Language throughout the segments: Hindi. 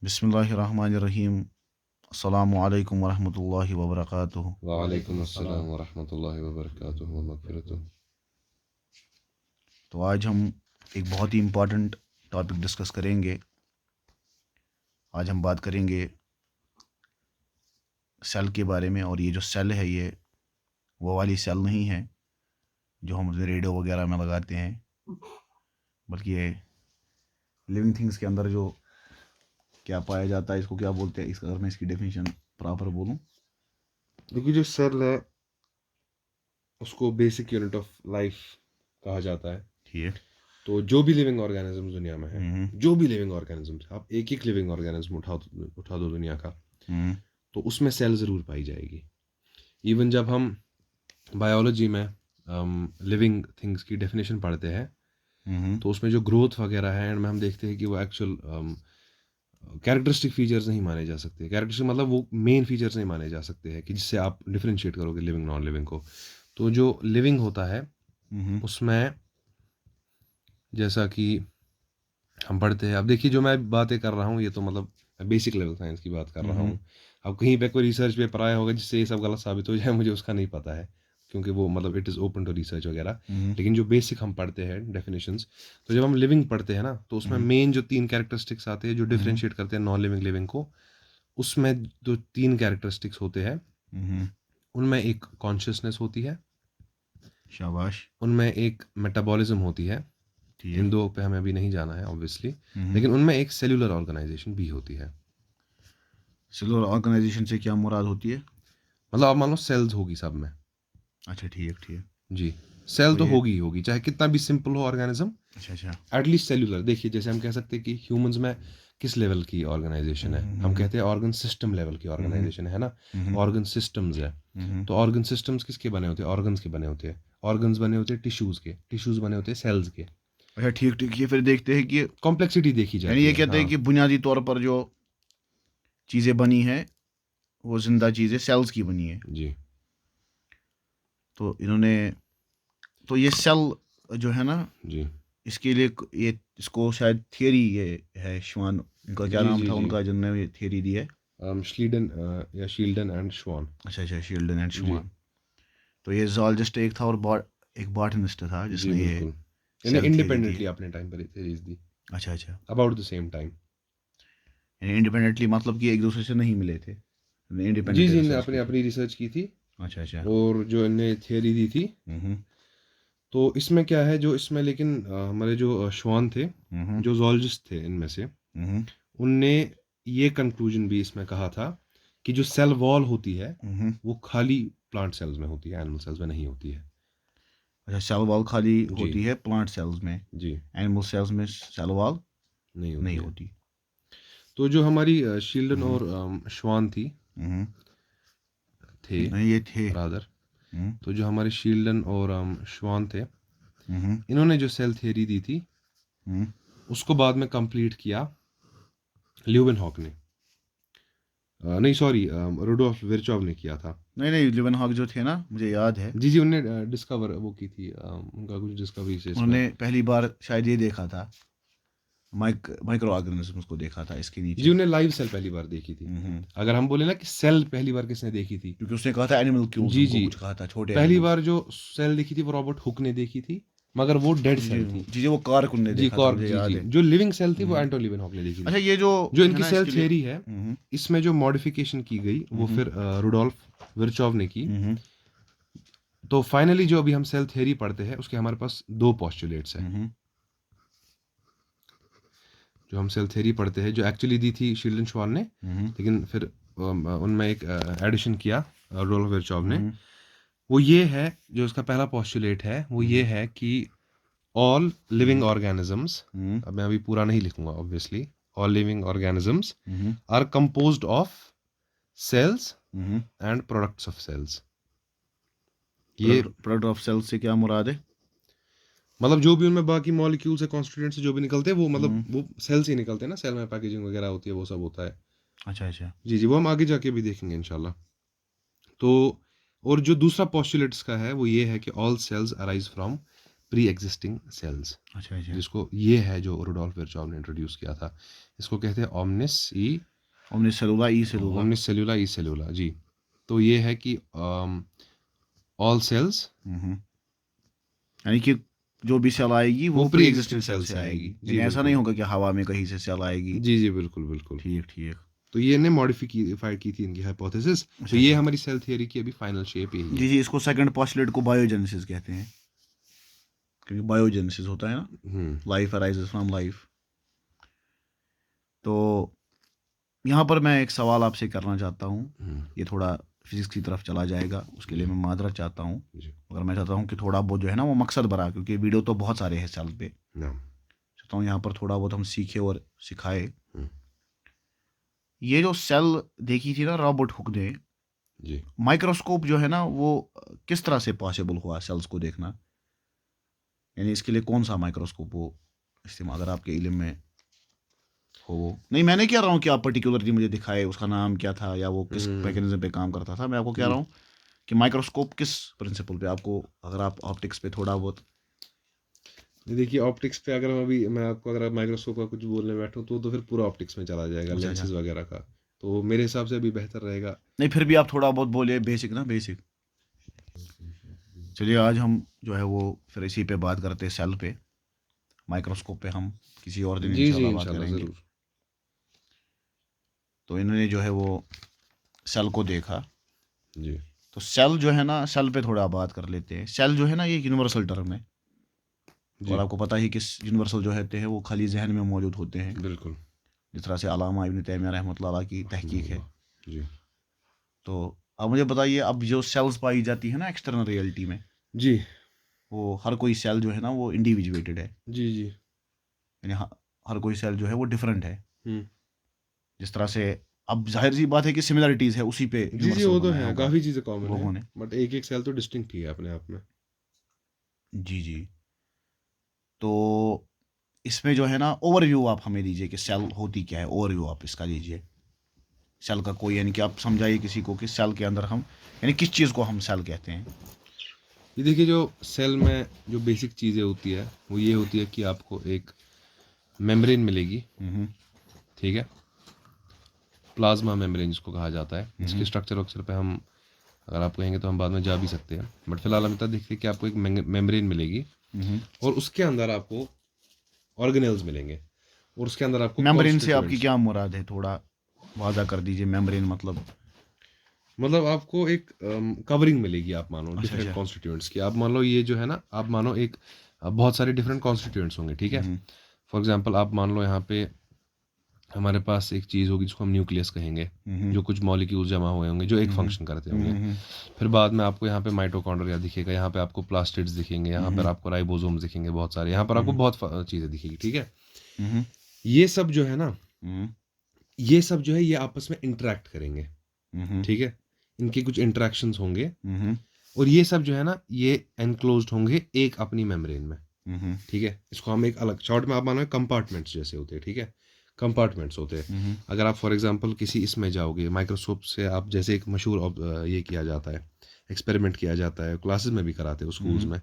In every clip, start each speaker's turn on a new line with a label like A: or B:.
A: बिस्मिल्लाहिर्रहमानिर्रहीम। अस्सलामु अलैकुम वरहमतुल्लाहि वबरकातुहू।
B: वालेकुम अस्सलाम वरहमतुल्लाहि वबरकातुहू व मगफिरतुहू।
A: तो आज हम एक बहुत ही इम्पोर्टेंट टॉपिक डिस्कस करेंगे। आज हम बात करेंगे सेल के बारे में। और ये जो सेल है ये वो वाली सेल नहीं है जो हम रेडियो वगैरह में लगाते हैं, बल्कि ये लिविंग थिंग्स के अंदर जो क्या पाया जाता है, इसको क्या बोलते हैं, इसका अगर मैं इसकी डेफिनेशन प्रॉपर बोलूँ।
B: देखिए, जो सेल है उसको बेसिक यूनिट ऑफ लाइफ कहा जाता है।
A: ठीक है।
B: तो जो भी लिविंग ऑर्गेनिज्म दुनिया में है,
A: हम्म।
B: जो भी लिविंग ऑर्गेनिज्म, आप एक एक लिविंग ऑर्गेनिज्म उठा दो दुनिया का,
A: हम्म।
B: तो उसमें सेल ज़रूर पाई जाएगी। इवन जब हम बायोलॉजी में लिविंग थिंग्स की डेफिनेशन पढ़ते हैं,
A: हम्म।
B: तो उसमें जो ग्रोथ वगैरह है एंड में हम देखते हैं कि वो एक्चुअल कैरेक्टरिस्टिक फीचर्स नहीं माने जा सकते। कैरेक्टरिस्टिक मतलब वो मेन फीचर्स नहीं माने जा सकते हैं कि जिससे आप डिफरेंशिएट करोगे लिविंग नॉन लिविंग को। तो जो लिविंग होता है उसमें, जैसा कि हम पढ़ते हैं, अब देखिए जो मैं बातें कर रहा हूँ ये तो मतलब बेसिक लेवल साइंस की बात कर रहा हूँ। अब कहीं पे कोई रिसर्च पेपर आया होगा जिससे ये सब गलत साबित हो जाए, मुझे उसका नहीं पता है, क्योंकि वो मतलब it is open to research वगैरह। लेकिन जो बेसिक हम पढ़ते हैं डेफिनेशंस, तो जब हम लिविंग पढ़ते हैं ना, तो उसमें मेन जो 3 कैरेक्टरिस्टिक्स आते हैं जो डिफरेंशिएट करते हैं नॉन लिविंग लिविंग को, उसमें जो 3 कैरेक्टरिस्टिक्स होते हैं उनमें एक कॉन्शियसनेस होती है,
A: शाबाश।
B: उनमें एक मेटाबॉलिज्म होती है।
A: ठीक है।
B: इन दो पे हमें अभी नहीं जाना है ऑब्वियसली, लेकिन उनमें एक सेल्यूलर ऑर्गेनाइजेशन भी होती है।
A: सेलुलर ऑर्गेनाइजेशन से क्या मुराद होती है?
B: मतलब आप मान लो सेल्स होगी सब में।
A: अच्छा, ठीक है ठीक है।
B: जी, सेल
A: तो
B: तो
A: ये
B: होगी ही होगी, चाहे कितना भी सिंपल हो ऑर्गेनिज्म,
A: अच्छा अच्छा।
B: At least cellular. देखिए जैसे हम कह सकते हैं कि ह्यूमंस में किस लेवल की ऑर्गेनाइजेशन है, हम कहते हैं ऑर्गन सिस्टम लेवल की ऑर्गेनाइजेशन है ना, ऑर्गन सिस्टम्स है। तो ऑर्गन सिस्टम्स किसके बने होते हैं? ऑर्गन्स के बने होते हैं। ऑर्गन्स बने होते हैं टिश्यूज के, टिश्यूज बने होते हैं सेल्स के।
A: अच्छा, ठीक ठीक। ये फिर देखते हैं कि
B: कॉम्प्लेक्सिटी देखी
A: यानी
B: जाती
A: ये
B: है,
A: कहते हैं
B: हाँ।
A: कि बुनियादी तौर पर जो चीज़ें बनी है वो जिंदा चीज़ें सेल्स की बनी है।
B: जी
A: तो इन्होंने तो ये सेल जो है ना,
B: जी
A: इसके लिए ये इसको शायद थियरी ये है श्वान, इनका क्या
B: जी
A: नाम
B: जी
A: था
B: जी
A: उनका जिनने ये थियरी दी है?
B: श्लीडन या शील्डन एंड श्वान।
A: अच्छा अच्छा, शील्डन एंड
B: जी
A: श्वान। तो ये zoologist एक था और एक बॉटनिस्ट था
B: जी
A: जिसने ये
B: बिल्कुल, यानी
A: सेल थियरी दी
B: इंडिपेंडेंटली
A: है।
B: अपने टाइम पर थेरीज दी,
A: अच्छा अच्छा।
B: About the same time.
A: यानी इंडिपेंडेंटली मतलब कि एक दूसरे से नहीं मिले थे,
B: जी
A: इंडिपेंडेंट
B: जी, इनने
A: रिसर्च की
B: अपनी
A: थी।
B: अपनी रिसर्च की थी,
A: अच्छा अच्छा।
B: और जो इनने थियरी दी थी।
A: हम्म
B: तो इसमें क्या है, जो इसमें लेकिन हमारे जो श्वान थे,
A: हम्म
B: जो जोलॉजिस्ट थे इनमें से,
A: हम्म
B: उनने ये कंक्लूजन भी इसमें कहा था कि जो सेल वॉल होती है
A: हम्म।
B: वो खाली प्लांट सेल्स में होती है, एनिमल सेल्स में नहीं होती है।
A: अच्छा, सेल वॉल खाली
B: जी
A: होती है प्लांट सेल्स में,
B: जी,
A: एनिमल सेल्स में सेल वॉल
B: नहीं
A: नहीं
B: होती है।
A: होती।
B: तो जो हमारी शील्डन
A: हम्म
B: और श्वान
A: हम्म।
B: थे
A: नहीं, ये थे।
B: रादर,
A: हम्म
B: तो जो हमारे शील्डन और श्वान थे,
A: हम्म
B: इन्होंने जो सेल थ्योरी दी थी
A: हम्म।
B: उसको बाद में कंप्लीट किया ल्यूवेनहॉक ने। नहीं सॉरी, रुडोल्फ विर्चॉव ने किया था।
A: नहीं नहीं, लिवन हॉक जो थे ना, मुझे याद है।
B: जी जी, उनने डिस्कवर वो की थी, उनका कुछ डिस्कवरी से इसमें।
A: उन्होंने पहली बार शायद ये देखा था, माइक्रो ऑर्गेनिजम्स को देखा था इसके
B: जी,
A: नीचे।
B: उन्हें लाइव सेल पहली बार देखी थी। अगर हम बोले ना कि सेल पहली बार किसने देखी थी,
A: क्योंकि उसने कहा था एनिमल क्यूल्स,
B: जी
A: हमको
B: जी,
A: कुछ कहा था, छोटे
B: पहली
A: एनिमल्स।
B: बार जो सेल देखी थी वो रॉबर्ट हुक ने देखी थी, मगर वो डेड
A: जी जी
B: सेल थी।
A: जी जी, वो कार्क ने
B: जी
A: देखा था,
B: कॉर्क,
A: मुझे
B: जी
A: याद
B: जी,
A: है।
B: जो लिविंग सेल थी वो एंटो लिवेनहॉक ने देखी थी।
A: अच्छा, ये जो
B: जो
A: है
B: इनकी
A: ना
B: सेल
A: इसके लिए।
B: थ्योरी है, इसमें जो मॉडिफिकेशन की गई वो फिर रुडोल्फ विर्चॉव ने की। तो फाइनली जो अभी हम सेल थ्योरी पढ़ते हैं उसके हमारे पास दो पोस्टुलेट्स हैं। जो हम सेल थ्योरी पढ़ते हैं, जो एक्चुअली दी थी शील्डन श्वान ने, लेकिन फिर उनमें एक एडिशन किया रुडोल्फ विर्चॉव ने। वो ये है, जो उसका पहला पोस्टुलेट है वो ये है कि ऑल लिविंग ऑर्गेनिजम्स, अब मैं अभी पूरा नहीं लिखूंगा obviously, all living organisms are composed of cells and products of cells. ये
A: प्रोडक्ट ऑफ सेल्स से क्या मुराद है?
B: मतलब जो भी उनमें बाकी मॉलिक्यूल्स है, कॉन्स्टिट्यूएंट्स जो भी निकलते हैं, वो मतलब वो सेल से ही निकलते हैं ना, सेल में पैकेजिंग वगैरह होती है, वो सब होता है।
A: अच्छा अच्छा।
B: जी जी, वो हम आगे जाके भी देखेंगे इंशाल्लाह। तो और जो दूसरा पोस्टुलेट्स का है वो ये है कि all cells arise from pre existing cells,
A: अच्छा अच्छा।
B: जिसको ये है जो रुडोल्फ विर्चॉव ने इंट्रोड्यूस किया था। इसको कहते हैं ओमनिस
A: ओमनिसेलुला ई सेलुला।
B: ओमनिस सेलुला ई सेलुला जी। तो ये है कि ऑल सेल्स,
A: यानी कि जो भी सेल आएगी
B: वो
A: वो
B: pre
A: pre
B: existing
A: existing cell
B: cell
A: से
B: से
A: आएगी,
B: आएगी।
A: यानी
B: जी
A: ऐसा नहीं
B: बिल्कुल।
A: होगा कि हवा में कहीं से सेल आएगी।
B: जी जी बिल्कुल बिल्कुल।
A: ठीक ठीक।
B: तो ये ने मॉडिफाइड की थी इनकी हाइपोथेसिस। तो
A: अच्छा
B: ये
A: अच्छा।
B: हमारी सेल थ्योरी की अभी फाइनल शेप यही
A: जी
B: है।
A: जी, इसको सेकंड पोस्टुलेट को बायोजेनेसिस कहते हैं, क्योंकि बायोजेनेसिस होता है ना,
B: हम्म
A: लाइफ अराइजेस फ्रॉम लाइफ। तो यहाँ पर मैं एक सवाल आपसे करना चाहता हूँ,
B: हम्म,
A: ये थोड़ा फिजिक्स की तरफ चला जाएगा, उसके लिए
B: जी
A: मैं माजरत चाहता हूँ,
B: जी
A: मगर मैं चाहता हूँ कि थोड़ा बहुत जो है ना वो मकसद भरा, क्योंकि वीडियो तो बहुत सारे हैं सेल पे,
B: ना
A: चाहता हूँ यहाँ पर थोड़ा बहुत हम सीखे और सिखाए।
B: हम्म,
A: ये जो सेल देखी थी ना रॉबर्ट हुक ने,
B: जी
A: माइक्रोस्कोप जो है ना वो किस तरह से पॉसिबल हुआ सेल्स को देखना, यानी इसके लिए कौन सा माइक्रोस्कोप वो इस्तेमाल, अगर आपके इल्म में हो वो। नहीं, मैं नहीं कह रहा हूँ कि आप पर्टिकुलरली मुझे दिखाए उसका नाम क्या था या वो किस
B: हम्म,
A: मैकेनिज्म पे काम करता था, मैं आपको कह
B: जी।
A: रहा हूँ कि माइक्रोस्कोप किस प्रिंसिपल पे आपको, अगर आप ऑप्टिक्स पे थोड़ा बहुत।
B: ये देखिए ऑप्टिक्स पे अगर मैं आपको अगर माइक्रोस्कोप का कुछ बोलने बैठूं तो फिर पूरा ऑप्टिक्स में चला जाएगा,
A: अच्छा अच्छा।
B: लेंसेज वगैरह का। तो मेरे हिसाब से अभी बेहतर रहेगा।
A: नहीं, फिर भी आप थोड़ा बहुत बोलिए, बेसिक ना बेसिक। चलिए आज हम जो है वो फिर इसी पे बात करते हैं, सेल पे, माइक्रोस्कोप पे हम किसी और दिन
B: जी जी
A: इंशाल्लाह बात
B: इंशाल्लाह
A: करेंगे।
B: ज़रूर।
A: तो इन्होंने जो है वो सेल को देखा।
B: जी
A: तो सेल जो है ना, सेल पे थोड़ा बात कर लेते हैं। सेल जो है ना ये यूनिवर्सल टर्म है, और
B: जी
A: आपको पता ही कि यूनिवर्सल जो होते हैं वो खाली जहन में मौजूद होते हैं,
B: बिल्कुल।
A: जिस तरह से अल्लामा इब्न तैमिया रहमतुल्लाह अलैह की तहकीक है।
B: जी
A: तो अब मुझे बताइए, अब जो सेल्स पाई जाती है ना एक्सटर्नल रियलिटी में,
B: जी
A: वो हर कोई सेल जो है ना वो इंडिविजुएटेड है,
B: जी जी
A: यानी हर कोई सेल जो है वो डिफरेंट है,
B: हम्म
A: जिस तरह से। अब जाहिर सी बात है कि सिमिलरिटीज़ है, उसी पे
B: जी जी,
A: यूनिवर्सल
B: वो तो
A: बनाया
B: है,
A: होगा
B: काफ़ी चीज़ें कॉमन है।
A: लोगों ने।
B: बट एक एक सेल तो डिस्टिंक्ट ही है अपने आप में।
A: जी जी। तो इसमें जो है ना ओवरव्यू आप हमें दीजिए कि सेल होती क्या है, ओवरव्यू आप इसका दीजिए सेल का कोई, यानी कि आप समझाइए किसी को कि सेल के अंदर हम, यानी किस चीज़ को हम सेल कहते हैं।
B: ये देखिए जो सेल में जो बेसिक चीज़ें होती है वो ये होती है कि आपको एक मेम्ब्रेन मिलेगी।
A: हम्म
B: ठीक है, प्लाज्मा मेम्ब्रेन जिसको कहा जाता है। इसके
A: हम्म
B: स्ट्रक्चर वक्चर पे हम अगर आप कहेंगे तो हम बाद में जा भी सकते हैं, बट फिलहाल हम इतना देखते हैं कि आपको एक मेम्ब्रेन मिलेगी
A: हम्म।
B: और उसके अंदर आपको ऑर्गेनेल्स मिलेंगे और उसके अंदर आपको
A: मेम्ब्रेन से आपकी
B: कॉन्स्टिट्यूएंट्स।
A: क्या मुराद है, थोड़ा वाजा कर दीजिए, मेम्ब्रेन मतलब।
B: मतलब आपको एक कवरिंग मिलेगी, आप मानो
A: अच्छा
B: डिफरेंट
A: अच्छा।
B: कॉन्स्टिट्यूएंट्स की। आप मान लो ये जो है ना, आप मानो एक बहुत सारे डिफरेंट कॉन्स्टिट्यूएंट्स होंगे। ठीक है,
A: हम्म
B: फॉर एग्जांपल आप मान लो यहाँ पे हमारे पास एक चीज़ होगी जिसको हम न्यूक्लियस कहेंगे,
A: हम्म
B: जो कुछ मॉलिक्यूल्स जमा हुए होंगे जो एक
A: हम्म
B: फंक्शन करते होंगे।
A: हम्म
B: फिर बाद में आपको यहाँ पे माइटोकॉन्ड्रिया दिखेगा, यहाँ पे आपको प्लास्टिड्स दिखेंगे, यहाँ पर
A: हम्म
B: आपको राइबोसोम्स दिखेंगे बहुत सारे, यहाँ पर आपको
A: हम्म
B: बहुत चीज़ें दिखेगी। ठीक है,
A: हम्म
B: ये सब जो है ना,
A: हम्म
B: ये सब जो है ये आपस में इंटरेक्ट करेंगे।
A: हम्म
B: ठीक है, इनके कुछ इंटरेक्शंस होंगे
A: हम्म
B: और ये सब जो है ना ये एनक्लोज्ड होंगे एक अपनी मेम्ब्रेन में।
A: हम्म
B: ठीक है, इसको हम एक अलग शॉर्ट में आप मानो कंपार्टमेंट्स जैसे होते हैं। ठीक है, कंपार्टमेंट्स होते हैं।
A: हम्म
B: अगर आप फॉर एग्जांपल किसी इसमें जाओगे माइक्रोस्कोप से, आप जैसे एक मशहूर ये किया जाता है, एक्सपेरिमेंट किया जाता है, क्लासेस में भी कराते हैं स्कूल्स में,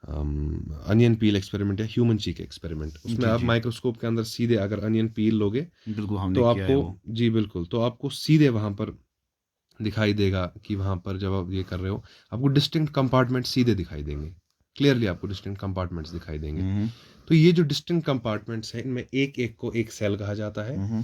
B: अनियन पील एक्सपेरिमेंट या ह्यूमन चीक एक्सपेरिमेंट। उसमें
A: जी
B: आप
A: जी,
B: माइक्रोस्कोप के अंदर सीधे अगर अनियन पील लोगे
A: बिल्कुल
B: तो
A: हमने किया है
B: आपको,
A: वो।
B: जी बिल्कुल, तो आपको सीधे वहां पर दिखाई देगा कि वहां पर जब आप ये कर रहे हो आपको डिस्टिंक्ट कंपार्टमेंट सीधे दिखाई देंगे, क्लियरली आपको डिस्टिंक्ट कंपार्टमेंट्स दिखाई देंगे।
A: हम्म
B: तो ये जो डिस्टिंक्ट कंपार्टमेंट्स हैं इनमें एक एक को एक सेल कहा जाता है।
A: हम्म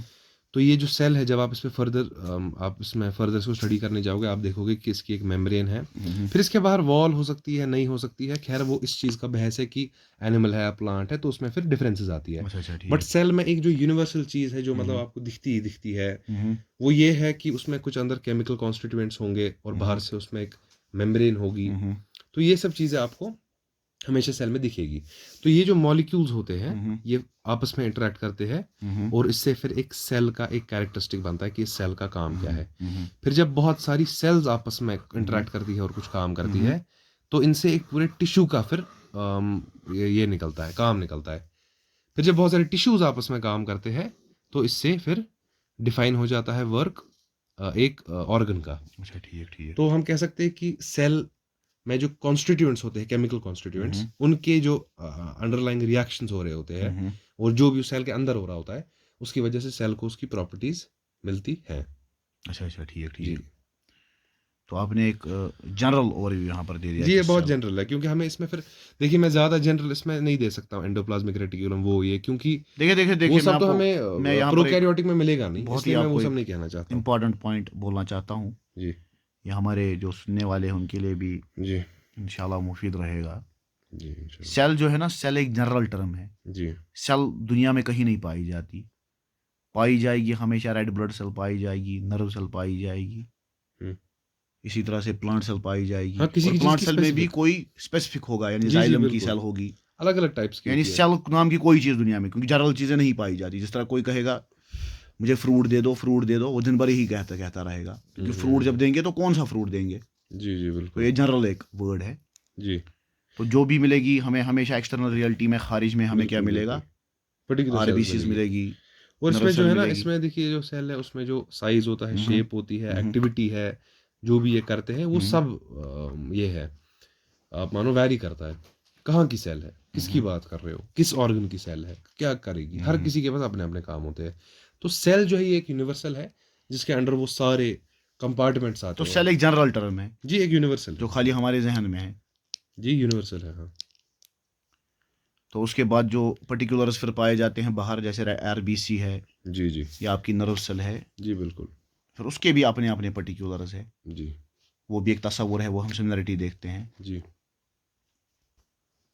B: तो ये जो सेल है, जब आप इस पे फर्दर आप इसमें फर्दर इसको स्टडी करने जाओगे आप देखोगे कि इसकी एक मेम्ब्रेन है।
A: हम्म
B: फिर इसके बाहर वॉल हो सकती है, नहीं हो सकती है, खैर वो इस चीज़ का बहस है कि एनिमल है या प्लांट है, तो उसमें फिर डिफरेंसेस आती है।
A: अच्छा अच्छा
B: बट
A: ठीक।
B: सेल में एक जो यूनिवर्सल चीज़ है जो मतलब
A: हम्म
B: आपको दिखती ही दिखती है,
A: हम्म
B: वो ये है कि उसमें कुछ अंदर केमिकल कॉन्स्टिट्यूएंट्स होंगे और बाहर
A: हम्म
B: से उसमें एक मेम्ब्रेन होगी।
A: हम्म
B: तो ये सब चीज़ें आपको हमेशा सेल में दिखेगी। तो ये जो मॉलिक्यूल्स होते हैं
A: हम्म
B: ये आपस में इंटरेक्ट करते हैं
A: हम्म
B: और इससे फिर एक सेल का एक कैरेक्टरिस्टिक बनता है कि इस सेल का काम क्या है।
A: हम्म
B: फिर जब बहुत सारी सेल्स आपस में इंटरेक्ट करती है और कुछ काम करती है तो इनसे एक पूरे टिश्यू का फिर ये निकलता है, काम निकलता है। फिर जब बहुत सारे टिश्यूज आपस में काम करते हैं तो इससे फिर डिफाइन हो जाता है वर्क एक ऑर्गन का।
A: अच्छा ठीक ठीक।
B: तो हम कह सकते हैं कि सेल में जो कॉन्स्टिट्यूएंट्स होते हैं, केमिकल कॉन्स्टिट्यूएंट्स, उनके जो अंडरलाइंग रिएक्शंस हो रहे होते हैं और जो भी उस सेल के अंदर हो रहा होता है, उसकी वजह से सेल को उसकी प्रॉपर्टीज मिलती है।
A: अच्छा अच्छा, ठीक
B: जी
A: ठीक। तो आपने एक जनरल ओवरव्यू यहाँ पर दे दिया
B: जी,
A: कि
B: ये बहुत
A: सेल।
B: जनरल है, क्योंकि हमें इसमें फिर देखिए मैं ज़्यादा जनरल इसमें नहीं दे सकता हूँ, एंडोप्लाज्मिक रेटिकुलम वो ये, क्योंकि
A: देखिए देखिए
B: वो
A: देखिए,
B: सब तो हमें
A: मैं यहाँ पर एक
B: प्रोकैरियोटिक में मिलेगा नहीं,
A: बहुत ही
B: इसलिए मैं वो
A: आपको
B: सब
A: एक
B: नहीं कहना चाहता हूँ।
A: इम्पॉर्टेंट पॉइंट बोलना चाहता हूँ।
B: जी
A: ये हमारे जो सुनने वाले हैं उनके लिए भी
B: जी
A: इंशाल्लाह मुफीद रहेगा।
B: जी इंशाल्लाह।
A: सेल जो है ना, सेल एक जनरल टर्म है।
B: जी
A: सेल दुनिया में कहीं नहीं पाई जाती। पाई जाएगी हमेशा रेड ब्लड सेल पाई जाएगी, नर्व सेल पाई जाएगी,
B: हम्म,
A: इसी तरह से प्लांट सेल पाई जाएगी।
B: हाँ, किसी
A: और
B: की चीज़
A: प्लांट
B: की
A: सेल में भी
B: स्पेसिफिक।
A: कोई स्पेसिफिक होगा, यानी
B: जी जी
A: जाइलम की
B: बिल्कुल,
A: सेल होगी।
B: अलग अलग टाइप्स की
A: यानी
B: होती है।
A: सेल नाम की कोई चीज़ दुनिया में, क्योंकि जनरल चीज़ें नहीं पाई जाती। जिस तरह कोई कहेगा मुझे फ्रूट दे दो, फ्रूट दे दो, वो दिन भर ही कहता कहता रहेगा, क्योंकि फ्रूट जब देंगे तो कौन सा फ्रूट देंगे।
B: जी जी
A: तो
B: बिल्कुल।
A: ये जनरल एक वर्ड है।
B: जी
A: तो जो भी मिलेगी हमें हमेशा एक्सटर्नल रियलिटी में, खारिज में हमें क्या
B: बिल्कुल
A: मिलेगा,
B: बिल्कुल, पर्टिकुलर सेल्स
A: आरबीसीज
B: मिलेगी।
A: मिलेगी,
B: और
A: नर्व
B: इसमें जो
A: सेल
B: है ना,
A: मिलेगी।
B: इसमें देखिए जो सेल है उसमें जो साइज होता है,
A: हम्म
B: शेप होती है,
A: हम्म
B: एक्टिविटी है, जो भी ये करते हैं वो
A: हम्म
B: सब ये है, आप मानो वैरी करता है। कहाँ की सेल है, किसकी
A: हम्म
B: बात कर रहे हो, किस ऑर्गन की सेल है, क्या करेगी, हर
A: हम्म।
B: किसी के पास अपने अपने काम होते हैं। तो सेल जो है ये एक यूनिवर्सल है, जिसके अंडर वो सारे कंपार्टमेंट्स
A: तो
B: आते हैं।
A: सेल एक जनरल टर्म है
B: जी एक यूनिवर्सल
A: जो
B: है।
A: खाली हमारे जहन में है।
B: जी यूनिवर्सल है, हाँ।
A: तो उसके बाद जो पर्टिकुलर्स फिर पाए जाते हैं बाहर, जैसे आरबीसी है
B: जी जी
A: या आपकी नर्व सेल है,
B: जी बिल्कुल।
A: फिर उसके भी अपने अपने पर्टिकुलर्स है।
B: जी
A: वो भी एक तस्वुर है, वो हम सिमिलरिटी देखते हैं।
B: जी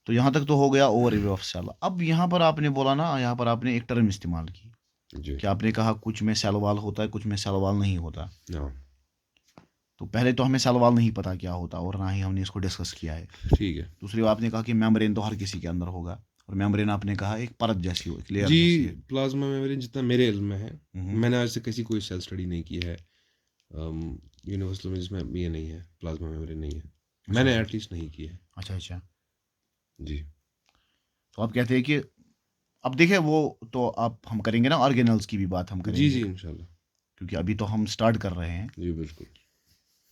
A: तो यहाँ तक तो हो गया ओवरव्यू ऑफ सेल। अब यहाँ पर आपने बोला ना, यहाँ पर आपने एक टर्म इस्तेमाल की
B: जी
A: कि आपने कहा कुछ में सेल वाल होता है, कुछ में सेल वाल नहीं होता।
B: हाँ
A: तो पहले तो हमें सेल वाल नहीं पता क्या होता, और ना ही हमने इसको डिस्कस किया है।
B: ठीक है।
A: दूसरी बात, आपने कहा कि मेम्ब्रेन तो हर किसी के अंदर होगा, और मेम्ब्रेन आपने कहा एक परत जैसी हो, एक लेयर
B: जी
A: जैसी है।
B: प्लाज्मा मेम्ब्रेन जितना मेरे इल्म में है,
A: हम्म।
B: मैंने आज से किसी कोई सेल स्टडी नहीं की है यूनिवर्सिटी में जिसमें ये नहीं है, प्लाज्मा मेम्ब्रेन नहीं है,
A: अच्छा
B: मैंने
A: अच्छा
B: एटलीस्ट नहीं की है।
A: अच्छा अच्छा।
B: जी
A: तो आप कहते हैं कि अब देखिए वो, तो आप हम करेंगे ना ऑर्गेनल्स की भी बात हम
B: जी
A: करेंगे,
B: जी इंशाल्लाह।
A: क्योंकि अभी तो हम स्टार्ट कर रहे हैं।
B: जी बिल्कुल।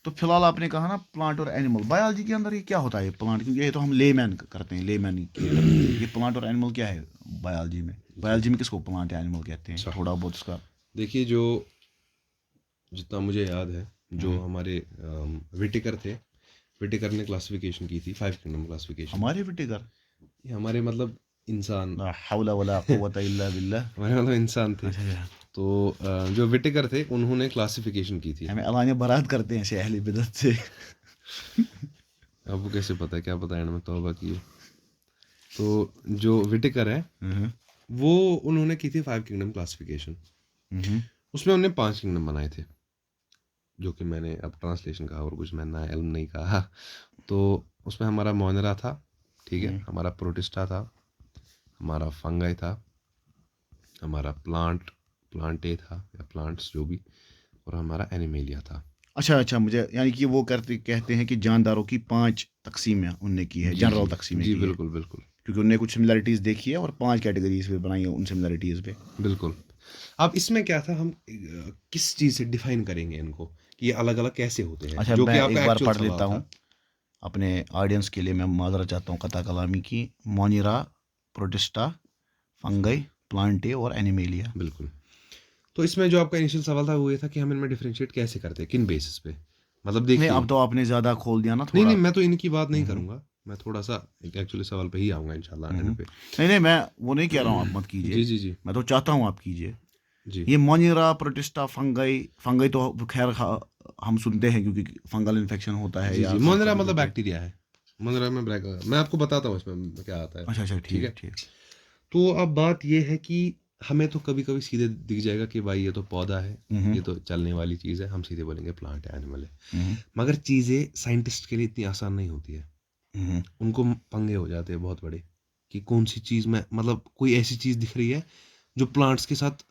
A: तो फिलहाल आपने कहा ना प्लांट और एनिमल, बायोलॉजी के अंदर ये क्या होता है प्लांट, क्योंकि ये तो हम लेमैन करते हैं, लेमैन की टर्म, ये प्लांट और एनिमल क्या है बायोलॉजी में।
B: जी
A: बायोलॉजी में किसको प्लांट या एनिमल कहते हैं,
B: अच्छा,
A: थोड़ा बहुत उसका।
B: देखिए जो जितना मुझे याद है, जो
A: हम्म।
B: हमारे विटेकर थे, विटेकर ने क्लासिफिकेशन की थी, 5 किंगडम क्लासिफिकेशन।
A: हमारे विटिकर,
B: ये हमारे मतलब इंसान,
A: ला हौला वला कुव्वता इल्ला बिल्लाह।
B: हमारे मतलब इंसान थे।
A: अच्छा अच्छा।
B: तो जो विटेकर थे उन्होंने क्लासिफिकेशन की थी।
A: हमें अलाने बारात करते हैं से अहली बिदत से।
B: आपको कैसे पता है, क्या पता है, में तौबा की है। तो जो विटेकर है
A: हम्म
B: वो, उन्होंने की थी 5 किंगडम क्लासिफिकेशन।
A: हम्म
B: उसमें उन्होंने 5 किंगडम बनाए थे, जो कि मैंने अब ट्रांसलेशन कहा और कुछ मैंने इल्म नहीं कहा। तो उसमें हमारा मोनरा था, ठीक है,
A: हम्म।
B: हमारा प्रोटिस्टा था, हमारा फंगाई था, हमारा प्लांटे था या प्लांट्स जो भी, और हमारा एनिमेलिया था।
A: अच्छा अच्छा, मुझे यानी कि वो करते कहते हैं कि जानदारों की 5 तकसीमें उनने की है,
B: जी जी
A: जनरल तकसीमें
B: जी
A: की है,
B: बिल्कुल बिल्कुल
A: क्योंकि उनने कुछ सिमिलरिटीज़ देखी है और 5 कैटेगरीज पे बनाई है उन सिमिलरिटीज़ पे।
B: बिल्कुल। अब इसमें क्या था, हम किस चीज़ से डिफाइन करेंगे इनको कि ये अलग अलग कैसे होते हैं,
A: अच्छा,
B: जो कि
A: मैं
B: आपका
A: एक बार
B: एक्चुअल
A: पढ़
B: सवाल
A: लेता
B: था।
A: हूँ अपने ऑडियंस के लिए। मैं माजरा चाहता हूँ कता कलामी की। मोनिरा, प्रोटिस्टा, फंगई, प्लांटे और एनिमेलिया।
B: बिल्कुल। तो इसमें जो आपका इनिशियल सवाल था वो ये था कि हम इनमें डिफरेंशिएट कैसे करते हैं, किन बेसिस पे, मतलब
A: नहीं,
B: देखिए।
A: अब तो आपने ज़्यादा खोल दिया ना
B: नहीं
A: थोड़ा।
B: नहीं, मैं तो इनकी बात नहीं
A: हम्म
B: करूंगा, मैं थोड़ा सा एक्चुअली सवाल पे ही आऊँगा इंशाल्लाह एंड पे।
A: नहीं नहीं, मैं वो नहीं कह रहा हूँ आप मत कीजिए,
B: जी जी जी
A: मैं तो चाहता हूँ आप कीजिए।
B: जी
A: ये मोनिरा, प्रोटिस्टा, फंगई, फंगई तो खैर हम सुनते हैं क्योंकि फंगल इन्फेक्शन होता है
B: जी
A: या
B: जी।
A: कभी
B: मोनरा
A: कभी
B: मतलब
A: होते हैं।
B: बैक्टीरिया है, मोनरा में मैं आपको बताता हूँ इसमें क्या आता है।
A: अच्छा अच्छा,
B: ठीक
A: ठीक
B: है।
A: ठीक।
B: तो अब बात ये है कि हमें तो कभी कभी सीधे दिख जाएगा कि भाई ये तो पौधा है,
A: हम्म
B: ये तो चलने वाली चीज़ है, हम सीधे बोलेंगे प्लांट है, एनिमल है।
A: हम्म
B: मगर चीज़ें साइंटिस्ट के लिए इतनी आसान नहीं होती है,
A: हम्म
B: उनको पंगे हो जाते हैं बहुत बड़े, कि कौन सी चीज़ में, मतलब कोई ऐसी चीज़ दिख रही है जो प्लांट्स के साथ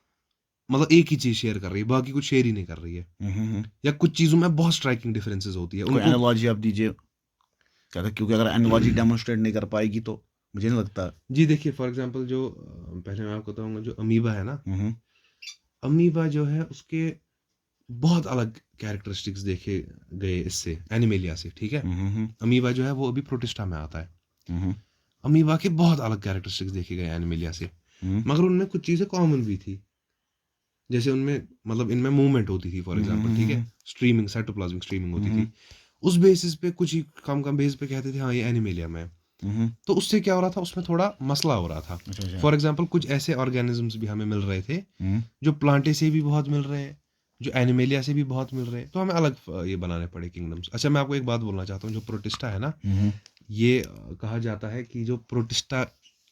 B: मतलब एक ही चीज़ शेयर कर रही है, बाकी कुछ शेयर ही नहीं कर रही है,
A: हम्म।
B: या कुछ चीज़ों में बहुत स्ट्राइकिंग डिफरेंसेस होती है
A: कोई
B: उनको।
A: एनालॉजी आप दीजिए, क्या था, क्योंकि अगर एनालॉजी डेमोन्स्ट्रेट नहीं कर पाएगी तो मुझे नहीं लगता।
B: जी देखिए फॉर एग्जांपल जो पहले मैं आपको बताऊंगा, जो अमीबा है ना,
A: हम्म
B: अमीबा जो है उसके बहुत अलग कैरेक्टरिस्टिक्स देखे गए इससे, एनिमेलिया से, ठीक है। अमीबा जो है वो अभी प्रोटिस्टा में आता है। अमीबा के बहुत अलग कैरेक्टरिस्टिक्स देखे गए एनिमेलिया से, मगर उनमें कुछ चीज़ें कॉमन भी थी। जैसे उनमें मतलब इनमें मूवमेंट होती थी फॉर एग्जांपल, ठीक है, स्ट्रीमिंग, साइटोप्लाज्मिक स्ट्रीमिंग होती थी। उस बेसिस पे कुछ ही कम कम बेसिस पे कहते थे हाँ ये एनिमेलिया में है। तो उससे क्या हो रहा था, उसमें थोड़ा मसला हो रहा था। फॉर एग्जांपल कुछ ऐसे ऑर्गेनिजम्स भी हमें मिल रहे थे जो प्लांटे से भी बहुत मिल रहे हैं, जो एनिमेलिया से भी बहुत मिल रहे हैं, तो हमें अलग ये बनाने पड़े किंगडम्स। अच्छा, मैं आपको एक बात बोलना चाहता हूँ, जो प्रोटिस्टा है ना, ये कहा जाता है कि जो प्रोटिस्टा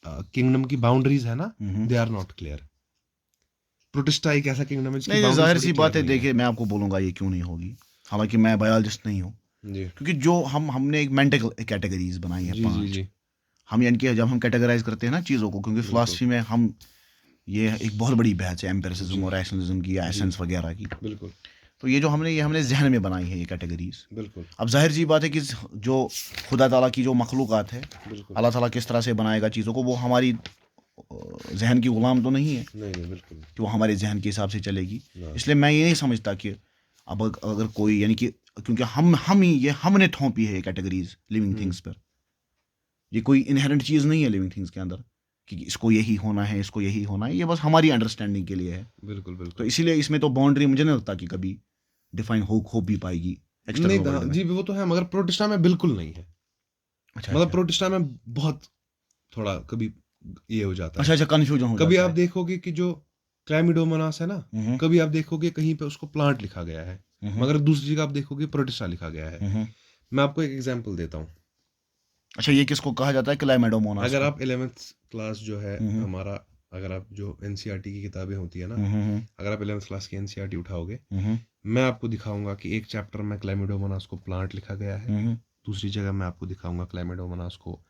B: किंगडम की बाउंड्रीज है ना, they are not clear. Protista एक ऐसा किंगडम है जिसकी
A: नहीं,
B: बाउंड्री
A: जाहिर
B: थोड़ी
A: सी
B: क्लियर
A: बात है,
B: नहीं है।
A: देखिए मैं आपको बोलूंगा ये क्यों नहीं होगी, हालांकि मैं बायोलॉजिस्ट नहीं हूँ,
B: जी
A: क्योंकि जो हमने एक मेंटल कैटेगरीज बनाई है
B: जी जी
A: 5।
B: जी,
A: हम यानी कि जब हम कैटेगराइज करते हैं ना चीज़ों को, क्योंकि
B: बिल्कुल
A: फिलासफी में हम ये एक बहुत बड़ी बहस है एम्पिरिसिज्म
B: जी
A: और रैशनलिज्म की या
B: जी,
A: एसेंस वगैरह की।
B: बिल्कुल
A: तो ये जो हमने जहन में बनाई है ये कैटेगरीज।
B: बिल्कुल
A: अब जाहिर सी बात है कि जो खुदा ताला की जो मखलूक़ात है,
B: बिल्कुल,
A: अल्लाह ताला किस तरह से बनाएगा चीज़ों को, वो हमारी जहन की गुलाम तो नहीं है
B: नहीं बिल्कुल
A: कि वो हमारे जहन के हिसाब से चलेगी।
B: ना,
A: इसलिए मैं ये नहीं समझता कि अब अगर कोई यानी कि, क्योंकि हम ही ये हमने थोपी है ये कैटेगरीज लिविंग थिंग्स पर। ये कोई इनहेरेंट चीज़ नहीं है लिविंग थिंग्स के अंदर कि इसको यही होना है, इसको यही होना है। ये बस हमारी अंडरस्टैंडिंग के लिए है।
B: बिल्कुल
A: तो
B: बिल्कुल।
A: इसीलिए इसमें तो बाउंड्री मुझे नहीं लगता कि कभी डिफाइन हो भी पाएगी
B: नहीं
A: एक्सटर्नल
B: था
A: वर्ल्ड में।
B: जी, वो तो है, मगर प्रोटिस्टा में बिल्कुल नहीं है।
A: अच्छा
B: मतलब
A: अच्छा
B: प्रोटिस्टा में बहुत थोड़ा कभी ये हो जाता है।
A: अच्छा अच्छा कन्फ्यूजन हो
B: कभी
A: जाता
B: आप
A: है।
B: देखोगे कि जो क्लैमिडोमोनास है ना,
A: हम्म
B: कभी आप देखोगे कहीं पे उसको प्लांट लिखा गया है,
A: हम्म
B: मगर दूसरी जगह आप देखोगे प्रोटिस्टा लिखा गया है।
A: हम्म।
B: मैं आपको एक एग्जांपल देता हूँ।
A: अच्छा, ये किसको कहा जाता है, क्लाइमेडोमोनास
B: अगर
A: को?
B: आप 11th क्लास जो है
A: हम्म
B: हमारा, अगर आप जो एनसीईआरटी की किताबें होती है ना,
A: हम्म
B: अगर आप 11th क्लास की एनसीईआरटी उठाओगे,
A: हम्म
B: मैं आपको दिखाऊंगा कि एक चैप्टर में क्लैमिडोमोनास को प्लांट लिखा गया है,
A: हम्म।
B: दूसरी जगह मैं आपको दिखाऊंगा क्लैमिडोमोनास को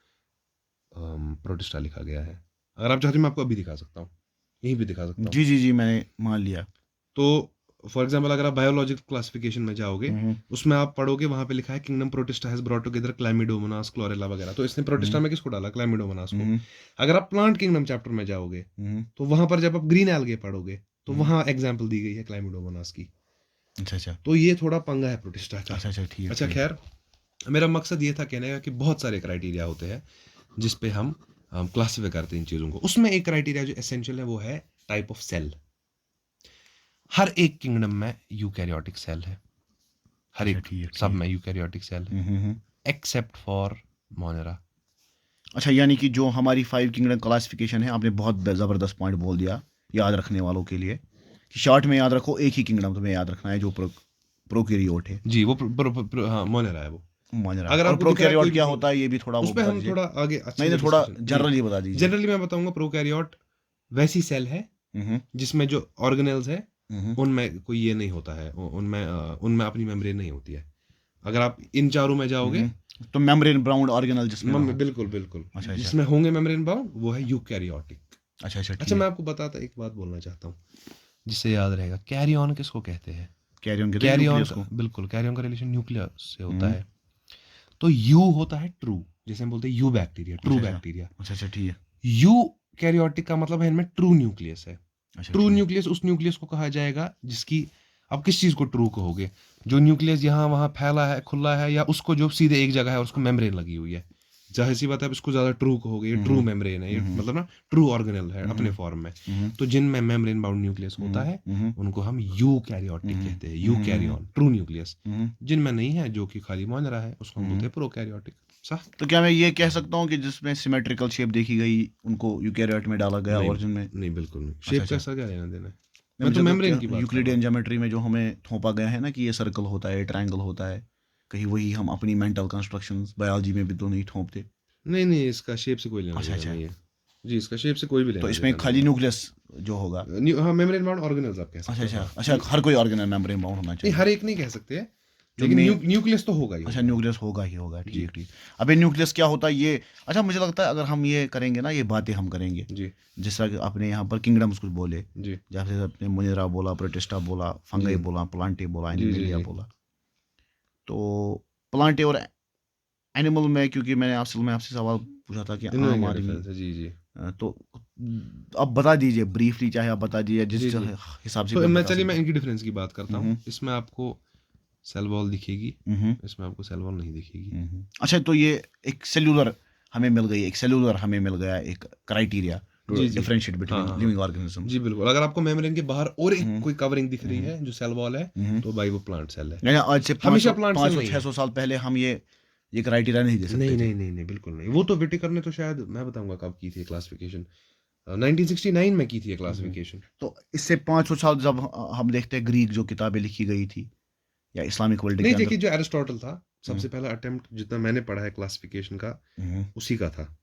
B: प्रोटिस्टा लिखा गया है। अगर आप चाहते हो मैं आपको अभी दिखा सकता हूँ, यहीं पे दिखा सकता हूँ।
A: जी जी जी, मैंने मान लिया।
B: तो फॉर एग्जाम्पल अगर आप बायोलॉजिकल क्लासिफिकेशन में जाओगे,
A: हम्म
B: उसमें आप पढ़ोगे, वहां पे लिखा है kingdom Protista has brought together Chlamydomonas Chlorella वगैरह, तो इसने प्रोटिस्टा में किसको डाला, क्लैमिडोमोनास को।
A: हम्म
B: अगर आप प्लांट किंगडम चैप्टर में जाओगे,
A: हम्म।
B: तो वहां पर जब आप ग्रीन एल्गे पढ़ोगे, तो वहां एग्जाम्पल दी गई है क्लैमिडोमोनास की।
A: अच्छा अच्छा
B: तो ये थोड़ा पंगा है प्रोटिस्टा का।
A: अच्छा अच्छा, ठीक है
B: अच्छा
A: ठीक है।
B: खैर, मेरा मकसद ये था कहने का कि बहुत सारे क्राइटेरिया होते हैं जिस पे हम क्लासीफाई करते हैं इन चीज़ों को। उसमें एक क्राइटेरिया जो एसेंशियल है वो है टाइप ऑफ सेल। हर एक किंगडम में यूकैरियोटिक सेल है, हर
A: अच्छा
B: एक
A: ठीक है
B: सब
A: ठीक
B: में यूकैरियोटिक सेल है,
A: है।
B: Except for Monera.
A: अच्छा, यानी कि जो हमारी 5 किंगडम क्लासिफिकेशन है, आपने बहुत ज़बरदस्त पॉइंट बोल दिया याद रखने वालों के लिए, कि शॉर्ट में याद रखो, एक ही किंगडम तुम्हें याद रखना है जो प्रोकैरियोट है।
B: जी वो हाँ मोनेरा है वो।
A: माजरा,
B: अगर
A: और
B: आपको दिख रहा है कोई
A: प्रोकैरियोट
B: भी
A: क्या होता है ये भी थोड़ा
B: उस
A: वो
B: पे
A: बता
B: हम
A: दीजिए।
B: थोड़ा आगे अच्छे
A: नहीं
B: से
A: नहीं, थोड़ा
B: डिस्कशन जी।
A: जनरली बता दीजिए।
B: जनरली मैं बताऊंगा प्रोकैरियोट वैसी सेल है
A: हम्म
B: जिसमें जो ऑर्गेनेल्स है
A: हम्म
B: उनमें कोई ये नहीं होता है, उनमें अपनी मेम्ब्रेन नहीं होती है। अगर आप इन चारों में जाओगे,
A: तो मेम्ब्रेन बाउंड ऑर्गेनल जिसमें ना हो।
B: बिल्कुल बिल्कुल,
A: अच्छा अच्छा
B: जिसमें होंगे मेम्ब्रेन बाउंड वो है यूकैरियोटिक।
A: अच्छा अच्छा,
B: अच्छा
A: ठीक
B: मैं
A: है।
B: आपको बताता एक बात बोलना चाहता हूँ जिससे याद रहेगा, कैरी ऑन किसको कहते हैं।
A: कैरी ऑन कहते हैं
B: कैरी ऑन
A: न्यूक्लियस
B: का
A: को।
B: बिल्कुल, कैरी ऑन का रिलेशन न्यूक्लियस से होता
A: हम्म।
B: है। तो यू होता है ट्रू, जैसे हम बोलते हैं यू बैक्टीरिया, ट्रू
A: अच्छा अच्छा
B: बैक्टीरिया।
A: अच्छा अच्छा, ठीक है।
B: यू कैरियोटिक का मतलब है इनमें ट्रू न्यूक्लियस है।
A: अच्छा
B: ट्रू
A: ठीक है।
B: न्यूक्लियस उस न्यूक्लियस को कहा जाएगा जिसकी, आप किस चीज को ट्रू कहोगे, जो न्यूक्लियस यहाँ वहाँ फैला है, खुला है, या उसको जो सीधे एक जगह है और उसको मेम्ब्रेन लगी हुई है। जाहिर सी बात है आप इसको ज्यादा ट्रू कहोगे, ये ट्रू मेम्ब्रेन है, ये मतलब ना ट्रू ऑर्गेनल है अपने फॉर्म में। तो जिनमें मेम्ब्रेन बाउंड न्यूक्लियस होता है उनको हम यू कैरियोटिक कहते हैं, you carry on, true nucleus. जिनमें नहीं है, जो कि खाली मोनेरा है, उसको हम बोलते हैं प्रोकैरियोटिक। सही।
A: तो क्या मैं ये कह सकता हूँ कि जिसमें सिमेट्रिकल शेप देखी गई उनको यूकैरियोट में डाला गया,
B: नहीं
A: और जिनमें
B: नहीं बिल्कुल नहीं,
A: अच्छा
B: शेप
A: अच्छा।
B: कैसा क्या लेना देना है,
A: मैं
B: मैं तो
A: मुझे लगता
B: मेम्ब्रेन
A: है
B: की बात कर रहा
A: यूक्लिडियन
B: हूँ।
A: ज्योमेट्री में जो हमें थोपा गया है ना कि ये सर्कल होता है, ट्रायंगल होता है, कहीं वही हम अपनी मेंटल कंस्ट्रक्शंस बायोलॉजी में भी तो नहीं थोपते।
B: नहीं नहीं, इसका शेप से कोई लेना
A: अच्छा
B: देना
A: अच्छा,
B: नहीं है। जी इसका शेप से कोई भी
A: तो
B: लेना
A: इसमें
B: देना नहीं
A: खाली
B: है।
A: न्यूक्लियस जो होगा।
B: हाँ मेम्ब्रेन बाउंड ऑर्गेनल्स आप कह
A: अच्छा
B: सकते हो,
A: अच्छा
B: हाँ
A: अच्छा, हर कोई ऑर्गेनल मेम्ब्रेन बाउंड होना
B: नहीं
A: चाहिए।
B: हर एक नहीं कह सकते,
A: जो
B: लेकिन
A: में
B: न्यूक्लियस तो होगा ही
A: अच्छा,
B: होगा, हाँ।
A: न्यूक्लियस होगा ही होगा,
B: जी
A: ठीक ठीक। अबे न्यूक्लियस क्या होता है ये? अच्छा, मुझे लगता है अगर हम ये करेंगे ना, ये बातें हम करेंगे,
B: जी
A: जिस तरह कि आपने यहाँ पर किंगडम्स कुछ बोले,
B: जी
A: जैसे आपने मुनेरा बोला, प्रोटिस्टा बोला, फंगई
B: जी
A: बोला, प्लांटे बोला,
B: जी जी
A: एनिमेलिया
B: जी
A: बोला। तो प्लांटे और एनिमल में, क्योंकि मैं आपसे सवाल पूछा था कि
B: इनमें
A: आम
B: क्या
A: आदमी
B: डिफरेंस है, जी जी
A: तो अब बता दीजिए ब्रीफली, चाहे आप बता दीजिए जिस
B: जी, जी।
A: हिसाब से
B: तो
A: भी हम
B: मैं
A: बता
B: चलिए मैं
A: सकते
B: इनकी डिफरेंस की बात करता हूँ।
A: हैं।
B: इसमें आपको सेल वॉल दिखेगी,
A: हम्म,
B: इसमें आपको सेल वॉल नहीं दिखेगी।
A: अच्छा, तो ये एक सेल्यूलर हमें मिल गई, एक सेल्यूलर हमें मिल गया एक क्राइटेरिया टू
B: जी, जी।
A: डिफरेंशिएट
B: हाँ,
A: बिटवीन
B: हाँ, हाँ।
A: Living organisms.
B: जी, बिल्कुल। अगर आपको मेम्ब्रेन के बाहर और एक
A: हम्म,
B: कोई कवरिंग दिख रही
A: हम्म,
B: है जो सेल वॉल है,
A: हम्म।
B: तो भाई वो प्लांट सेल है।
A: यानी आज से
B: हमेशा
A: 500
B: प्लांट सेल
A: 500
B: नहीं है।
A: 600 साल पहले हम ये क्राइटेरिया नहीं दे सकते
B: नहीं,
A: थे।
B: नहीं, नहीं, नहीं, बिल्कुल नहीं। वो तो विटेकर ने तो शायद मैं बताऊँगा कब की थी क्लासिफिकेशन। 1969 में की थी ये
A: हम्म।
B: क्लासिफिकेशन।
A: तो इससे 500 साल जब हम देखते हैं ग्रीक जो किताबें लिखी गई थी या इस्लामिक वर्ल्ड के
B: नहीं,
A: अंदर।
B: देखिए जो एरिस्टोटल था,
A: हम्म,
B: सबसे पहला अटेम्प्ट जितना मैंने पढ़ा है क्लासिफिकेशन का,
A: हम्म,
B: उसी का था।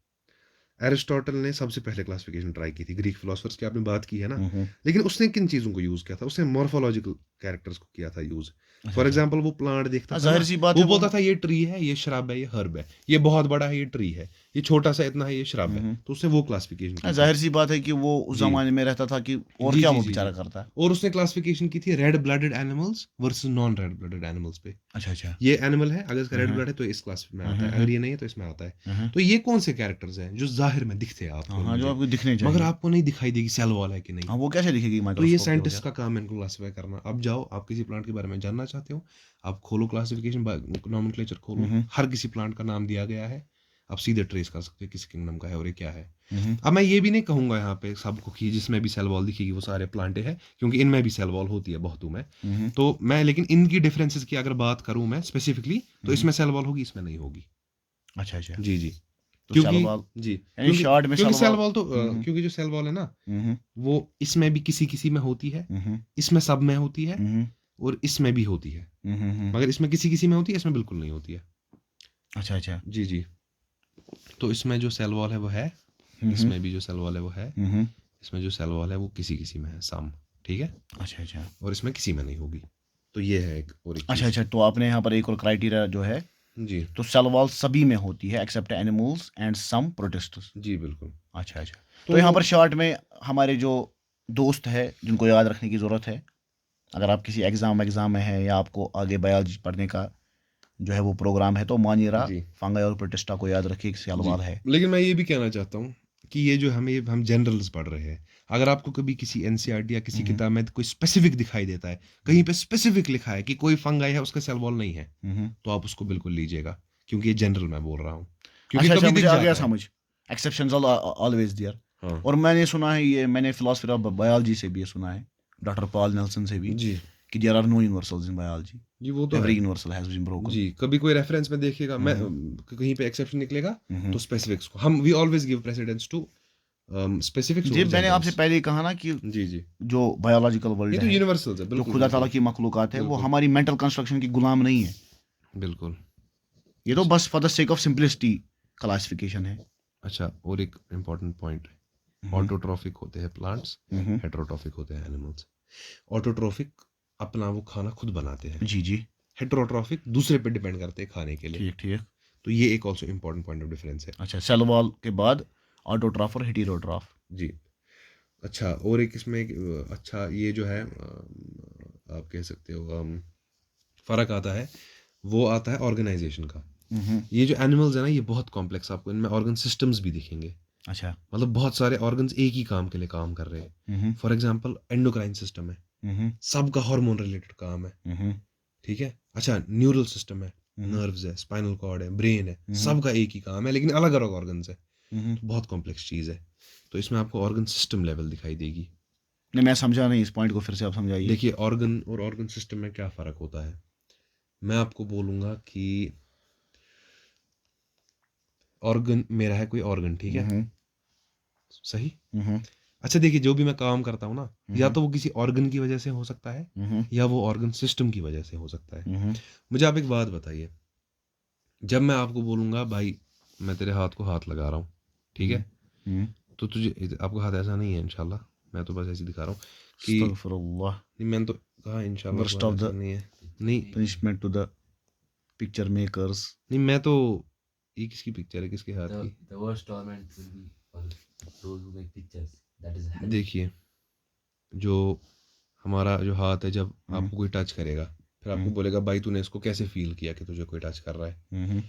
B: एरिस्टोटल ने सबसे पहले क्लासिफिकेशन ट्राई की थी, ग्रीक फिलोसफर्स की आपने बात की है ना।
A: हम्म।
B: लेकिन उसने किन चीज़ों को यूज़ किया था? उसने मॉर्फोलॉजिकल कैरेक्टर्स को किया था यूज़।
A: अच्छा,
B: फॉर
A: अच्छा।
B: एग्जाम्पल वो प्लांट देखता
A: हाँ,
B: था
A: जाहिर
B: ना,
A: सी बात
B: वो
A: है वो।
B: बोलता था ये ट्री है, ये श्रब है, ये हर्ब है, ये बहुत बड़ा है, ये ट्री है, ये छोटा सा इतना है, ये श्रब है।
A: हम्म।
B: तो उसने वो क्लासिफिकेशन
A: हाँ,
B: की थी।
A: जाहिर सी बात है कि वो उस
B: जी,
A: जमाने में रहता था कि और
B: जी,
A: क्या
B: जी,
A: वो
B: जी, जी।
A: बेचारा करता है।
B: और उसने क्लासिफिकेशन की थी red blooded animals versus non red blooded animals पे।
A: अच्छा, अच्छा।
B: ये एनिमल है, अगर इसका रेड
A: हम्म,
B: ब्लड है तो इस क्लास में आता
A: हम्म,
B: है, अगर ये नहीं है तो इसमें आता है।
A: हम्म।
B: तो ये कौन से कैरेक्टर्स हैं जो जाहिर में दिखते हैं आपको
A: हाँ,
B: और
A: हाँ, जो
B: मुझे,
A: आपको दिखने
B: मगर
A: चाहिए।
B: आपको नहीं दिखाई देगी सेल वॉल है कि नहीं।
A: हाँ, वो कैसे दिखेगी
B: तो ये
A: माइक्रोस्कोप के
B: साइंटिस्ट
A: बगैर।
B: का काम है इनको क्लासिफाई करना। अब जाओ, आप किसी प्लांट के बारे में जानना चाहते हो, आप खोलो क्लासिफिकेशन, नॉमेनक्लेचर खोलो,
A: हम्म,
B: हर किसी प्लांट का नाम दिया गया है, आप सीधे ट्रेस कर सकते हो किस किंगडम का है और ये क्या है।
A: हम्म,
B: अब मैं ये भी नहीं कहूंगा यहाँ पे सबको कि जिसमें भी सेल वॉल दिखेगी वो सारे प्लांट है, क्योंकि इनमें भी सेल वॉल होती है बहुतों में।
A: हम्म,
B: तो मैं लेकिन इनकी डिफरेंसेस की अगर बात करूं मैं स्पेसिफिकली, तो
A: हम्म।
B: इसमें सेल वॉल होगी, इसमें नहीं होगी।
A: अच्छा, अच्छा।
B: जी, जी।
A: तो
B: क्योंकि
A: सलवाल,
B: जी,
A: यानी
B: क्योंकि
A: शॉर्ट में
B: क्योंकि सेल
A: सलवाल।
B: वॉल तो
A: हम्म,
B: क्योंकि जो सेल वॉल है ना,
A: हम्म,
B: वो इसमें भी किसी किसी में होती है,
A: हम्म,
B: इसमें सब में होती है,
A: हम्म,
B: और इसमें भी होती है।
A: हम्म।
B: मगर इसमें किसी किसी में होती है, इसमें बिल्कुल नहीं होती है।
A: अच्छा, अच्छा।
B: जी, जी। तो इसमें जो सेल वॉल है वो है,
A: हम्म,
B: इसमें भी जो सेल वॉल है वो है,
A: हम्म।
B: इसमें जो सेल वॉल है वो किसी किसी में है, सम। ठीक है।
A: अच्छा, अच्छा।
B: और इसमें किसी में नहीं होगी। तो ये है एक और एक
A: अच्छा,
B: चीज़।
A: अच्छा, तो आपने यहाँ पर एक और क्राइटेरिया जो है,
B: जी,
A: तो सलवाल सभी में होती है एक्सेप्ट एनिमल्स एंड सम प्रोटिस्टस।
B: जी, बिल्कुल।
A: अच्छा, अच्छा। तो
B: तो
A: यहाँ पर शॉर्ट में हमारे जो दोस्त है जिनको याद रखने की ज़रूरत है, अगर आप किसी एग्ज़ाम में है या आपको आगे बायोलॉजी पढ़ने का जो है वो प्रोग्राम है, तो मानिरा
B: जी,
A: फंगाई और प्रोटिस्टा को याद रखिए कि
B: जी।
A: सलवाल है।
B: लेकिन मैं ये भी कहना चाहता हूँ कि ये जो हम जनरल्स पढ़ रहे हैं, अगर आपको कभी किसी एनसीईआरटी या किसी
A: हम्म,
B: किताब में कोई स्पेसिफिक दिखाई देता है, कहीं पे स्पेसिफिक लिखा है कि कोई फंगाई है उसका सेल वॉल नहीं है,
A: हम्म।
B: तो आप उसको बिल्कुल लीजिएगा, क्योंकि ये जनरल मैं बोल रहा हूँ, क्योंकि
A: अच्छा, अच्छा,
B: कभी
A: मुझे
B: दिख
A: आ गया
B: जाता है।
A: समझ। Exceptions always there.
B: हाँ।
A: और मैंने सुना है, ये मैंने फिलोसफर ऑफ बायोलॉजी से भी ये सुना है, डॉक्टर पॉल नेल्सन से भी,
B: जी,
A: कि there are no universals in biology.
B: जी, वो तो
A: एवरी
B: है।
A: Universal has been broken.
B: जी, कभी कोई रेफरेंस में देखिएगा, मैं
A: हम्म,
B: कहीं पे एक्सेप्शन निकलेगा,
A: हम्म।
B: तो स्पेसिफिक्स को हम we always give precedence to specifics
A: जी,
B: ओवर
A: मैंने आपसे
B: जनरल्स।
A: पहले ही कहा ना कि
B: जी, जी।
A: जो बायोलॉजिकल
B: ये
A: वर्ल्ड
B: तो
A: है,
B: यूनिवर्सल्स है,
A: जो
B: बिल्कुल,
A: खुदा ताला
B: बिल्कुल,
A: की मखलूकात है, वो
B: बिल्कुल,
A: हमारी मेंटल कंस्ट्रक्शन की गुलाम नहीं है।
B: बिल्कुल।
A: ये तो बस for the sake of simplicity classification है।
B: अच्छा, और एक इम्पॉर्टेंट पॉइंट,
A: हम्म,
B: ऑटोट्रॉफिक होते हैं प्लांट्स,
A: हम्म।
B: हेटेरोट्रॉफिक होते हैं एनिमल्स। ऑटोट्रॉफिक अपना वो खाना खुद बनाते हैं,
A: जी, जी।
B: हेटेरोट्रॉफिक दूसरे पे डिपेंड करते हैं खाने के लिए।
A: ठीक, ठीक।
B: तो ये एक also important point of difference है।
A: अच्छा, सेल वॉल के बाद ऑटोट्रॉफ और हेटेरोट्रॉफ।
B: जी। अच्छा, और एक इसमें अच्छा ये जो है आप कह सकते हो फ़र्क आता है, वो आता है ऑर्गेनाइजेशन का।
A: हम्म।
B: ये जो एनिमल्स है ना, ये बहुत कॉम्प्लेक्स, आपको इनमें ऑर्गन सिस्टम्स भी दिखेंगे।
A: अच्छा।
B: मतलब बहुत सारे ऑर्गन्स एक ही काम के लिए काम कर रहे हैं।
A: हम्म,
B: फॉर एग्जांपल एंडोक्राइन सिस्टम है,
A: हम्म,
B: सबका हार्मोन रिलेटेड काम है।
A: हम्म,
B: ठीक है। अच्छा, न्यूरल सिस्टम है,
A: हम्म,
B: नर्व्स है, स्पाइनल कॉर्ड है, ब्रेन है,
A: हम्म,
B: सबका एक ही काम है, लेकिन अलग अलग ऑर्गन्स है।
A: हम्म।
B: तो बहुत कॉम्प्लेक्स चीज़ है। तो इसमें आपको ऑर्गन सिस्टम लेवल दिखाई देगी।
A: नहीं, मैं समझा नहीं, इस पॉइंट को फिर से आप समझाइए।
B: देखिए, ऑर्गन और ऑर्गन सिस्टम में क्या फ़र्क होता है, मैं आपको बोलूँगा कि ऑर्गन मेरा है कोई ऑर्गन, ठीक है,
A: हम्म,
B: सही।
A: हम्म,
B: अच्छा, देखिए जो भी मैं काम करता हूँ ना, या
A: हम्म,
B: तो वो किसी ऑर्गन की वजह से हो सकता है,
A: हम्म,
B: या वो ऑर्गन सिस्टम की वजह से हो सकता है।
A: हम्म,
B: मुझे आप एक बात बताइए, जब मैं आपको बोलूँगा भाई मैं तेरे हाथ को हाथ लगा रहा हूँ, ठीक
A: हम्म,
B: है,
A: हम्म।
B: तो तुझे आपको हाथ ऐसा नहीं है इंशाल्लाह, मैं तो बस ऐसे ही दिखा रहा हूँ कि
A: अस्तगफिरुल्लाह।
B: नहीं, मैंने तो कहा इंशाल्लाह आपको
A: वर्स्ट
B: हाथ
A: ऑफ
B: ऐसा
A: द
B: नहीं है। नहीं,
A: punishment to the picture makers.
B: नहीं, मैं तो ये किसकी पिक्चर है, किसके हाथ की?
C: The worst torment will be for those who make pictures. That is hell.
B: देखिए, जो हमारा जो हाथ है, जब
A: हम्म,
B: आपको कोई टच करेगा, फिर आपको
A: हम्म,
B: बोलेगा भाई तूने इसको कैसे फील किया कि तुझे कोई टच कर रहा है,
A: हम्म,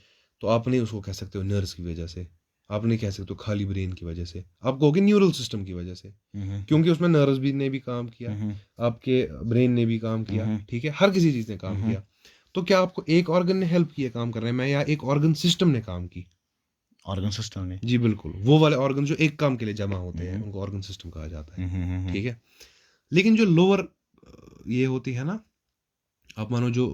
B: तो आप नहीं उसको कह सकते हो नर्व्स की वजह से, आप नहीं कह सकते खाली ब्रेन की वजह से, आप कहोगे न्यूरल सिस्टम की वजह से, क्योंकि उसमें नर्व्स भी ने भी काम किया, आपके ब्रेन ने भी काम किया, ठीक है, हर किसी चीज़ ने काम किया। तो क्या आपको एक ऑर्गन ने हेल्प किया काम करने में, या एक ऑर्गन सिस्टम ने काम की?
A: ऑर्गन सिस्टम ने।
B: जी बिल्कुल, वो वाले ऑर्गन जो एक काम के लिए जमा होते हैं उनको ऑर्गन सिस्टम कहा जाता है, ठीक है। लेकिन जो लोअर ये होती है ना, आप मानो जो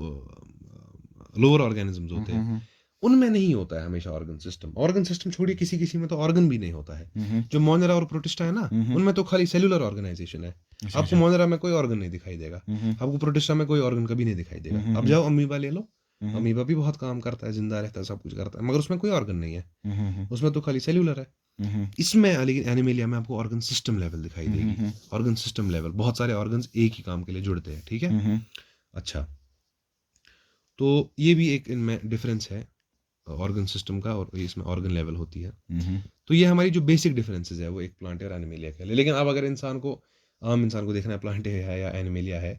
B: लोअर ऑर्गेनिजम्स होते हैं उनमें नहीं होता है हमेशा ऑर्गन सिस्टम। ऑर्गन सिस्टम छोड़िए, किसी किसी में तो ऑर्गन भी नहीं होता है। जो मोनेरा और प्रोटिस्टा है ना, उनमें तो खाली सेलुलर ऑर्गेनाइजेशन है। आपको मोनेरा में कोई ऑर्गन नहीं दिखाई देगा, आपको प्रोटिस्टा में कोई ऑर्गन कभी नहीं दिखाई देगा। अब जाओ अमीबा ले लो, अमीबा भी बहुत काम करता है, जिंदा रहता है, सब कुछ करता है, मगर उसमें कोई ऑर्गन नहीं है, उसमें तो खाली सेलुलर है। इसमें लेकिन एनिमेलिया में आपको ऑर्गन सिस्टम लेवल दिखाई देगी। ऑर्गन सिस्टम लेवल, बहुत सारे ऑर्गन्स एक ही काम के लिए जुड़ते हैं, ठीक है। अच्छा, तो ये भी एक इनमें डिफरेंस है ऑर्गन सिस्टम का, और इसमें ऑर्गन लेवल होती है। तो ये हमारी जो बेसिक डिफरेंसेस है वो एक प्लांट और एनिमेलिया के लिए। लेकिन अब अगर आम इंसान को देखना है प्लांट है या एनिमेलिया है,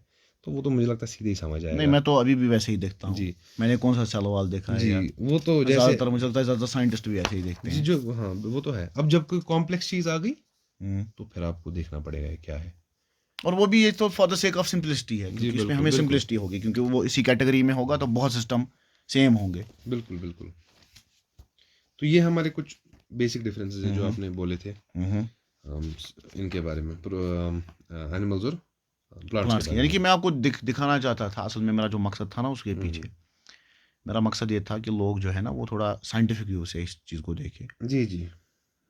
B: तो वो तो मुझे लगता है सीधे ही समझ आएगा।
A: नहीं, मैं तो अभी भी वैसे ही देखता हूँ
B: जी।
A: मैंने कौन सा सवाल देखा है
B: जी
A: यार।
B: वो तो जैसे
A: ज़्यादातर मुझे लगता है ज़्यादा साइंटिस्ट भी ऐसे ही देखते
B: जी
A: हैं।
B: जो हाँ वो तो है। अब जब कोई कॉम्प्लेक्स चीज़ आ गई तो फिर आपको देखना पड़ेगा ये क्या है।
A: और वो भी ये तो for the sake of simplicity है, क्योंकि इसमें
B: बिल्कुल,
A: हमें
B: बिल्कुल।
A: सिंपलिसिटी होगी, क्योंकि वो इसी कैटेगरी में होगा तो बहुत सिस्टम सेम होंगे।
B: बिल्कुल बिल्कुल। तो ये हमारे कुछ बेसिक डिफरेंसेस है जो आपने बोले थे इनके बारे में, एनिमल्स और
A: प्लांट्स की। यानी कि मैं आपको दिखाना चाहता था, असल में मेरा जो मकसद था ना उसके पीछे, मेरा मकसद ये था कि लोग जो है ना वो थोड़ा साइंटिफिक व्यू से इस चीज़ को देखें।
B: जी जी।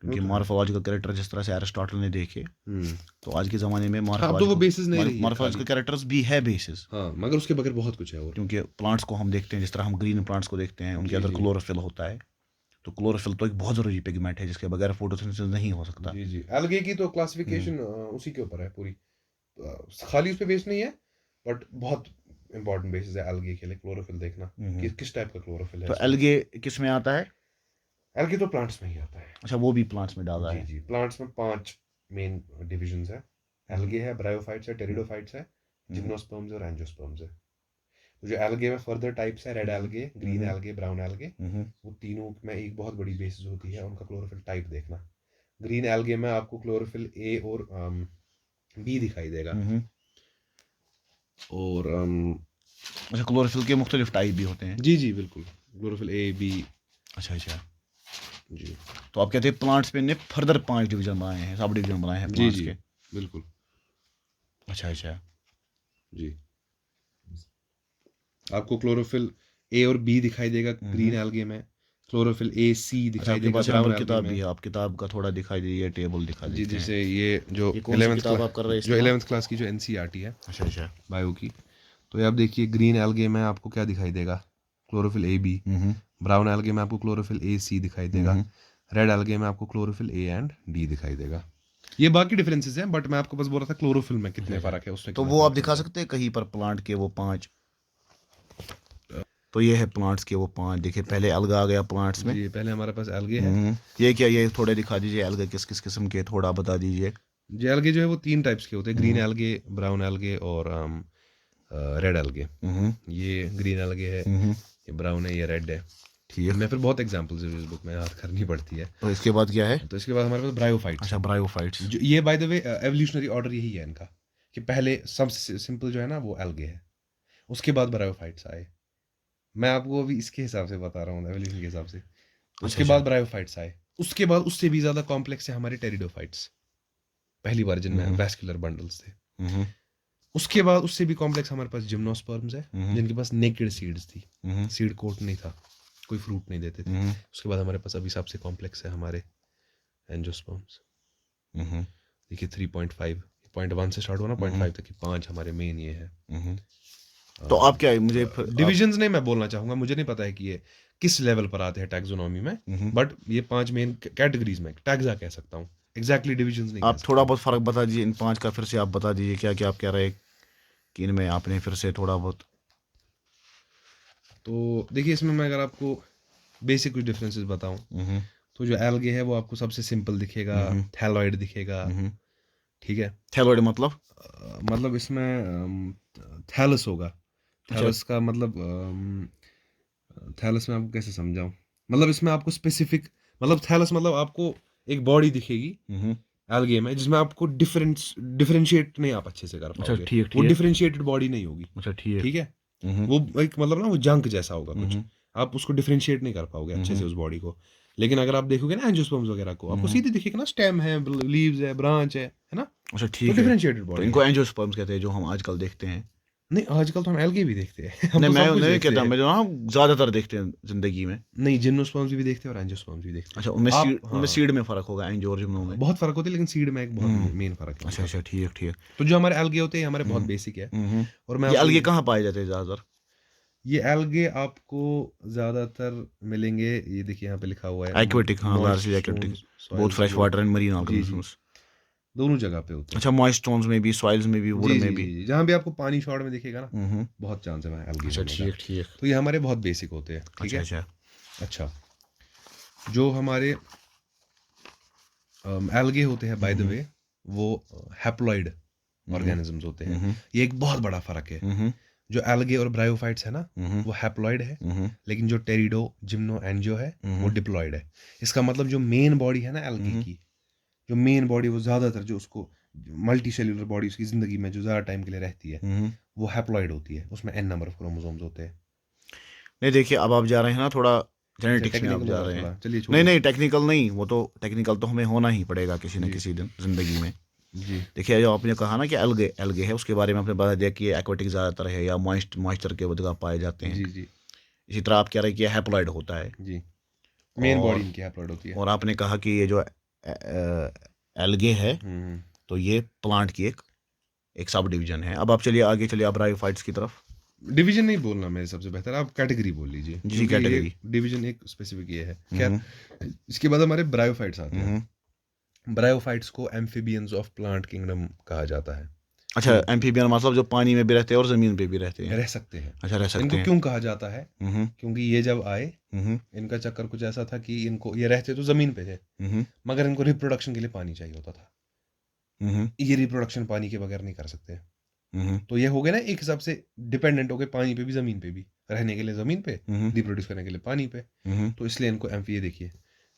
A: क्योंकि मॉर्फोलॉजिकल कैरेक्टर जिस तरह से एरिस्टोटल ने देखे, तो आज के ज़माने में
B: अब तो वो basis नहीं रही है
A: मॉर्फोलॉजिकल कैरेक्टर्स भी है बेसिस।
B: हाँ, मगर उसके बगैर बहुत कुछ है और।
A: क्योंकि प्लांट्स को हम देखते हैं, जिस तरह हम ग्रीन प्लांट्स को देखते हैं, उनके अंदर क्लोरोफिल होता है। तो क्लोरोफिल तो एक बहुत ज़रूरी पिगमेंट है जिसके बगैर फोटोसिंथेसिस नहीं हो सकता।
B: जी जी। एल्गे की तो क्लासिफिकेशन उसी के ऊपर है पूरी, खाली उस पे बेस नहीं है, बट बहुत इंपॉर्टेंट बेसिस है एल्गे के लिए क्लोरोफिल देखना कि किस टाइप का क्लोरोफिल है।
A: तो एल्गे किस में आता है?
B: एल्गे तो प्लांट्स में ही आता है।
A: अच्छा, वो भी प्लांट्स में डाला
B: जी
A: है।
B: जी। प्लांट्स में 5 मेन डिविजन्स है। एल्गे है, ब्रायोफाइट्स है, टेरिडोफाइट्स है, जिम्नोस्पर्म्स और एंजियोस्पर्म्स है। तो जो एल्गे में फर्दर टाइप्स है, red algae, green algae, brown algae, वो तीनों में एक बहुत बड़ी बेसिस होती है उनका क्लोरोफिल टाइप देखना। ग्रीन एल्गे में आपको क्लोरोफिल ए और बी दिखाई देगा। और
A: अच्छा, क्लोरोफिल के मुख्तलिफ टाइप भी होते हैं।
B: जी जी बिल्कुल, क्लोरोफिल ए बी।
A: अच्छा अच्छा।
B: जी।
A: तो आप कहते हैं प्लांट्स पे ने फर्दर 5 डिवीजन बनाए हैं, सब डिवीजन बनाए हैं
B: जी
A: प्लांट्स
B: जी
A: के।
B: बिल्कुल।
A: अच्छा अच्छा।
B: जी। आपको क्लोरोफिल ए और बी दिखाई देगा ग्रीन एल्गे में, क्लोरोफिल ए सी
A: अच्छा,
B: दिखाई
A: आपके
B: देगा
A: पास यहाँ
B: ब्राउन
A: पर
B: एल्गे
A: किताब
B: में।
A: भी है, आप किताब का थोड़ा दिखाई दीजिए, टेबल दिखा
B: जी,
A: देते हैं।
B: जैसे ये जो
A: ये कौन सी
B: 11th
A: किताब आप कर रहे हैं
B: जो
A: इस्तेमाल?
B: 11th क्लास की जो एनसीईआरटी है
A: अच्छा अच्छा।
B: बायो की, तो ये आप देखिए ग्रीन एल्गे में आपको क्या दिखाई देगा, chlorophyll A B. Brown algae में आपको क्लोरोफिल ए सी दिखाई देगा। रेड एल्गे में आपको क्लोरोफिल ए एंड डी दिखाई देगा। ये बाकी डिफरेंसेस हैं, बट मैं आपको बस बोल रहा था क्लोरोफिल में कितने फर्क है उसमें।
A: तो वो आप दिखा सकते हैं कहीं पर प्लांट के वो 5? तो ये है प्लांट्स के वो 5, देखिए पहले अलगा आ गया प्लांट्स में।
B: जी, पहले हमारे पास एल्गे है।
A: ये क्या, ये थोड़े दिखा दीजिए एल्गे किस किस किस्म के, थोड़ा बता दीजिए।
B: जी, एल्गे जो है वो 3 टाइप्स के होते हैं, ग्रीन एल्गे, ब्राउन एल्गे और रेड एल्गे। ये ग्रीन एल्गे है, ये ब्राउन है, ये रेड है।
A: ठीक है।
B: मैं फिर बहुत एग्जांपल्स है इस बुक में याद करनी पड़ती है।
A: तो इसके बाद क्या है?
B: तो इसके बाद हमारे पास ब्रायोफाइट्स।
A: अच्छा, ब्रायोफाइट्स।
B: जो ये by the way evolutionary order यही है इनका, कि पहले सबसे सिंपल जो है ना वो एल्गे है, उसके बाद ब्रायोफाइट्स आए। मैं आपको अभी इसके हिसाब से बता रहा हूँ, एवोल्यूशन के हिसाब से। उसके बाद ब्रायोफाइट्स आए, उसके बाद उससे भी ज्यादा कॉम्प्लेक्स है हमारे टेरिडोफाइट्स, पहली बार जिनमें वैस्कुलर बंडल्स थे। उसके बाद उससे भी कॉम्प्लेक्स हमारे पास जिम्नोस्पर्म्स है, जिनके पास नेकेड सीड्स थी, सीड कोट नहीं था, कोई फ्रूट नहीं देते थे। उसके बाद हमारे पास अभी सबसे कॉम्प्लेक्स है हमारे एंजियोस्पर्म्स। देखिए 3.5, 0.1 से स्टार्ट हुआ ना 0.5 तक की 5 हमारे मेन ये है।
A: तो आप क्या, मुझे
B: डिविजन्स नहीं मैं बोलना चाहूंगा, मुझे नहीं पता है कि ये किस लेवल पर आते हैं टैक्सोनॉमी में, बट ये 5 मेन कैटेगरीज में टैक्सा कह सकता हूँ, एग्जैक्टली डिविजन्स नहीं।
A: आप थोड़ा बहुत फर्क बता दीजिए इन 5 का, फिर से आप बता दीजिए क्या क्या आप कह रहे हैं कि इनमें आपने फिर से थोड़ा बहुत।
B: तो देखिए इसमें मैं अगर आपको बेसिक कुछ डिफरेंसेस बताऊं, तो जो एल्गे है वो आपको सबसे सिंपल दिखेगा, थैलॉइड दिखेगा, ठीक है।
A: थैलॉइड मतलब?
B: मतलब इसमें थैलस होगा। थैलस का मतलब थैलस में आपको कैसे समझाऊं, मतलब इसमें आपको स्पेसिफिक मतलब थैलस मतलब आपको एक बॉडी दिखेगी एल्गे में जिसमें आपको डिफरेंशिएट नहीं आप अच्छे से कर
A: अच्छा
B: पाओगे।
A: ठीक
B: वो
A: ठीक।
B: डिफरेंशिएटेड बॉडी नहीं होगी।
A: अच्छा ठीक।
B: ठीक है,
A: हम्म
B: वो एक मतलब ना वो जंक जैसा होगा कुछ,
A: हम्म
B: आप उसको डिफरेंशिएट नहीं कर पाओगे अच्छे से उस बॉडी को। लेकिन अगर आप देखोगे ना एंजियोस्पर्म्स वगैरह को, आपको सीधे दिखेगा ना स्टेम है, लीव्स है, ब्रांच है ना,
A: अच्छा
B: तो
A: ठीक है।
B: डिफरेंशिएटेड
A: तो
B: बॉडी
A: इनको
B: है।
A: एंजियोस्पर्म्स कहते हैं जो हम आजकल देखते हैं।
B: नहीं आजकल तो हम एल्गे भी देखते हैं हम
A: नहीं
B: तो
A: मैं
B: सब कुछ
A: नहीं
B: देखते
A: कहता,
B: हैं।
A: मैं जो हम ज़्यादातर देखते हैं ज़िंदगी में।
B: नहीं जिम्नोस्पर्म्स भी देखते हैं और एंजियोस्पर्म्स भी देखते
A: अच्छा
B: हैं।
A: उनमें
B: आप
A: उनमें सीड में फ़र्क होगा एंजियो और जिम्नो में।
B: बहुत फर्क होता है, लेकिन सीड में एक बहुत मेन फर्क है
A: अच्छा
B: उनका।
A: अच्छा ठीक ठीक।
B: तो जो हमारे एल्गे होते हैं हमारे बहुत बेसिक है। और मैं
A: ये
B: आपको
A: अलगे कहाँ पाए जाते हैं ज़्यादातर?
B: ये एल्गे आपको ज्यादातर मिलेंगे, ये देखिए यहाँ पे लिखा हुआ है
A: एक्वेटिक, हाँ
B: moist
A: largely aquatic, both fresh water and marine
B: जी जी
A: ऑर्गेनिजम्स।
B: दोनों जगह पे होते हैं।
A: अच्छा मॉइस्ट स्टोन्स में भी, सॉइल्स में भी, वुड
B: जी
A: में
B: जी
A: भी।
B: जी जहाँ भी आपको पानी शॉर्ट में दिखेगा ना,
A: हम्म।
B: बहुत चांस है वहाँ एल्गे
A: अच्छा
B: होने का।
A: ठीक ठीक।
B: तो ये हमारे बहुत बेसिक होते हैं। ठीक
A: अच्छा
B: है।
A: अच्छा।
B: अच्छा जो हमारे एल्गे होते हैं बाय द वे, वो हैप्लॉइड ऑर्गेनिजम्स होते हैं। ये एक बहुत बड़ा फर्क है। जो एल्गे और ब्रायोफाइट्स है ना, वो हैप्लॉइड है, लेकिन जो टेरिडो जिम्नो एंजियो है वो डिप्लॉइड है। इसका मतलब जो मेन बॉडी है ना एल्गे की, जो मेन बॉडी वो ज्यादातर जो उसको मल्टी सेल्यूलर बॉडी उसकी जिंदगी में जो ज्यादा टाइम के लिए रहती है वो हैप्लॉइड होती है, उसमें n नंबर ऑफ क्रोमोसोम्स होते हैं।
A: नहीं देखिए अब आप जा रहे हैं ना थोड़ा जेनेटिक्स में आप
B: टेक्निकल
A: जा
B: होगा
A: रहे
B: थोड़ा,
A: हैं।
B: चलिए
A: नहीं
B: छोड़िए।
A: नहीं टेक्निकल नहीं, वो तो टेक्निकल तो हमें होना ही पड़ेगा किसी न
B: जी।
A: किसी दिन ज़िंदगी में।
B: जी
A: देखिए जो आपने कहा ना कि एल्गे एल्गे है, उसके बारे में आपने बता दिया कि ये एक्वेटिक ज़्यादातर है या मॉइस्चर के जगह पाए जाते हैं।
B: जी जी
A: इसी तरह आप कह रहे हैं कि ये हैप्लॉइड होता है।
B: जी मेन बॉडी
A: और
B: इनकी हैप्लॉइड होती है।
A: और आपने कहा कि ये जो एल्गे है
B: हम्म।
A: तो ये प्लांट की एक सब डिवीजन है। अब आप चलिए आगे चलिए, आप ब्रायोफाइट्स की तरफ।
B: डिवीजन नहीं बोलना मेरे सबसे बेहतर, आप कैटेगरी बोल लीजिए,
A: जी
B: क्योंकि ये
A: कैटेगरी।
B: डिवीजन एक स्पेसिफिक ये है। खैर इसके बाद हमारे ब्रायोफाइट्स आते हैं। ब्रायोफाइट्स को एम्फीबियंस ऑफ प्लांट किंगडम कहा जाता है।
A: अच्छा एम्फीबियन मतलब जो पानी में भी रहते हैं और ज़मीन पे भी रहते हैं।
B: रह सकते हैं।
A: अच्छा रह सकते
B: इनको
A: हैं।
B: क्यों कहा जाता है?
A: हम्म
B: क्योंकि ये जब आए
A: हम्म
B: इनका चक्कर कुछ ऐसा था कि इनको ये रहते तो जमीन पे थे,
A: हम्म
B: मगर इनको रिप्रोडक्शन के लिए पानी चाहिए होता था।
A: हम्म
B: ये रिप्रोडक्शन पानी के बगैर नहीं कर सकते।
A: हम्म
B: तो ये हो गए ना एक हिसाब से डिपेंडेंट हो गए पानी पे भी जमीन पे भी, रहने के लिए जमीन पे,
A: हम्म
B: रिप्रोड्यूस करने के लिए पानी पे।
A: हम्म
B: तो इसलिए इनको ये देखिए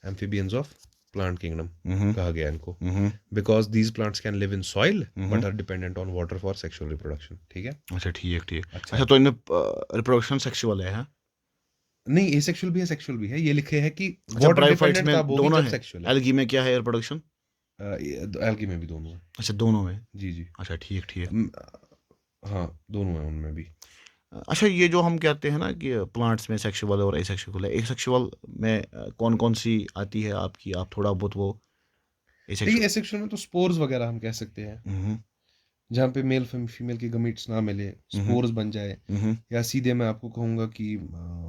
B: amphibians of plant kingdom
A: hmm
B: कहा गया इनको,
A: hmm
B: because these plants can live in soil but are dependent on water for sexual reproduction. ठीक है।
A: अच्छा ठीक ठीक।
B: अच्छा
A: अच्छा तो इनमें रिप्रोडक्शन सेक्सुअल है, हाँ?
B: नहीं एसेक्सुअल भी है सेक्सुअल भी है, ये लिखे है कि
A: अच्छा
B: वाटर
A: ब्रायोफाइट्स
B: डिपेंडेंट
A: में
B: तब होगी
A: दोनों
B: जब
A: है,
B: सेक्सुअल है।
A: एल्गी में क्या है रिप्रोडक्शन?
B: एल्गी में भी दोनों है।
A: अच्छा दोनों में।
B: जी जी
A: अच्छा ठीक ठीक।
B: हाँ दोनों है उनमें भी।
A: अच्छा ये जो हम कहते हैं ना कि प्लांट्स में सेक्सुअल और एसेक्सुअल है, एसेक्सुअल में कौन कौन सी आती है आपकी, आप थोड़ा बहुत वो
B: देखिए
A: एसेक्सुअल।
B: एसेक्सुअल में तो स्पोर्स वगैरह हम कह सकते हैं, जहाँ पे मेल फीमेल के गमीट्स ना मिले, स्पोर्स बन जाए, या सीधे मैं आपको कहूँगा कि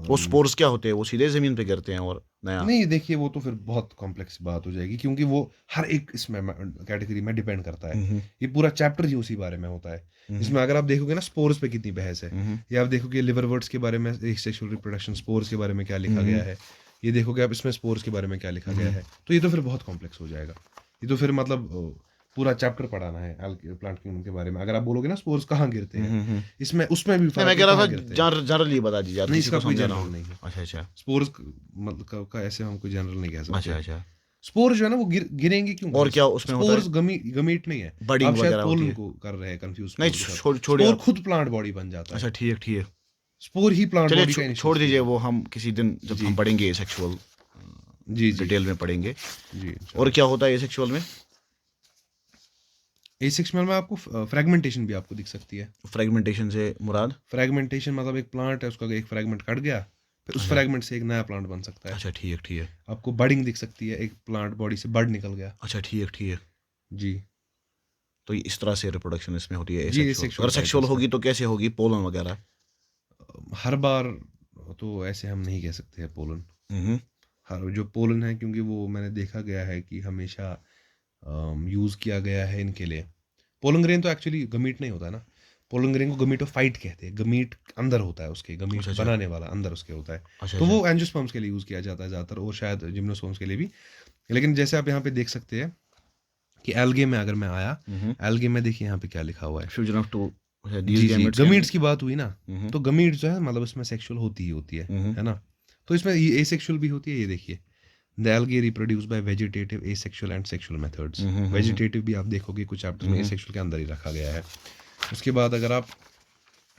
A: वो स्पोर्स क्या होते हैं, वो सीधे ज़मीन पे गिरते हैं और नया?
B: नहीं देखिए वो तो फिर बहुत कॉम्प्लेक्स बात हो जाएगी, क्योंकि वो हर एक इसमें कैटेगरी में डिपेंड करता है। ये पूरा चैप्टर ही उसी बारे में होता है। इसमें अगर आप देखोगे ना स्पोर्स पे कितनी बहस है, या आप देखोगे लिवरवर्ट्स के बारे में सेक्सुअल रिप्रोडक्शन स्पोर्स के बारे में क्या लिखा गया है, ये देखोगे आप इसमें स्पोर्स के बारे में क्या लिखा गया है, तो ये तो फिर बहुत कॉम्प्लेक्स हो जाएगा। ये तो फिर मतलब पूरा चैप्टर पढ़ाना है प्लांट किंगडम के बारे में। अगर आप बोलोगे ना स्पोर्स कहाँ गिरते हैं, इसमें उसमें भी
A: नहीं मैं कह रहा था जनरली बता दीजिए आप,
B: नहीं
A: किसी को
B: इसका कोई
A: समझाना
B: जनरल
A: हो।
B: नहीं है।
A: अच्छा अच्छा
B: स्पोर्स मतलब का ऐसे हम कोई जनरल नहीं कह सकते।
A: अच्छा अच्छा।
B: स्पोर जो है ना वो गिरेंगे क्यों?
A: और क्या उसमें होता है?
B: स्पोर्स गमीट नहीं है,
A: बडिंग
B: आप शायद
A: वगैरह होती
B: पोलन
A: है?
B: को कर रहे हैं कंफ्यूज।
A: नहीं छोड़िए
B: स्पोर
A: आप।
B: खुद प्लांट बॉडी बन जाता है।
A: अच्छा ठीक ठीक।
B: स्पोर ही प्लांट बॉडी का
A: चलिए
B: initial
A: छोड़
B: stage
A: दीजिए
B: है।
A: वो, हम किसी दिन जब
B: जी।
A: हम पढ़ेंगे सेक्सुअल
B: जी जी
A: डिटेल में पढ़ेंगे।
B: जी।
A: और क्या होता है सेक्सुअल में?
B: एसेक्सुअल में आपको फ्रेगमेंटेशन भी आपको दिख सकती है।
A: फ्रेगमेंटेशन से मुराद?
B: फ्रेगमेंटेशन मतलब एक प्लांट है, उसका एक फ्रेगमेंट कट गया, फिर उस फ्रेगमेंट से एक नया प्लांट बन सकता है।
A: अच्छा ठीक ठीक है।
B: आपको बडिंग दिख सकती है, एक प्लांट बॉडी से बड निकल गया।
A: अच्छा ठीक ठीक है।
B: जी
A: तो इस तरह से रिप्रोडक्शन इसमें होती है
B: जी,
A: asexual।
B: asexual
A: अगर
B: type
A: सेक्सुअल
B: है
A: होगी तो कैसे होगी, पोलन वगैरह?
B: हर बार तो ऐसे हम नहीं कह सकते हैं पोलन। हर जो पोलन है, क्योंकि वो मैंने देखा गया है कि हमेशा यूज़ किया गया है इनके लिए। पोलन ग्रेन तो एक्चुअली गमीट नहीं होता है ना, पोलन ग्रेन को गमीटोफाइट कहते हैं। गमीट अंदर होता है उसके, गमीट
A: अच्छा, अच्छा।
B: बनाने वाला अंदर उसके होता है।
A: अच्छा
B: तो वो एंजियोस्पर्म्स के लिए यूज़ किया जाता है ज़्यादातर, और शायद जिम्नोस्पर्म्स के लिए भी। लेकिन जैसे आप यहाँ पे देख सकते हैं कि एल्गे में अगर मैं आया, एल्गे में देखिए यहाँ पे क्या लिखा हुआ है।
A: फ्यूजन ऑफ टू
B: जी जी, गमीट्स की बात हुई ना,
A: हम्म।
B: तो गमीट जो है मतलब इसमें सेक्सुअल होती ही होती है ना। तो इसमें ये एसेक्सुअल भी होती है, ये देखिए the algae reproduce by vegetative, asexual and sexual methods. Vegetative भी आप देखोगे कुछ चैप्टर्स में एसेक्सुअल के अंदर ही रखा गया है। उसके बाद अगर आप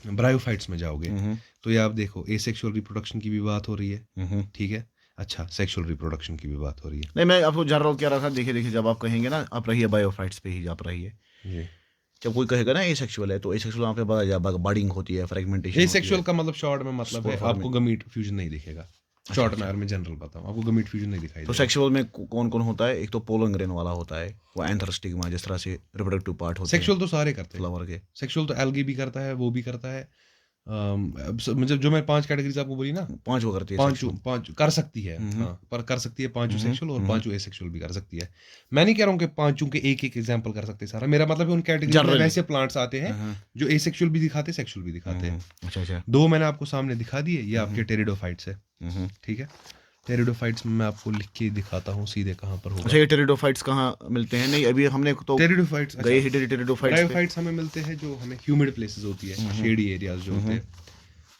B: ब्रायोफाइट्स में जाओगे तो ये आप देखो एसेक्सुअल रिप्रोडक्शन की भी बात हो रही है, ठीक है। अच्छा, सेक्सुअल रिप्रोडक्शन की भी बात हो रही है।
A: नहीं, मैं आपको जनरल कह रहा था, देखिए देखिए, जब आप कहेंगे ना आप रहिए बायोफाइट्स पे ही आप रहिए,
B: जी,
A: जब कोई कहेगा ना एसेक्सुअल है तो एसेक्सुअल वहाँ पे बर्डिंग होती है, फ्रेगमेंटेशन
B: एसेक्सुअल का मतलब शॉर्ट में मतलब है
A: Spore
B: आपको गमीट फ्यूजन नहीं दिखेगा। शॉर्ट में अगर मैं जनरल बताऊं, आपको गमीट फ्यूजन नहीं दिखाई
A: तो
B: देगा।
A: सेक्सुअल में कौन कौन होता है? एक तो पोलन ग्रेन वाला होता है, वो एंथर स्टिग्मा, जिस तरह से रिप्रोडक्टिव पार्ट होते हैं
B: सेक्सुअल तो सारे करते हैं।
A: फ्लावर के।
B: सेक्सुअल तो एल्गी भी करता है, वो भी करता है। मतलब जो मैं 5 कैटेगरीज आपको बोली ना,
A: 5 वो करती है
B: पांचों
A: sexual।
B: 5 कर सकती है, हाँ, पर कर सकती है पांचों सेक्सुअल और पांचों एसेक्सुअल भी कर सकती है। मैं नहीं कह रहा हूँ कि पांचों के एक एक एग्जांपल कर सकते हैं सारा, मेरा मतलब है उन कैटेगरी में
A: Generally।
B: वैसे प्लांट्स आते हैं जो एसेक्सुअल भी दिखाते हैं, सेक्सुअल भी दिखाते हैं।
A: अच्छा अच्छा।
B: 2 मैंने आपको सामने दिखा दिए, ये आपके टेरिडोफाइट्स है, ठीक है। टेरिडोफाइट्स में मैं आपको लिख के दिखाता हूँ सीधे कहाँ पर होगा।
A: अच्छा, ये टेरिडोफाइट्स कहाँ मिलते हैं? नहीं, अभी हमने तो
B: टेरिडोफाइट्स
A: गए ही टेरिडोफाइट्स पे।
B: ब्रायोफाइट्स हमें मिलते हैं जो हमें ह्यूमिड प्लेसेस होती है, शेडी एरियाज जो होते हैं।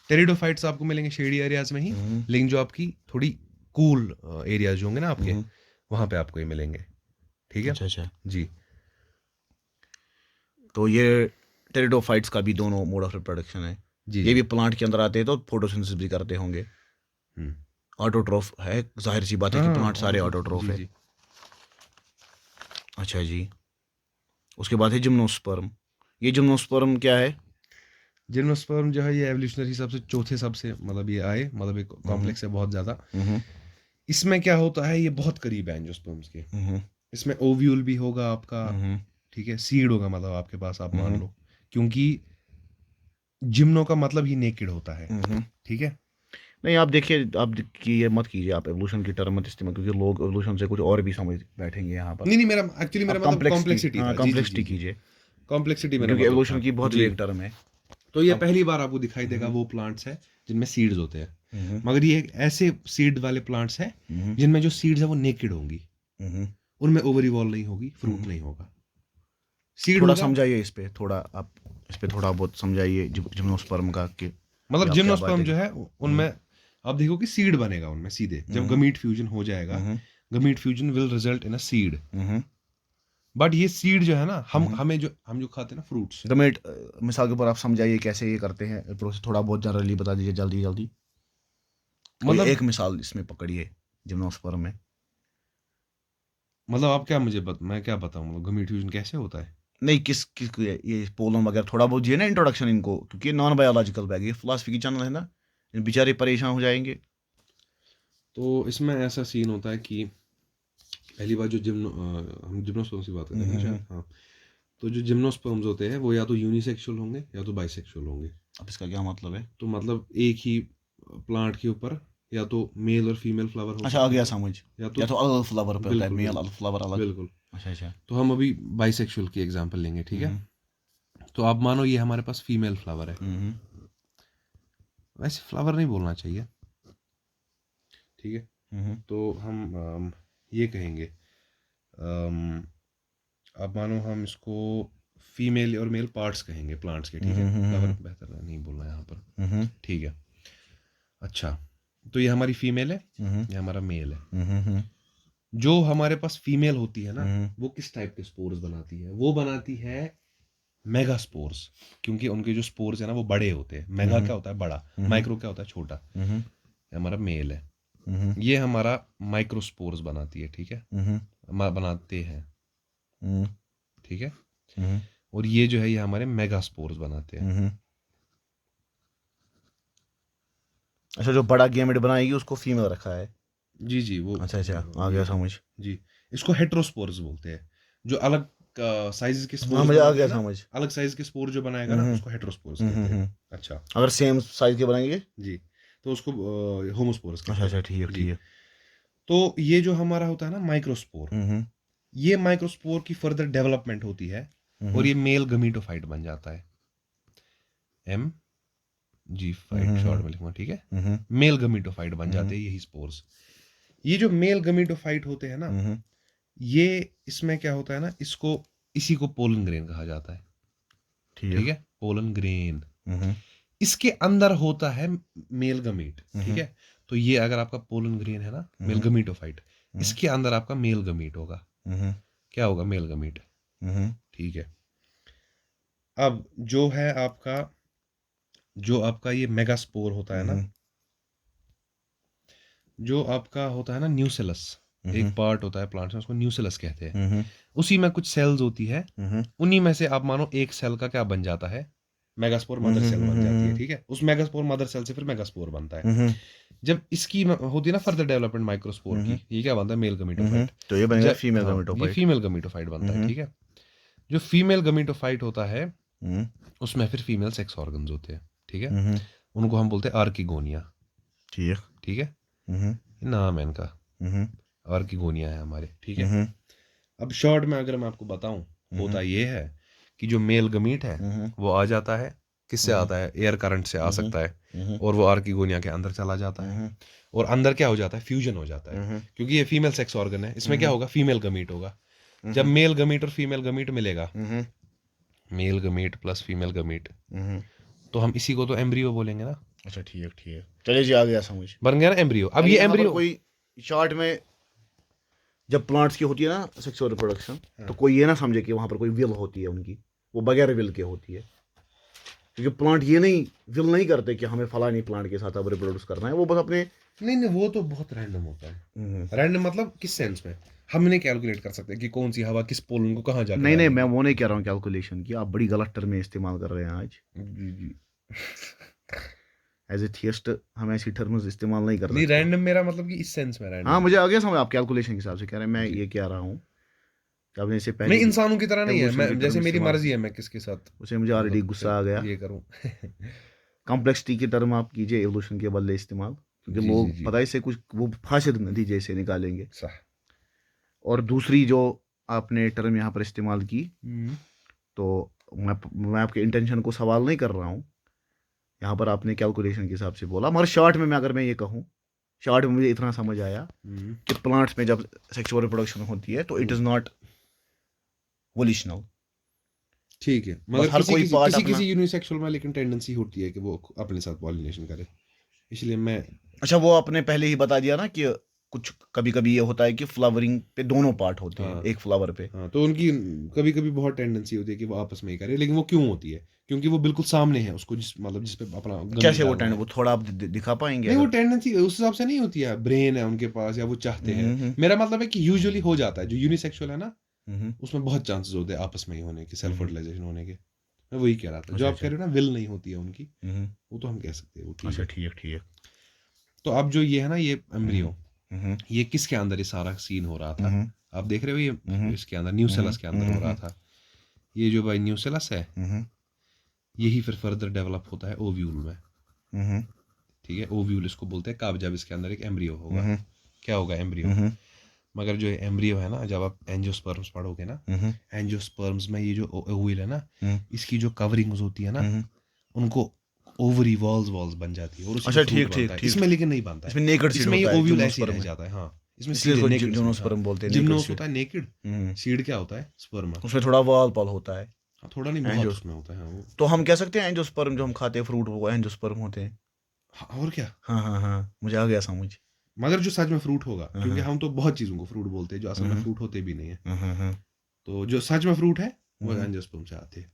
B: टेरिडोफाइट्स आपको मिलेंगे शेडी एरियाज में ही, लेकिन जो आपकी थोड़ी कूल एरियाज जो होंगे ना आपके, वहां पे आपको ये मिलेंगे, ठीक है।
A: अच्छा अच्छा।
B: जी,
A: तो ये टेरिडोफाइट्स का भी दोनों मोड ऑफ रिप्रोडक्शन है।
B: जी,
A: ये भी प्लांट के अंदर आते हैं तो फोटोसिंथेसिस भी करते होंगे।
B: हम्म,
A: ऑटोट्रोफ है, जाहिर सी बात है कि
B: हाँ,
A: प्लांट सारे ऑटोट्रोफ
B: जी
A: है।
B: जी।
A: अच्छा जी। उसके बाद है जिम्नोस्पर्म। ये जिम्नोस्पर्म क्या है?
B: जिम्नोस्पर्म जो है ये एवोल्यूशनरी सबसे चौथे सबसे मतलब ये आए, मतलब एक कॉम्प्लेक्स है बहुत ज्यादा। इसमें क्या होता है, ये बहुत करीब है एंजियोस्पर्म्स के। इसमें ओव्यूल भी होगा आपका, ठीक है, सीड होगा मतलब आपके पास, आप मान लो, क्योंकि जिम्नो का मतलब ही नेकेड होता है, ठीक है।
A: नहीं, आप देखिए, ये मत कीजिए, आप एवोल्यूशन की टर्म मत इस्तेमाल, क्योंकि लोग एवोल्यूशन से कुछ और भी समझ बैठेंगे यहाँ पर।
B: नहीं नहीं, मेरा एक्चुअली मेरा
A: आप
B: मतलब कॉम्प्लेक्सिटी था। जी जी
A: कॉम्प्लेक्सिटी
B: जी जी,
A: कीजिए,
B: कॉम्प्लेक्सिटी मेरा
A: क्योंकि
B: मतलब
A: एवोल्यूशन
B: था
A: की बहुत
B: जी।
A: वेग टर्म है।
B: तो ये पहली बार आपको दिखाई देगा वो प्लांट्स है जिनमें सीड्स होते हैं, मगर ये ऐसे सीड वाले प्लांट्स हैं जिनमें जो सीड्स है वो नेकेड होंगी, उनमें ओवरी वॉल नहीं होगी, फ्रूट नहीं होगा, सीड
A: थोड़ा
B: होगा।
A: समझाइए इस पे, थोड़ा आप इस पे थोड़ा बहुत समझाइए जिम्नोस्पर्म का, कि
B: मतलब
A: आप क्या
B: जिम्नोस्पर्म
A: बातें
B: जो है उनमें आप देखो कि सीड बनेगा उनमें सीधे, जब गमीट फ्यूजन हो जाएगा, gamete fusion will result in a seed. But ये सीड जो है ना, हम जो खाते हैं ना फ्रूट्स,
A: गमेट, मिसाल के ऊपर आप समझाइए कैसे ये करते हैं प्रोसेस, थोड़ा बहुत जनरली बता दीजिए, जल्दी जल्दी। कोई
B: मतलब
A: एक मिसाल इसमें पकड़िए जिम्नोस्पर्म में।
B: मतलब आप क्या मैं क्या बताऊं, मतलब गमीट फ्यूजन कैसे होता है।
A: नहीं, किस किस ये पोलन वगैरह थोड़ा बहुत दिए ना इंट्रोडक्शन इनको, क्योंकि ये नॉन बायोलॉजिकल बैग, ये फिलासफी की चैनल है ना, इन बेचारे परेशान हो जाएंगे।
B: तो इसमें ऐसा सीन होता है कि पहली बार जो हम जिम्नोस्पर्म्स की बात करते हैं ना शायद, हाँ। तो जो जिम्नोस्पर्म्स होते हैं वो या तो यूनिसेक्सुअल होंगे या तो बाइसेक्सुअल होंगे।
A: अब इसका क्या मतलब है?
B: तो मतलब एक ही प्लांट के ऊपर या तो मेल और फीमेल फ्लावर हो
A: अच्छा, आ
B: सकते
A: गया
B: हैं,
A: समझ।
B: या
A: या तो अलग फ्लावर पे होता है,
B: बिल्कुल
A: मेल
B: बिल्कुल
A: अलग, फ्लावर अलग।
B: बिल्कुल।
A: अच्छा अच्छा।
B: तो हम अभी बाइसेक्सुअल की एग्जांपल लेंगे, ठीक है। तो आप मानो ये हमारे पास फीमेल फ्लावर है, वैसे फ्लावर नहीं बोलना चाहिए, ठीक है। तो हम ये कहेंगे, अब मानो हम इसको फीमेल और मेल पार्ट्स कहेंगे प्लांट्स के, ठीक है। फ्लावर बेहतर नहीं बोलना यहाँ पर, ठीक है। अच्छा, तो ये हमारी फीमेल है, ये हमारा मेल है। जो हमारे पास फीमेल होती है ना, वो किस टाइप के स्पोर्स बनाती है? वो बनाती है मेगा स्पोर्स, क्योंकि उनके जो स्पोर्स है ना वो बड़े होते हैं। मेगा क्या होता है? बड़ा। माइक्रो क्या होता है? छोटा। ये हमारा मेल है, ये हमारा माइक्रोस्पोर्स बनाती है, ठीक है, बनाते हैं, ठीक है। और ये जो है ये हमारे मेगा स्पोर्स बनाते हैं।
A: अच्छा, जो बड़ा गेमेट बनाएगी उसको फीमेल रखा है।
B: जी जी, वो
A: अच्छा अच्छा, आ गया समझ।
B: जी, इसको हेट्रोस्पोर्स बोलते हैं। जो अलग साइज के
A: हाँ,
B: स्पोर्स
A: मुझे आ
B: बनाएगा
A: गया
B: ना,
A: समझ।
B: अलग साइज के स्पोर जो बनाएगा ना उसको हेट्रोस्पोर्स कहते हैं। अच्छा
A: अगर सेम साइज के बनाएंगे?
B: जी, तो उसको होमोस्पोर्स कहते
A: अच्छा
B: हैं।
A: अच्छा, ठीक है
B: जी,
A: ठीक है।
B: तो ये जो हमारा होता है ना माइक्रोस्पोर, ये माइक्रोस्पोर की फर्दर डेवलपमेंट होती है और ये मेल गमीटोफाइट बन जाता है। एम जी फाइट शॉर्ट में लिखूंगा, ठीक है। मेल गमीटोफाइट बन जाते हैं यही स्पोर्स। ये जो मेल गमीटोफाइट होते हैं ना, ये इसमें क्या होता है ना, इसी को पोलन ग्रेन कहा जाता है, ठीक है, पोलन ग्रेन। इसके अंदर होता है मेल गमीट, ठीक है। तो ये अगर आपका पोलन ग्रेन है ना, मेल गमीटोफाइट, इसके अंदर आपका मेल गमीट होगा। क्या होगा? Male gamete. ठीक है। अब जो आपका ये मेगास्पोर होता है ना, जो आपका होता है ना न्यूसेलस, एक पार्ट होता है प्लांट में, उसको न्यूसेलस कहते हैं। उसी में कुछ सेल्स होती है, उन्हीं में से आप मानो एक सेल का क्या बन जाता है? मेगास्पोर मदर सेल बन जाती है। ठीक है। उस मेगास्पोर मदर सेल से फिर मेगास्पोर बनता है। जब इसकी होती है ना फर्दर डेवलपमेंट माइक्रोस्पोर की, ये क्या बनता है? Male gametophyte.
A: तो ये बनेगा फीमेल
B: ये
A: गमीटोफाइट।
B: फीमेल गमीटोफाइट बनता है। ठीक है। जो फीमेल गमीटोफाइट होता है उसमें फिर फीमेल सेक्स ऑर्गन्स होते हैं। ठीक है। उनको हम बोलते हैं आर्किगोनिया। ठीक है। नाम है इनका, आर्किगोनिया है हमारे। ठीक है। अब शॉर्ट में अगर मैं आपको बताऊं, होता ये है कि जो मेल गमीट है वो आ जाता है, किससे आता है? एयर करंट से आ सकता है, और वो आर्किगोनिया के अंदर चला जाता है, और अंदर क्या हो जाता है? फ्यूजन हो जाता है, क्योंकि ये फीमेल सेक्स ऑर्गन है। इसमें क्या होगा? फीमेल गमीट होगा। जब मेल गमीट और फीमेल गमीट मिलेगा, male gamete plus female gamete, तो हम इसी को तो एम्ब्रियो बोलेंगे ना।
A: अच्छा, ठीक। चलिए जी, आ गया समझ।
B: बन गया ना एम्ब्रियो। अब ये
A: यहाँ पर
B: एम्ब्रियो
A: कोई शॉर्ट में जब प्लांट्स की होती है ना सेक्सुअल रिप्रोडक्शन, तो कोई ये ना समझे कि वहाँ पर कोई विल होती है उनकी, वो बगैर विल के होती है। क्योंकि प्लांट ये नहीं विल नहीं करते कि हमें फलानी प्लांट के साथ अब रिप्रोड्यूस करना है, वो बस अपने
B: नहीं, वो तो बहुत रैंडम होता है। रैंडम मतलब किस सेंस में? हम नहीं कैलकुलेट कर सकते कि कौन सी हवा किस पोलन को कहाँ जाकर
A: नहीं, मैं वो नहीं कह रहा हूँ कैलकुलेशन की, आप बड़ी गलत टर्म इस्तेमाल कर रहे हैं आज।
B: जी।
A: एज ए थियस्ट हम ऐसी टर्म्स इस्तेमाल नहीं कर
B: नहीं,
A: सकते।
B: रैंडम मेरा मतलब कि इस सेंस में रैंडम।
A: हाँ, मुझे आ गया समझ, आप कैलकुलेशन के हिसाब से कह रहे हैं, मैं ये कह रहा हूँ कि आपने इससे पहले
B: मैं इंसानों की तरह नहीं है,
A: evolution की
B: मैं जैसे
A: term
B: मेरी
A: इस्तेमाल
B: मर्जी
A: की।
B: है मैं किसके साथ
A: उसे मुझे ऑलरेडी गुस्सा आ गया।
B: ये करूं।
A: कॉम्प्लेक्सिटी की टर्म आप कीजिए एवोल्यूशन के बदले इस्तेमाल, क्योंकि लोग
B: जी।
A: पता है इससे कुछ वो फासिद नतीजे से निकालेंगे।
B: सह।
A: और दूसरी जो आपने टर्म यहाँ पर इस्तेमाल की, तो मैं आपके इंटेंशन को सवाल नहीं कर रहा हूँ, यहाँ पर आपने कैलकुलेशन के हिसाब से बोला, मगर शॉर्ट में अगर मैं ये कहूँ, शॉर्ट में मुझे इतना समझ आया कि प्लांट्स में जब सेक्सुअल रिप्रोडक्शन होती है तो इट इज़ नॉट वोल्यूशनल।
B: ठीक है। मगर
A: हर कोई पार्ट अपना।
B: किसी यूनिसेक्सुअल में लेकिन टेंडेंसी होती है कि वो अपने साथ पॉलिनेशन करे, इसलिए मैं।
A: अच्छा, वो आपने पहले ही बता दिया ना कि कुछ कभी कभी ये होता है कि फ्लावरिंग पे दोनों पार्ट होते हैं एक फ्लावर पे।
B: हाँ, तो उनकी कभी कभी बहुत टेंडेंसी होती है कि वो आपस में ही करे, लेकिन वो क्यों होती है? क्योंकि वो बिल्कुल सामने है उसको, जिस पे अपना गंद
A: कैसे वो
B: डालना है।
A: वो थोड़ा आप दिखा पाएंगे
B: नहीं, वो
A: अगर?
B: टेंडेंसी उस हिसाब से नहीं होती है, ब्रेन है उनके पास या वो चाहते हैं। मेरा मतलब है कि यूजुअली हो जाता है, जो यूनिसेक्सुअल है ना उसमें बहुत चांसेस होते हैं आपस में ही होने के, सेल्फ फर्टिलाइजेशन होने के। मैं वही कह रहा था, जो आप कह रहे हो ना विल नहीं होती है उनकी, वो तो हम कह सकते हैं वो ठीक
A: अच्छा,
B: है।
A: ठीक।
B: तो अब जो ये है ना, ये एम्ब्रियो, ये किसके अंदर ये सारा सीन हो रहा था? आप देख रहे हो ये इसके अंदर न्यूसेलस के अंदर हो रहा था। ये जो भाई न्यूसेलस है, यही फिर फर्दर डेवलप होता है ओव्यूल में। ठीक है। ओव्यूल इसको बोलते हैं कब जब इसके अंदर एक एम्ब्रियो होगा। क्या होगा? एम्ब्रियो। मगर जो एम्ब्रियो है ना, जब आप एंजियोस्पर्म्स पढ़ोगे ना, एंजियोस्पर्म्स में ये जो ओव्यूल है ना, इसकी जो कवरिंग्स होती है ना, उनको ओवरी वॉल्स बन जाती है, और
A: अच्छा,
B: ठीक
A: ठीक।
B: इसमें लेकिन नहीं बनता है,
A: इसमें नेकेड सीड
B: इसमें ये
A: होता है,
B: ओव्यूल ऐसे ही
A: जिम्नोस्पर्म
B: रह
A: में।
B: जाता है। हाँ, इसमें
A: इसलिए
B: सीधे
A: इसको
B: नेकेड
A: जिम्नोस्पर्म बोलते हैं,
B: जिम्नोस
A: नेकेड
B: होता है नेकेड। सीड क्या होता है? स्पर्म।
A: उसमें थोड़ा वॉल पॉल होता है।
B: हाँ, थोड़ा नहीं, बहुत उसमें होता है। हाँ, वो
A: तो हम कह सकते हैं एंजियोस्पर्म जो हम खाते हैं फ्रूट, वो एंजियोस्पर्म होते हैं।
B: हाँ, और क्या?
A: हाँ, मुझे आ गया समझ।
B: मगर जो सच में फ्रूट होगा, क्योंकि हम तो बहुत चीजों को फ्रूट बोलते हैं जो असल में फ्रूट होते भी नहीं है। तो जो सच में फ्रूट है वो एंजियोस्पर्म से आते हैं।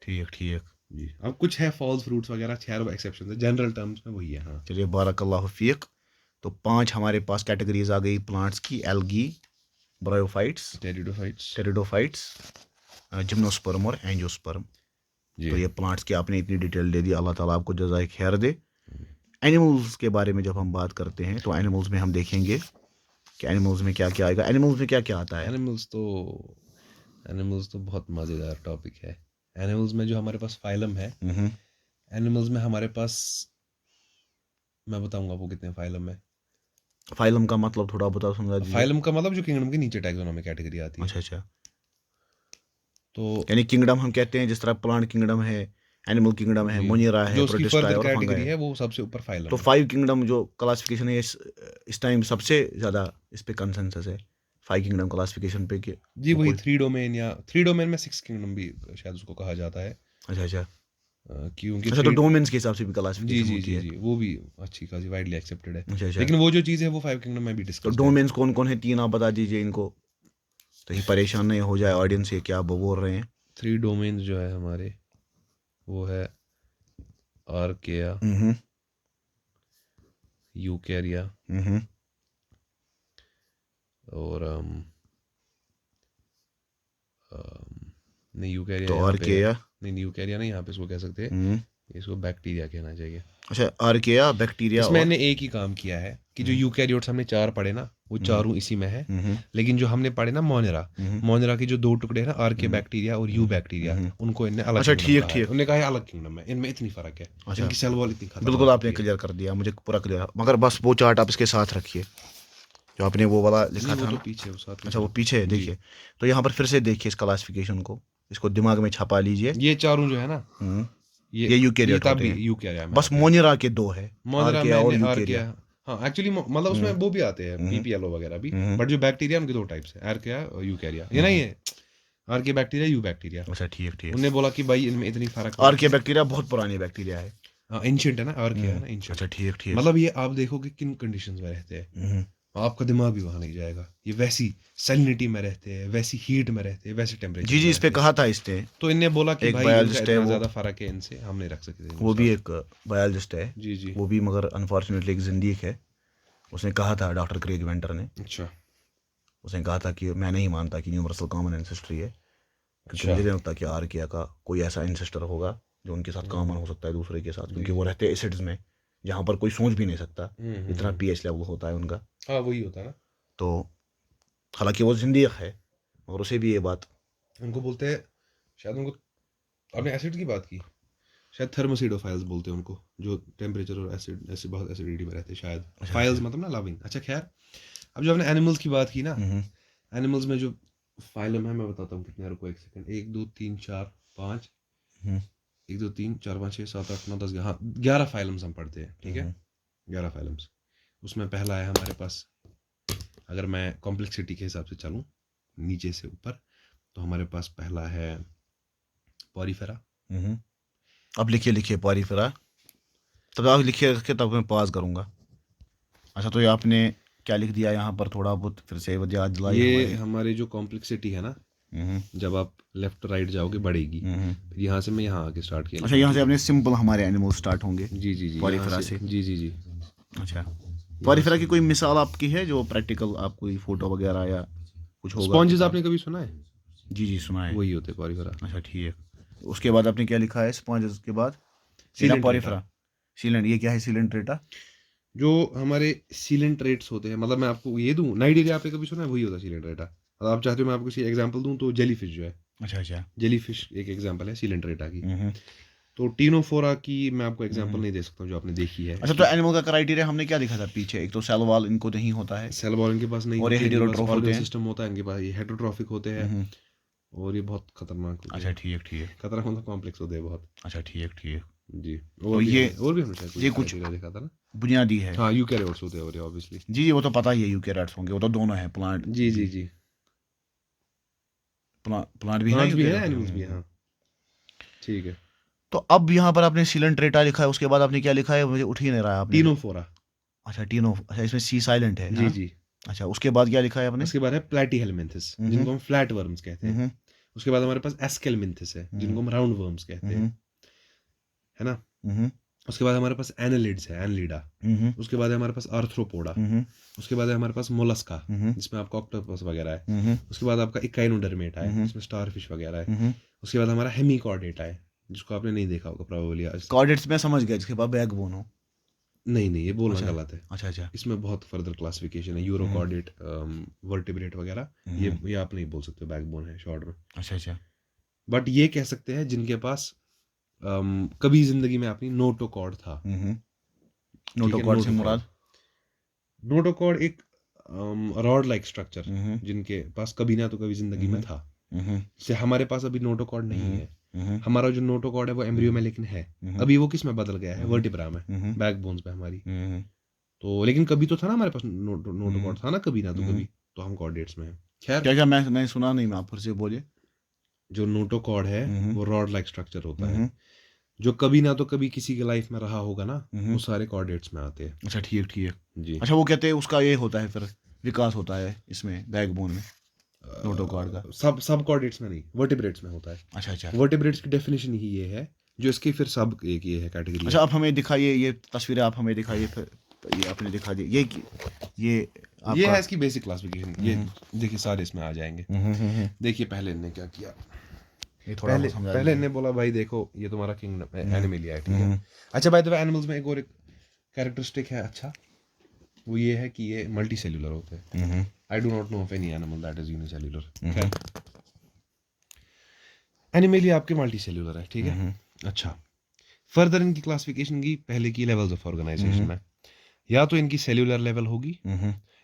A: ठीक
B: जी। अब कुछ है फॉल्स फ्रूट्स वगैरह, खैर एक्सेप्शन है, जनरल टर्म्स में वही है। हाँ,
A: चलिए, बारकल्लाहु फीक। तो 5 हमारे पास कैटेगरीज आ गई प्लांट्स की: एल्गी, ब्रायोफाइट्स, टेरिडोफाइट्स, जिम्नोस्पर्म और एंजियोस्पर्म। तो ये प्लांट्स की आपने इतनी डिटेल दे दी, अल्लाह ताला आपको जज़ाए खैर दे। एनिमल्स के बारे में जब हम बात करते हैं तो एनिमल्स में हम देखेंगे कि एनिमल्स में क्या क्या आएगा। एनिमल्स में क्या क्या आता है?
B: एनिमल्स तो बहुत मज़ेदार टॉपिक है। एनिमल्स में जो हमारे पास फाइलम है, एनिमल्स में हमारे पास, मैं बताऊंगा आपको कितने फाइलम है।
A: फाइलम का मतलब थोड़ा बता समझा दीजिए।
B: फाइलम का मतलब जो किंगडम के नीचे टैक्सोनॉमी कैटेगरी आती है।
A: अच्छा।
B: तो
A: यानी किंगडम हम कहते हैं, जिस तरह प्लांट किंगडम है, एनिमल किंगडम है, मोनिरा है,
B: जो उसकी
A: प्रोटिस्टा है
B: फर्दर
A: और फंगा
B: कैटेगरी
A: है,
B: है, वो सबसे ऊपर फाइलम
A: तो
B: है।
A: 5 किंगडम जो क्लासिफिकेशन है इस टाइम सबसे ज़्यादा इस पे कंसेंसस है 5 किंगडम क्लासिफिकेशन पे कि
B: जी वही 3 डोमेन, या 3 डोमेन में 6 किंगडम भी शायद उसको कहा जाता है।
A: अच्छा।
B: क्योंकि
A: अच्छा, तो डोमेन्स के हिसाब से भी
B: जी
A: क्लासिफिकेशन
B: जी
A: होती
B: जी
A: है।
B: जी वो भी अच्छी खासी वाइडली एक्सेप्टेड है।
A: अच्छा अच्छा,
B: लेकिन वो जो चीज़ है वो 5 किंगडम में भी
A: तो
B: डिस्कस
A: डोमेन्स कौन कौन है, 3 आप बता दीजिए इनको, कहीं परेशान नहीं हो जाए ऑडियंस ये क्या बोल रहे हैं।
B: 3 डोमेन्स जो है हमारे वो है आर्केया,
A: हम्म
B: यूकेरिया
A: हम्म,
B: और नहीं यूकेरिया
A: तो
B: यहाँ पे है।
A: आर्किया,
B: नहीं यूकेरिया नहीं, यहाँ पे इसको कह सकते हैं, इसको बैक्टीरिया कहना चाहिए।
A: अच्छा आर्किया, बैक्टीरिया
B: इसमें
A: और
B: हमने एक ही काम किया है कि जो यूकैरियोट्स हमने 4 पढ़े ना वो चारों इसी में है।
A: हम्म
B: लेकिन जो हमने पढ़े ना मोनेरा,
A: हम्म,
B: मोनेरा के जो 2 टुकड़े हैं ना आर्के बैक्टीरिया और यू बैक्टीरिया, उनको इनने अलग
A: अच्छा
B: किंगडम
A: ठीक
B: कहा है।
A: ठीक,
B: उन्होंने कहा है अलग किंगडम है, इनमें इतनी फर्क है,
A: अच्छा
B: इनकी सेल वॉल इतनी
A: बिल्कुल
B: खतरनाक
A: आपने
B: होती है।
A: क्लियर कर दिया, मुझे पूरा क्लियर, मगर बस वो चार्ट आप इसके साथ रखिए जो आपने वो वाला लिखा
B: नहीं वो
A: था
B: तो
A: ना।
B: पीछे है, वो साथ में
A: अच्छा वो
B: था।
A: पीछे है,
B: जी।
A: देखिए, तो यहाँ पर फिर से देखिए इस क्लासिफिकेशन को, इसको दिमाग में छपा लीजिए।
B: ये चारों जो है ना
A: ये
B: ये
A: यूकेरियोट
B: तब
A: होते
B: भी
A: हैं,
B: यूकैरिया में
A: बस
B: आते हैं।
A: मोनिरा के 2 है,
B: मोनेरा
A: आर्किया और
B: मैंने
A: यूकेरिया।
B: आर्किया, हाँ एक्चुअली मतलब उसमें वो भी आते हैं पीपीएलओ वगैरह भी, बट जो बैक्टीरिया उनके 2 टाइप्स है, आर्किया और यूकैरिया। ये नहीं है आर्के बैक्टीरिया यू बैक्टीरिया।
A: अच्छा ठीक ठीक,
B: उनने बोला कि भाई इनमें इतनी फर्क है
A: आर्किया बैक्टीरिया बहुत पुरानी बैक्टीरिया है।
B: हाँ एंशिएंट है ना, आर्किया है ना एंशिएंट।
A: अच्छा ठीक ठीक,
B: मतलब ये आप देखोगे किन कंडीशंस में रहते हैं, आपका दिमाग भी वहां नहीं जाएगा। ये वैसी सैलिनिटी में रहते हैं, वैसी हीट में रहते हैं, वैसे टेम्परेचर
A: जी जी,
B: में
A: इस पे
B: रहते हैं।
A: कहा था इसने,
B: तो इनने बोला कि
A: एक
B: भाई इनका
A: बायोलॉजिस्ट है
B: इतना
A: वो,
B: ज्यादा फर्क है इनसे, हम नहीं रख सकते इनको
A: वो भी
B: साथ।
A: एक बायोलॉजिस्ट है,
B: जी जी।
A: वो भी मगर अनफॉर्चुनेटली एक जिंदीक है। उसने कहा था, डॉक्टर क्रेग वेंटर ने,
B: अच्छा
A: उसने कहा था कि मैं नहीं मानता कि यूनिवर्सल कॉमन एंसेस्ट्री है, क्योंकि
B: अच्छा।
A: मुझे नहीं लगता कि आर्किया का कोई ऐसा एंसेस्टर होगा जो उनके साथ कॉमन हो सकता है दूसरे के साथ, क्योंकि वो रहते हैं एसिड्स में जहाँ पर कोई सोच भी नहीं सकता, इतना पीएच लेवल होता है उनका।
B: हाँ वही होता है ना।
A: तो हालांकि वो जिंदीक है, और उसे भी ये बात,
B: उनको बोलते हैं शायद उनको, आपने एसिड की बात की, शायद थर्मोसिडोफाइल्स बोलते हैं उनको, जो टेम्परेचर और एसिड ऐसे बहुत एसिडिटी में रहते हैं शायद। फाइल्स मतलब ना लविंग। अच्छा खैर, अब जो हमने एनिमल्स की बात की ना, एनिमल्स में जो फाइलम है मैं बताता हूँ कितने हैं, रुको एक सेकंड, 1 2 3 4 5, 1 2 3 4 5 6 7 8 9 10, हाँ 11 फाइलम्स हम पढ़ते हैं, ठीक है 11 फाइलम्स। उसमें पहला है हमारे पास, अगर मैं कॉम्प्लेक्सिटी के हिसाब से चलूँ नीचे से ऊपर, तो हमारे पास पहला है पॉरीफेरा।
A: अब लिखिए लिखिए पॉरीफेरा, तब आप लिखिए रखिए, तब मैं पॉज करूँगा। अच्छा, तो ये आपने क्या लिख दिया यहाँ पर, थोड़ा बहुत फिर से याद दिलाइए
B: ये
A: हमारे।
B: हमारी जो कॉम्प्लेक्सिटी है ना, जब आप लेफ्ट राइट जाओगे बढ़ेगी, फिर यहाँ से मैं यहाँ आके स्टार्ट किया।
A: अच्छा, यहाँ से अपने सिंपल हमारे एनिमल स्टार्ट होंगे
B: जी जी जी
A: पॉरीफेरा से।
B: जी जी जी।
A: अच्छा, पॉरीफेरा की कोई मिसाल आपकी है जो प्रैक्टिकल, आप कोई फोटो वगैरह या कुछ होगा?
B: स्पॉन्जेस आपने कभी सुना है?
A: जी जी सुना है।
B: वही होते पॉरीफेरा।
A: अच्छा ठीक, उसके बाद आपने क्या लिखा है स्पॉन्जेस के बाद?
B: सीलेंट
A: पॉरीफेरा, सीलेंट, ये क्या है सीलेंट्रेटा?
B: जो हमारे सीलेंट्रेट्स होते हैं, मतलब मैं आपको ये दूं, नाइजीरिया आपने कभी सुना है? वही होता है सीलेंट्रेटा। अगर आप चाहते हो मैं आपको किसी एग्जांपल दूं तो जेलीफिश जो है,
A: अच्छा अच्छा,
B: जेलीफिश एक एग्जांपल है सीलेंट्रेटा की। तो टीनोफोरा की मैं आपको एग्जांपल नहीं दे सकता हूँ जो आपने देखी है।
A: अच्छा, तो एनिमल का क्राइटेरिया हमने क्या लिखा था पीछे? एक तो सेल वॉल इनको नहीं होता है,
B: सेल वॉल इनके पास नहीं
A: और ये
B: होती है, इनके पास
A: हेटेरोट्रोफ होते
B: ऑर्गन
A: हैं।
B: सिस्टम होता है, इनके पास ये हेटेरोट्रॉफिक होते हैं, और ये बहुत खतरनाक होते
A: अच्छा
B: हैं।
A: ठीक ठीक,
B: खतरनाक मतलब कॉम्प्लेक्स होते हैं बहुत।
A: अच्छा ठीक ठीक,
B: जी।
A: तो
B: और भी
A: ये
B: और भी हमने शायद
A: ये
B: कोई
A: कुछ
B: criteria देखा था ना।
A: बुनियादी है।
B: हाँ यूकैरियोट्स होते हैं और ऑब्वियसली।
A: जी जी, वो तो पता ही है, यूकेरियोट्स होंगे, वो तो दोनों है, प्लांट,
B: जी जी जी।
A: प्लांट भी है ना,
B: प्लांट्स भी है,
A: यूकेरियोट।
B: एनिमल्स भी है, हाँ ठीक है।
A: तो अब यहाँ पर आपने सीलेंट्रेटा लिखा है, उसके बाद आपने क्या लिखा है? मुझे उठ ही नहीं रहा है आपने।
B: टीनोफोरा।
A: अच्छा टीनो, अच्छा इसमें सी साइलेंट है।
B: जी
A: हाँ?
B: जी।
A: अच्छा, उसके बाद क्या लिखा है आपने?
B: उसके बाद है प्लैटीहेलमिंथस जिनको हम फ्लैट वर्म्स कहते हैं। उसके बाद हमारे पास एस्केलमिंथस है जिनको हम राउंड वर्म्स कहते हैं, है ना। उसके बाद हमारे पास एनालिड्स है, एनलिडा। उसके बाद है हमारे पास आर्थ्रोपोडा। उसके बाद है हमारे पास मोलस्का जिसमें आपका ऑक्टोपस वगैरह है। उसके बाद आपका इकाइनोडर्मेटा है जिसमें स्टारफिश वगैरह है। उसके बाद हमारा हेमीकॉर्डेटा है जिसको आपने नहीं देखा होगा प्रोबेबली।
A: कॉर्डेट्स में समझ गया, जिसके बाद बैकबोन हो।
B: नहीं नहीं ये बोलना
A: अच्छा
B: गलत है।
A: अच्छा अच्छा,
B: इसमें बहुत फर्दर क्लासिफिकेशन है, यूरोकॉर्डेट, वर्टिब्रेट वगैरह, ये आप नहीं बोल सकते बैकबोन है शॉर्ट में।
A: अच्छा अच्छा,
B: बट ये कह सकते हैं जिनके पास कभी जिंदगी में अपनी नोटोकॉर्ड था।
A: नोटोकॉर्ड से मुराद?
B: नोटोकॉर्ड एक रॉड लाइक स्ट्रक्चर जिनके पास कभी ना तो कभी जिंदगी में था। से हमारे पास अभी नोटोकॉर्ड नहीं है। हमारा जो नोटोकॉर्ड है वो एम्ब्रियो में लेकिन है। अभी वो किस में बदल गया है? वर्टिब्रा में, बैकबोन्स पे हमारी। तो लेकिन कभी तो था ना हमारे पास नोटोकॉर्ड था ना, कभी ना तो कभी, तो हम कॉर्डेट्स में हैं। खैर
A: क्या क्या, मैं सुना नहीं, मैं आप फिर से बोलिए।
B: जो नोटोकॉर्ड है वो रॉड लाइक स्ट्रक्चर होता है। जो कभी ना तो कभी किसी की लाइफ में रहा होगा ना,
A: हम्म।
B: वो सारे कोऑर्डिनेट्स में आते हैं।
A: अच्छा ठीक ठीक।
B: जी।
A: अच्छा वो कहते हैं उसका ये होता है फिर विकास होता है इसमें बैकबोन में नोटोकॉर्ड का।
B: सब कोऑर्डिनेट्स में नहीं, वर्टिब्रेट्स में होता है।
A: अच्छा अच्छा।
B: वर्टिब्रेट्स की डेफिनेशन ही ये है, जो इसकी फिर सब एक ये है कैटेगरी।
A: अच्छा आप हमें दिखाइए ये तस्वीरें, आप हमें दिखाइए फिर। ये आपने दिखा दी ये
B: ये
A: आपका
B: है इसकी बेसिक क्लासिफिकेशन। ये देखिए सारे इसमें आ जाएंगे। देखिए पहले इनने क्या किया,
A: ये थोड़ा
B: पहले
A: समझा
B: पहले
A: दीजिए।
B: इन्हें बोला भाई देखो ये तुम्हारा किंगडम एनिमलिया है, ठीक है। अच्छा बाय द वे एनिमल्स में एक और कैरेक्टरिस्टिक है, अच्छा वो ये है कि ये मल्टी सेल्यूलर होते हैं। I do not know of any animal that is unicellular. खैर एनिमलिया आपके मल्टी सेल्यूलर है, ठीक है। अच्छा फर्दर इनकी क्लासिफिकेशन की पहले की लेवल्स ऑफ ऑर्गेनाइजेशन में, या तो इनकी सेल्यूलर लेवल होगी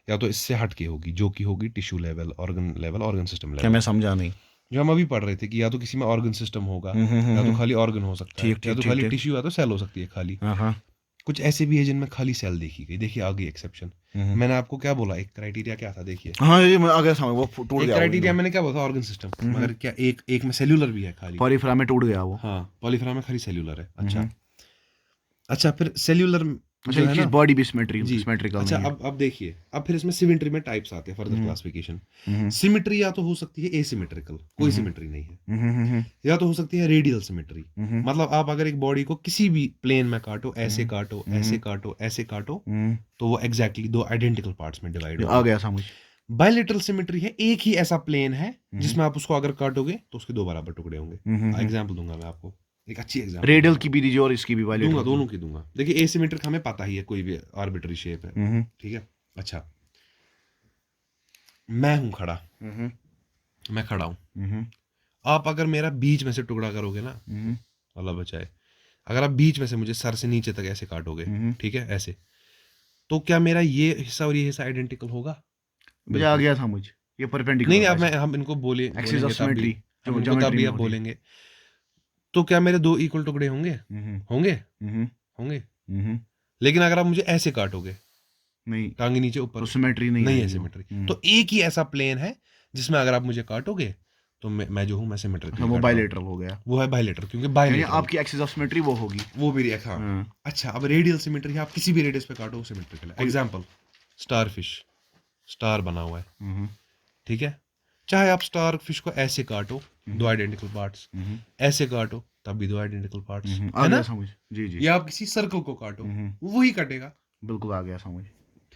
B: या तो इससे हट के होगी, जो कि होगी टिश्यू लेवल, ऑर्गन सिस्टम
A: क्या
B: लेवल।
A: मैं समझा नहीं।
B: जो हम अभी पढ़ रहे थे कि या तो किसी में ऑर्गन सिस्टम होगा, या तो खाली ऑर्गन हो सकता है,
A: ठीक,
B: या तो
A: ठीक,
B: खाली
A: ठीक।
B: टिश्यू या तो सेल हो सकती है खाली।
A: हाँ
B: कुछ ऐसे भी है जिनमें खाली सेल देखी गई। देखिए आगे एक्सेप्शन मैंने आपको क्या बोला, एक क्राइटेरिया क्या था, देखिए
A: हाँ ये मैं आगे समझ वो टूट
B: एक
A: गया।
B: क्राइटेरिया मैंने क्या बोला था, ऑर्गन सिस्टम। मगर क्या एक में सेल्यूलर भी है खाली।
A: पॉलीफ्रा में टूट गया वो।
B: हाँ पॉलीफेरा में खाली सेल्यूलर है। अच्छा अच्छा फिर सेल्यूलर
A: अच्छा
B: जो
A: एक
B: है
A: चीज
B: ना,
A: बॉडी भी
B: जी
A: सिमेट्रिकल
B: अच्छा
A: नहीं है।
B: अब देखिए, अब फिर इसमें सिमेट्री में टाइप्स आते हैं, फर्दर क्लासिफिकेशन। सिमेट्री या तो हो सकती है एसिमेट्रिकल, कोई सिमेट्री नहीं है, या तो हो सकती है रेडियल सिमेट्री। मतलब आप अगर एक बॉडी को किसी भी प्लेन में काटो, ऐसे काटो, ऐसे काटो, ऐसे काटो, तो वो एग्जैक्टली दो आइडेंटिकल पार्ट्स में डिवाइड
A: आ
B: हो।
A: गया समझ।
B: बायलेटरल सिमेट्री है, एक ही ऐसा प्लेन है जिसमें आप उसको अगर काटोगे तो उसके दो बराबर टुकड़े होंगे। एग्जाम्पल दूंगा मैं आपको, एक अच्छी एग्जाम्पल
A: रेडियल की भी दीजिए और इसकी भी
B: दूंगा,
A: बायलेटरल
B: दोनों की दूंगा। देखिए एसिमेट्रिक हमें पता ही है, कोई भी आर्बिट्री शेप है, ठीक है। अच्छा मैं हूं खड़ा, मैं खड़ा हूं, आप अगर मेरा बीच में से टुकड़ा करोगे ना, अल्लाह बचाए, अगर आप बीच में से मुझे सर से नीचे तक ऐसे काटोगे, ठीक है ऐसे, तो क्या मेरा ये हिस्सा और ये हिस्सा आइडेंटिकल होगा?
A: मुझे आ गया समझ। ये परपेंडिकुलर
B: नहीं अब मैं हम इनको
A: एक्सिस ऑफ
B: बोलेंगे तब भी,
A: सिमेट्री
B: हम
A: जो
B: इनको तब
A: ज्योमेट्री
B: भी
A: में
B: अब
A: होती है।
B: बोलेंगे। तो क्या मेरे दो इक्वल टुकड़े होंगे? होंगे होंगे। लेकिन अगर आप मुझे ऐसे काटोगे,
A: नहीं
B: टांगे नीचे ऊपर,
A: तो सिमेट्री नहीं
B: नहीं है
A: आएगी वो।
B: सिमेट्री। तो एक ही ऐसा प्लेन है जिसमें अगर आप मुझे काटोगे तो मैं जो हूं मैं सिमेट्रिकली
A: अच्छा वो
B: काट रहा हूं।
A: बायलेटरल हो गया,
B: वो है बायलेटरल, क्योंकि
A: यानी
B: बायलेटरल
A: आपकी एक्सिस ऑफ सिमेट्री वो होगी।
B: वो भी एक, हाँ। अच्छा अब रेडियल सिमेट्री है, आप किसी भी रेडियस पे काटो वो सिमेट्रिकल है। एग्जांपल स्टार फिश, स्टार बना हुआ है, ठीक है। चाहे आप स्टार फिश को ऐसे काटो, दो आइडेंटिकल पार्ट्स, ऐसे काटो तब भी दो आइडेंटिकल पार्ट्स,
A: आ
B: है
A: गया
B: ना।
A: समझ। जी जी
B: या आप किसी सर्कल को काटो, वो वही कटेगा,
A: बिल्कुल आ गया समझ।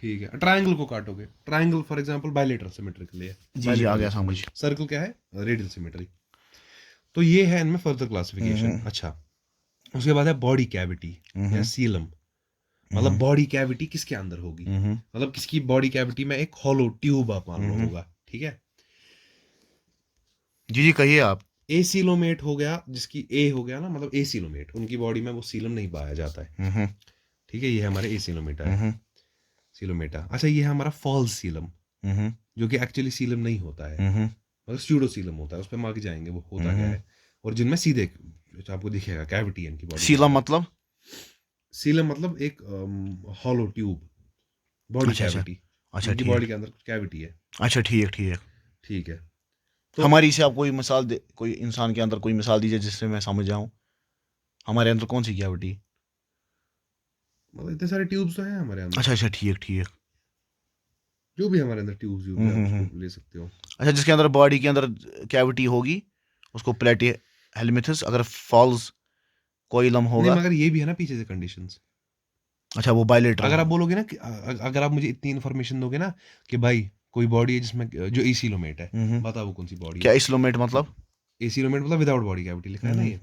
B: ठीक है। ट्रायंगल को काटोगे, triangle for example bilateral symmetrical है,
A: जी जी आ गया समझ।
B: सर्कल क्या है, रेडियल सिमेट्री। तो ये है इनमें फर्दर क्लासिफिकेशन। अच्छा उसके बाद है बॉडी कैविटी या सीलम। मतलब बॉडी कैविटी किसके अंदर होगी, मतलब किसकी बॉडी कैविटी में एक हॉलो ट्यूब आप मान लो होगा, ठीक है।
A: जी जी कहिए आप।
B: एसीलोमेट हो गया, जिसकी ए हो गया ना, मतलब एसीलोमेट, उनकी बॉडी में वो सीलम नहीं पाया जाता है, ठीक है। ये हमारे एसीलोमेटा है, सीलोमेटा। अच्छा ये है हमारा फॉल्स सीलम, जो कि एक्चुअली सीलम नहीं होता है, मतलब स्यूडो सीलम होता है। उस पर हम आगे जाएंगे वो होता क्या है, और जिनमें सीधे आपको दिखेगा कैविटी है इनकी बॉडी।
A: सीलम मतलब?
B: सीलम मतलब एक हॉलो ट्यूब, बॉडी
A: अच्छा,
B: कैविटी।
A: अच्छा
B: इनकी
A: ठीक।
B: बॉडी के अंदर कुछ कैविटी है,
A: अच्छा ठीक ठीक।
B: ठीक है।
A: तो हमारी से आप कोई मिसाल दे, कोई इंसान के अंदर कोई मिसाल दीजिए जिससे मैं समझ जाऊं हमारे अंदर कौन सी कैविटी।
B: मतलब इतने सारे ट्यूब्स तो हैं हमारे अंदर।
A: अच्छा अच्छा ठीक ठीक।
B: जो भी हमारे अंदर ट्यूब्स उसको ले सकते हो।
A: अच्छा जिसके अंदर बॉडी के अंदर कैविटी होगी उसको प्लेटी हेलमिथस, अगर फॉल्स कोइलम
B: नहीं
A: होगा।
B: मगर ये भी है ना पीछे से कंडीशंस।
A: अच्छा वो बायलेटरल।
B: अगर आप बोलोगे ना कि अगर आप मुझे इतनी इन्फॉर्मेशन दोगे ना कि भाई कोई बॉडी है जिसमें जो एसीलोमेट है, बताओ वो कौन सी बॉडी
A: क्या
B: है।
A: इस्लोमेट मतलब?
B: एसीलोमेट मतलब विदाउट बॉडी कैविटी लिखा है ना ये।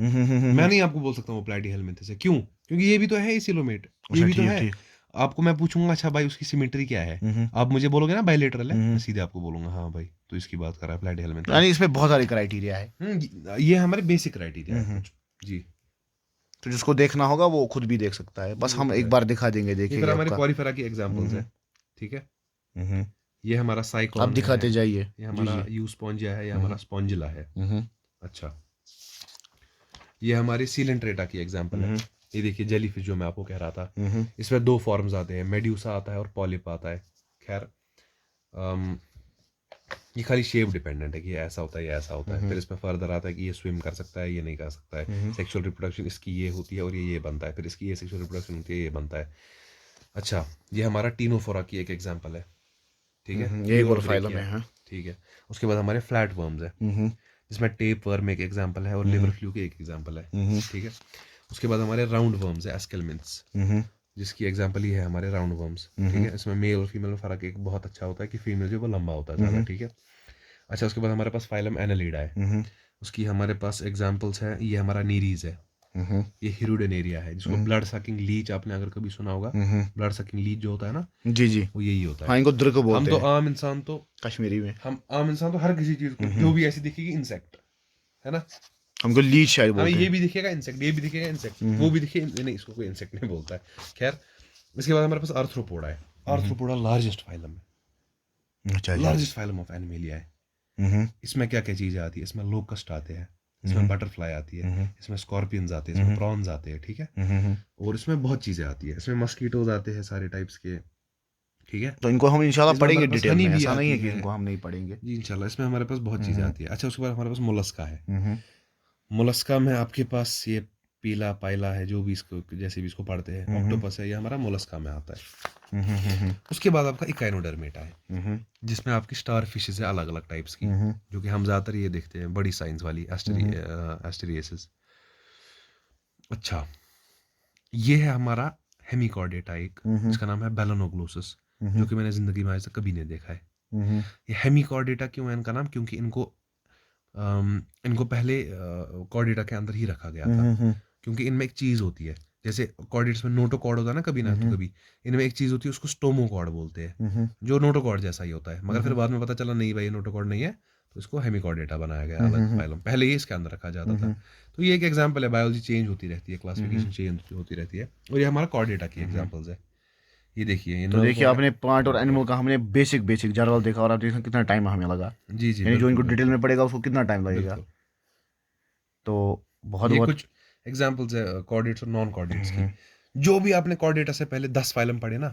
B: मैं नहीं आपको बोल सकता हूँ वो प्लेटी हेलमिथस है, क्यों? क्योंकि ये भी तो है एसीलोमेट, ये भी तो है। आपको मैं पूछूंगा अच्छा भाई उसकी सिमेट्री क्या है, आप मुझे बोलोगे ना बायलेटरल है, मैं सीधे आपको बोलूंगा हाँ भाई तो इसकी बात कर रहा है प्लेटी हेलमिथस।
A: यानी इसमें बहुत सारे क्राइटेरिया है।
B: ये हमारे बेसिक क्राइटेरिया है जी।
A: तो जिसको देखना होगा वो खुद भी देख सकता है, बस हम एक बार दिखा देंगे।
B: ये
A: देखिए
B: फिर हमारे पॉलीफेरा की एग्जांपल्स है, ठीक है। ये हमारा साइक्लोन
A: आप दिखाते जाइए।
B: ये हमारा यूस्पोंजिया है, ये हमारा स्पॉन्जिला है। अच्छा ये हमारी सीलेंट्रेटा की एग्जांपल है। ये देखिए जेलीफिश जो मैं आपको कह रहा था, इसमें दो फॉर्म्स आते हैं, मेड्यूसा आता है और पॉलिप आता है। खैर ये खाली शेप डिपेंडेंट है कि ये ऐसा होता है, ये ऐसा होता है। फिर इसमें फर्दर आता है कि ये स्विम कर सकता है, ये नहीं कर सकता है। सेक्सुअल रिप्रोडक्शन इसकी ये होती है और ये बनता है, फिर इसकी ये सेक्सुअल रिप्रोडक्शन होती है, ये बनता है। अच्छा, ये हमारा टीनोफोरा की एक एग्जांपल है, ठीक है,
A: ये एक और
B: ब्रेकिया
A: फाइलम है, हाँ।
B: ठीक है। उसके बाद हमारे फ्लैट वर्म्स है, जिसमें टेप वर्म एक एग्जांपल है और लिवर फ्लू की एक एग्जांपल है, ठीक है। उसके बाद हमारे राउंड वर्म्स है, एस्केलमिंथ्स, जिसकी एग्जांपल ही है हमारे राउंड वर्म्स, ठीक है। इसमें मेल और फीमेल में फ़र्क एक बहुत अच्छा होता है कि फीमेल जो वो लंबा होता है ज़्यादा, ठीक है। अच्छा, उसके बाद हमारे पास फाइलम एनालिडा है, उसकी हमारे पास एग्जांपल्स है, ये हमारा नीरीज है, ये हिरुडेनेरिया है, जिसको ब्लड सकिंग लीच आपने अगर कभी सुना होगा, ब्लड सकिंग लीच जो होता है ना,
A: जी जी,
B: वो यही होता है।
A: हाँ, इनको दृक
B: हम
A: बोलते
B: तो
A: हैं
B: आम इंसान तो
A: कश्मीरी में।
B: हम आम इंसान तो हर किसी चीज को जो भी ऐसी दिखेगी इंसेक्ट है ना,
A: हमको लीच शायद
B: हमें
A: बोलते
B: ये
A: हैं।
B: भी दिखेगा इंसेक्ट, ये भी दिखेगा इंसेक्ट, वो भी दिखे नहीं, इसको कोई इंसेक्ट नहीं बोलता है। खैर, इसके बाद हमारे पास आर्थ्रोपोडा है। आर्थ्रोपोडा लार्जेस्ट फाइलम है,
A: अच्छा अच्छा।
B: लार्जेस्ट फाइलम ऑफ एनिमेलिया है। इसमें क्या क्या चीजें आती है, इसमें लोकस्ट आते हैं, इसमें बटरफ्लाई आती है, इसमें स्कॉर्पियंस आते हैं, इसमें प्रॉन्स आते हैं, ठीक है। और इसमें बहुत चीजें आती है, इसमें मस्कीटोज आते हैं सारे टाइप्स के, ठीक है।
A: तो इनको हम इंशाल्लाह
B: इसमें
A: पढ़ेंगे
B: हमारे पास
A: डिटेल
B: हनी
A: में,
B: भी
A: ऐसा नहीं है
B: आती
A: कि
B: है
A: इनको हम नहीं पढ़ेंगे।
B: जी, इंशाल्लाह। इसमें हमारे पास बहुत चीजें आती है। अच्छा, उसके बाद हमारे पास मोलस्का है। मोलस्का में आपके पास ये पीला पाइला है, जो भी इसको जैसे भी इसको पढ़ते हैं, ऑक्टोपस है, ये हमारा मोलस्का में आता है। उसके बाद आपका इकाइनोडर्मेटा है, जिसमें आपकी स्टार फिशेज है अलग अलग टाइप्स की, जो कि हम ज्यादातर ये देखते हैं बड़ी साइंस वाली एस्टेरियसिस। अच्छा, ये है हमारा हेमिकॉर्डेटा एक, जिसका नाम है बेलोनोग्लोसस, जो कि मैंने जिंदगी में आज तक कभी नहीं देखा है। ये हेमिकॉर्डेटा क्यों है इनका नाम, क्योंकि इनको पहले कॉर्डेटा के अंदर ही रखा गया था, क्योंकि इनमें एक चीज होती है, जैसे कॉर्डेट्स में नोटोकॉर्ड होता है ना कभी ना तो कभी, इनमें एक चीज होती है उसको स्टोमोकॉर्ड बोलते हैं, जो नोटोकॉर्ड जैसा ही होता है, मगर फिर बाद में पता चला नहीं भाई ये नोटोकॉर्ड नहीं है, तो इसको हेमिकॉर्डेटा बनाया गया अलग फाइलम, पहले ये इसके अंदर रखा जाता था। तो ये एक एग्जांपल है, बायोलॉजी चेंज होती रहती है, क्लासिफिकेशन चेंज होती रहती है, और ये हमारा कॉर्डेटा की एग्जांपल्स है। ये देखिए, ये
A: तो देखिए,
B: nerve
A: आपने प्लांट और एनिमल का हमने बेसिक बेसिक जनरल देखा, और आप देखना कितना टाइम हमें लगा।
B: जी जी,
A: यानी जो इनको
B: बिल्कुल
A: डिटेल में पड़ेगा उसको कितना टाइम लगेगा।
B: बिल्कुल।
A: तो बहुत
B: ये
A: बहुत
B: कुछ एग्जांपल्स है कॉर्डेट्स और नॉन कॉर्डेट्स की। जो भी आपने कॉर्डेटा से पहले 10 फाइलम पढ़े ना,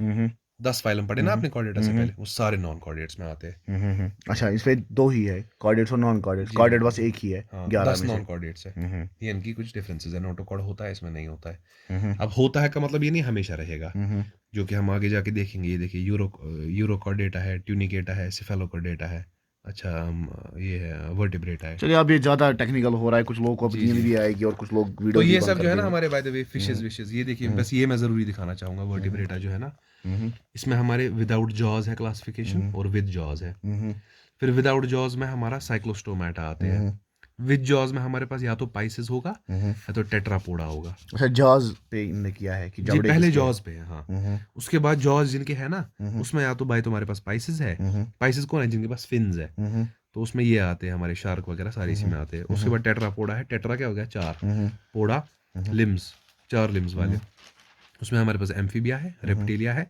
B: 10 फाइलम पढ़े ना आपने कॉर्डेटा से पहले, वो सारे नॉन कॉर्डेट्स में आते हैं।
A: अच्छा, इसमें दो ही है, कॉर्डेट्स और नॉन कॉर्डेट्स।
B: जी
A: कॉर्डेट
B: बिल्कुल।
A: बस एक ही है
B: हाँ,
A: 11
B: 10
A: में से।
B: नॉन कॉर्डेट्स है। ये इनकी कुछ डिफरेंसेस है, नोटोकॉर्ड होता है, इसमें नहीं होता है। अब होता है का मतलब ये नहीं हमेशा रहेगा, जो कि हम आगे जाके देखेंगे। ये देखिए, यूरोकॉर्डेटा है, ट्यूनिकेटा है, सिफेलोकॉर्डेटा है। अच्छा, ये है वर्टिब्रेटा है।
A: चलिए, अब ये ज़्यादा टेक्निकल हो रहा है, कुछ लोगों को अब
B: जी,
A: नींद
B: जी।
A: भी आएगी और कुछ लोग
B: तो
A: वीडियो भी
B: ये
A: बंद
B: सब
A: कर
B: जो है ना
A: देंगे।
B: हमारे by the way fishes wishes, ये देखिए बस ये मैं ज़रूरी दिखाना चाहूँगा। वर्टिब्रेटा जो है ना, इसमें हमारे विदाउट जॉज है क्लासिफिकेशन और विद जॉज है। फिर विदाउट जॉज में हमारा साइक्लोस्टोमेटा आते हैं। विद जॉज में हमारे पास या तो पाइसेस होगा या तो टेट्रापोडा होगा।
A: अच्छा, जॉज पे इनने किया है कि
B: जी,
A: जबड़े
B: पहले
A: किसके हैं।
B: जॉज पे है, हाँ। उसके बाद जॉज जिनके है ना, उसमें या तो भाई तुम्हारे पास पाइसेस है, पाइसेस कौन है, जिनके पास फिन्स है, तो उसमें ये आते हैं हमारे शार्क वगैरह सारे इसी में आते हैं। उसके बाद टेट्रापोडा है, टेट्रा क्या हो गया, 4, पोडा लिम्स, 4 लिम्स वाले। उसमें हमारे पास एम्फीबिया है, रेप्टिलिया है,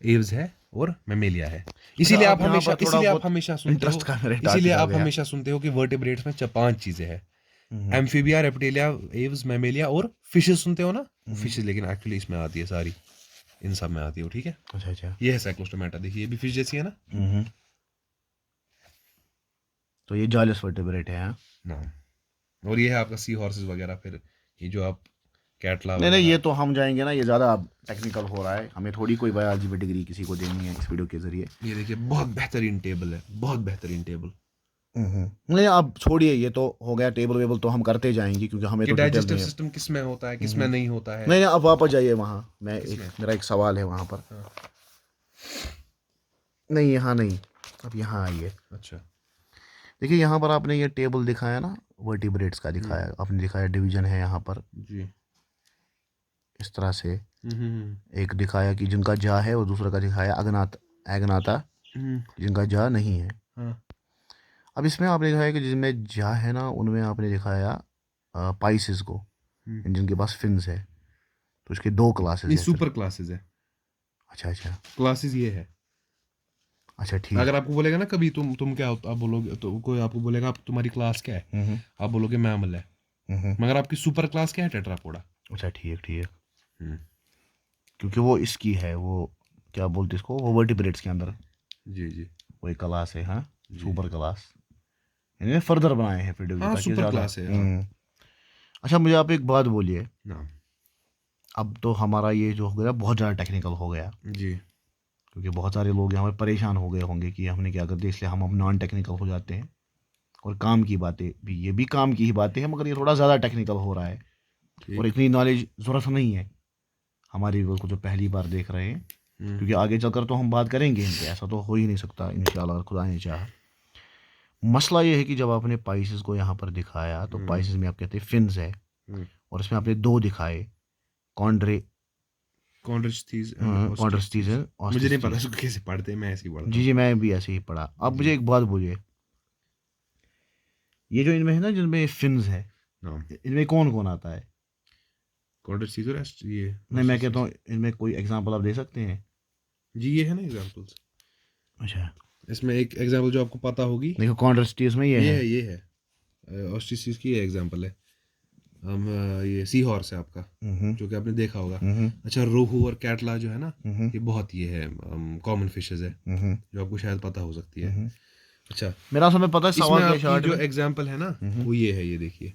B: एव्स है और मेमेलिया है। इसीलिए
A: अच्छा,
B: आप
A: यहाँ
B: हमेशा
A: पर थोड़ा
B: इसीलिए आप
A: बहुत
B: हमेशा सुनते
A: इंटरेस्ट का मेरे
B: हो
A: टॉपिक
B: इसीलिए
A: आ
B: आप
A: गया।
B: हमेशा सुनते हो कि वर्टिब्रेट्स में 5 चीजें हैं, एम्फीबिया, रेप्टिलिया, एव्स, मेमेलिया और फिशेस सुनते हो ना, फिशेस, लेकिन एक्चुअली इसमें आती है सारी, इन सब में आती है वो, ठीक है।
A: अच्छा अच्छा।
B: ये है साइक्लोस्टोमेटा, देखिए ये भी फिश जैसी है ना।
A: तो ये जालिस वर्टिब्रेट है, हाँ?
B: ना, और ये है आपका सी हॉर्सेस वगैरह। फिर ये जो आप कैटला
A: नहीं नहीं,
B: वगैरह,
A: ये तो हम जाएंगे ना, ये ज़्यादा टेक्निकल हो रहा है, हमें थोड़ी कोई बायोलॉजी में डिग्री किसी को देनी है इस वीडियो के जरिए।
B: ये देखिए बहुत बेहतरीन टेबल है, बहुत बेहतरीन टेबल।
A: नहीं, आप छोड़िए, ये तो हो गया, टेबल वेबल तो हम करते जाएंगे क्योंकि हमें
B: कि
A: तो डिटेल
B: डाइजेस्टिव
A: नहीं है।
B: सिस्टम किस में होता है, किस में नहीं होता है।
A: नहीं नहीं, आप वापस जाइए वहाँ,
B: किसमें?
A: मेरा एक सवाल है वहाँ पर।
B: हाँ।
A: नहीं, यहाँ नहीं, अब यहाँ आइए।
B: अच्छा,
A: देखिए, यहाँ पर आपने ये टेबल दिखाया ना, वर्टिब्रेट्स का दिखाया, आपने दिखाया डिवीजन है यहाँ पर
B: जी।
A: इस तरह से। एक दिखाया कि जिनका जा है, और दूसरा का दिखाया एगनाता जिनका जा नहीं है।
B: हाँ।
A: अब इसमें आपने दिखाया कि जिनमें जा है ना, उनमें आपने दिखाया पाइसेस को, जिनके पास फिन्स है, तो इसके 2 क्लासेस
B: ये
A: है फिर।
B: सुपर क्लासेस है,
A: अच्छा अच्छा।
B: क्लासेस ये है।
A: अच्छा, ठीक।
B: अगर आपको बोलेगा ना कभी तुम क्या हो, आप बोलोगे, तो कोई आपको बोलेगा आप तुम्हारी क्लास क्या है, आप बोलोगे मैमल है, मगर आपकी सुपर क्लास क्या है, टेट्रापोडा।
A: अच्छा, ठीक ठीक। क्योंकि वो इसकी है, वो क्या बोलते इसको, वो वर्टिब्रेट्स के अंदर
B: जी जी।
A: वही क्लास है, हाँ। सुपर क्लास, इन्होंने फर्दर बनाए हैं वीडियो
B: हाँ,
A: ताकि
B: सुपर
A: ज़्यादा।
B: क्लास है, हाँ।
A: अच्छा, मुझे आप एक बात बोलिए,
B: नाम
A: अब तो हमारा ये जो हो गया बहुत ज़्यादा टेक्निकल हो गया,
B: जी।
A: क्योंकि बहुत सारे लोग यहाँ पर परेशान हो गए होंगे कि हमने क्या कर दिया, इसलिए हम अब नॉन टेक्निकल हो जाते हैं। और काम की बातें भी, ये भी काम की ही बातें हैं, मगर ये थोड़ा ज़्यादा टेक्निकल हो रहा है और
B: ठीक।
A: इतनी नॉलेज ज़रूरत नहीं है हमारे व्यूअर्स को जो पहली बार देख रहे हैं, क्योंकि आगे चलकर तो हम बात करेंगे इन पे, ऐसा तो हो ही नहीं सकता इंशाल्लाह, अगर खुदा ने चाहा। मसला ये है कि जब आपने पाइसेस को यहाँ पर दिखाया तो पाइसेस में आप कहते हैं फिन्स है, और इसमें आपने दो दिखाए, कॉन्ड्रे
B: कॉन्ड्रिस्टीज
A: कॉन्ड्रस्टीज है,
B: मुझे नहीं पता इसको कैसे पढ़ते हैं, मैं ऐसे ही पढ़ता
A: जी
B: हूँ।
A: जी, मैं भी ऐसे ही पढ़ा। अब मुझे एक बात बोलिए, ये जो इनमें है ना, जिनमें फिन्स है,
B: नाम
A: इनमें कौन कौन आता है?
B: कॉन्ड्रिस्टीज और ये
A: नहीं, मैं कहता हूँ इनमें कोई एग्जांपल आप दे सकते हैं?
B: जी, ये है ना एग्जांपल्स।
A: अच्छा,
B: इसमें एक एग्जांपल जो आपको पता होगी,
A: देखो कॉन्ट्रस्टीज में ये है।
B: ये है ऑस्ट्रिचीज की, ये एग्जांपल है। हम ये सी हॉर्स है आपका, जो कि आपने देखा होगा। अच्छा, रोहू और कैटला जो है ना, ये बहुत ये है कॉमन फिशेज है, जो आपको शायद पता हो सकती है। अच्छा,
A: मेरा समय पता है
B: इसमें
A: सवाल क्या
B: आपकी
A: शॉर्ट
B: जो
A: में।
B: एग्जांपल है ना, वो ये है, ये देखिए,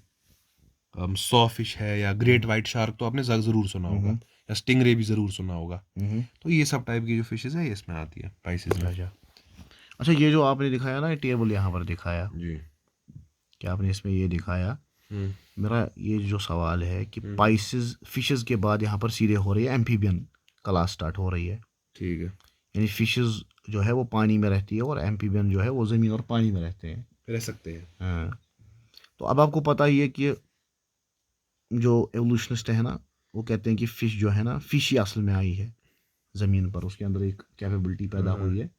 B: सॉ फिश है, या ग्रेट वाइट शार्क तो आपने जरूर सुना होगा, या स्टिंगरे भी जरूर सुना होगा। तो ये सब टाइप की जो फिशेज है, ये इसमें आती है स्पाइसेस में।
A: अच्छा, ये जो आपने दिखाया ना, टेबल यहाँ पर दिखाया,
B: जी।
A: कि आपने इसमें ये दिखाया, मेरा ये जो सवाल है कि पाइसेस फिशेस के बाद यहाँ पर सीधे हो रही है एम्फीबियन क्लास स्टार्ट हो रही है।
B: ठीक है,
A: यानी फिशेस जो है वो पानी में रहती है, और एम्फीबियन जो है वो ज़मीन और पानी में रहते हैं।
B: रह सकते हैं।
A: हाँ, तो अब आपको पता ही है कि जो एवोल्यूशनिस्ट है ना, वो कहते हैं कि फ़िश जो है ना, फ़िश ही असल में आई है ज़मीन पर, उसके अंदर एक कैपेबिलिटी पैदा हुई है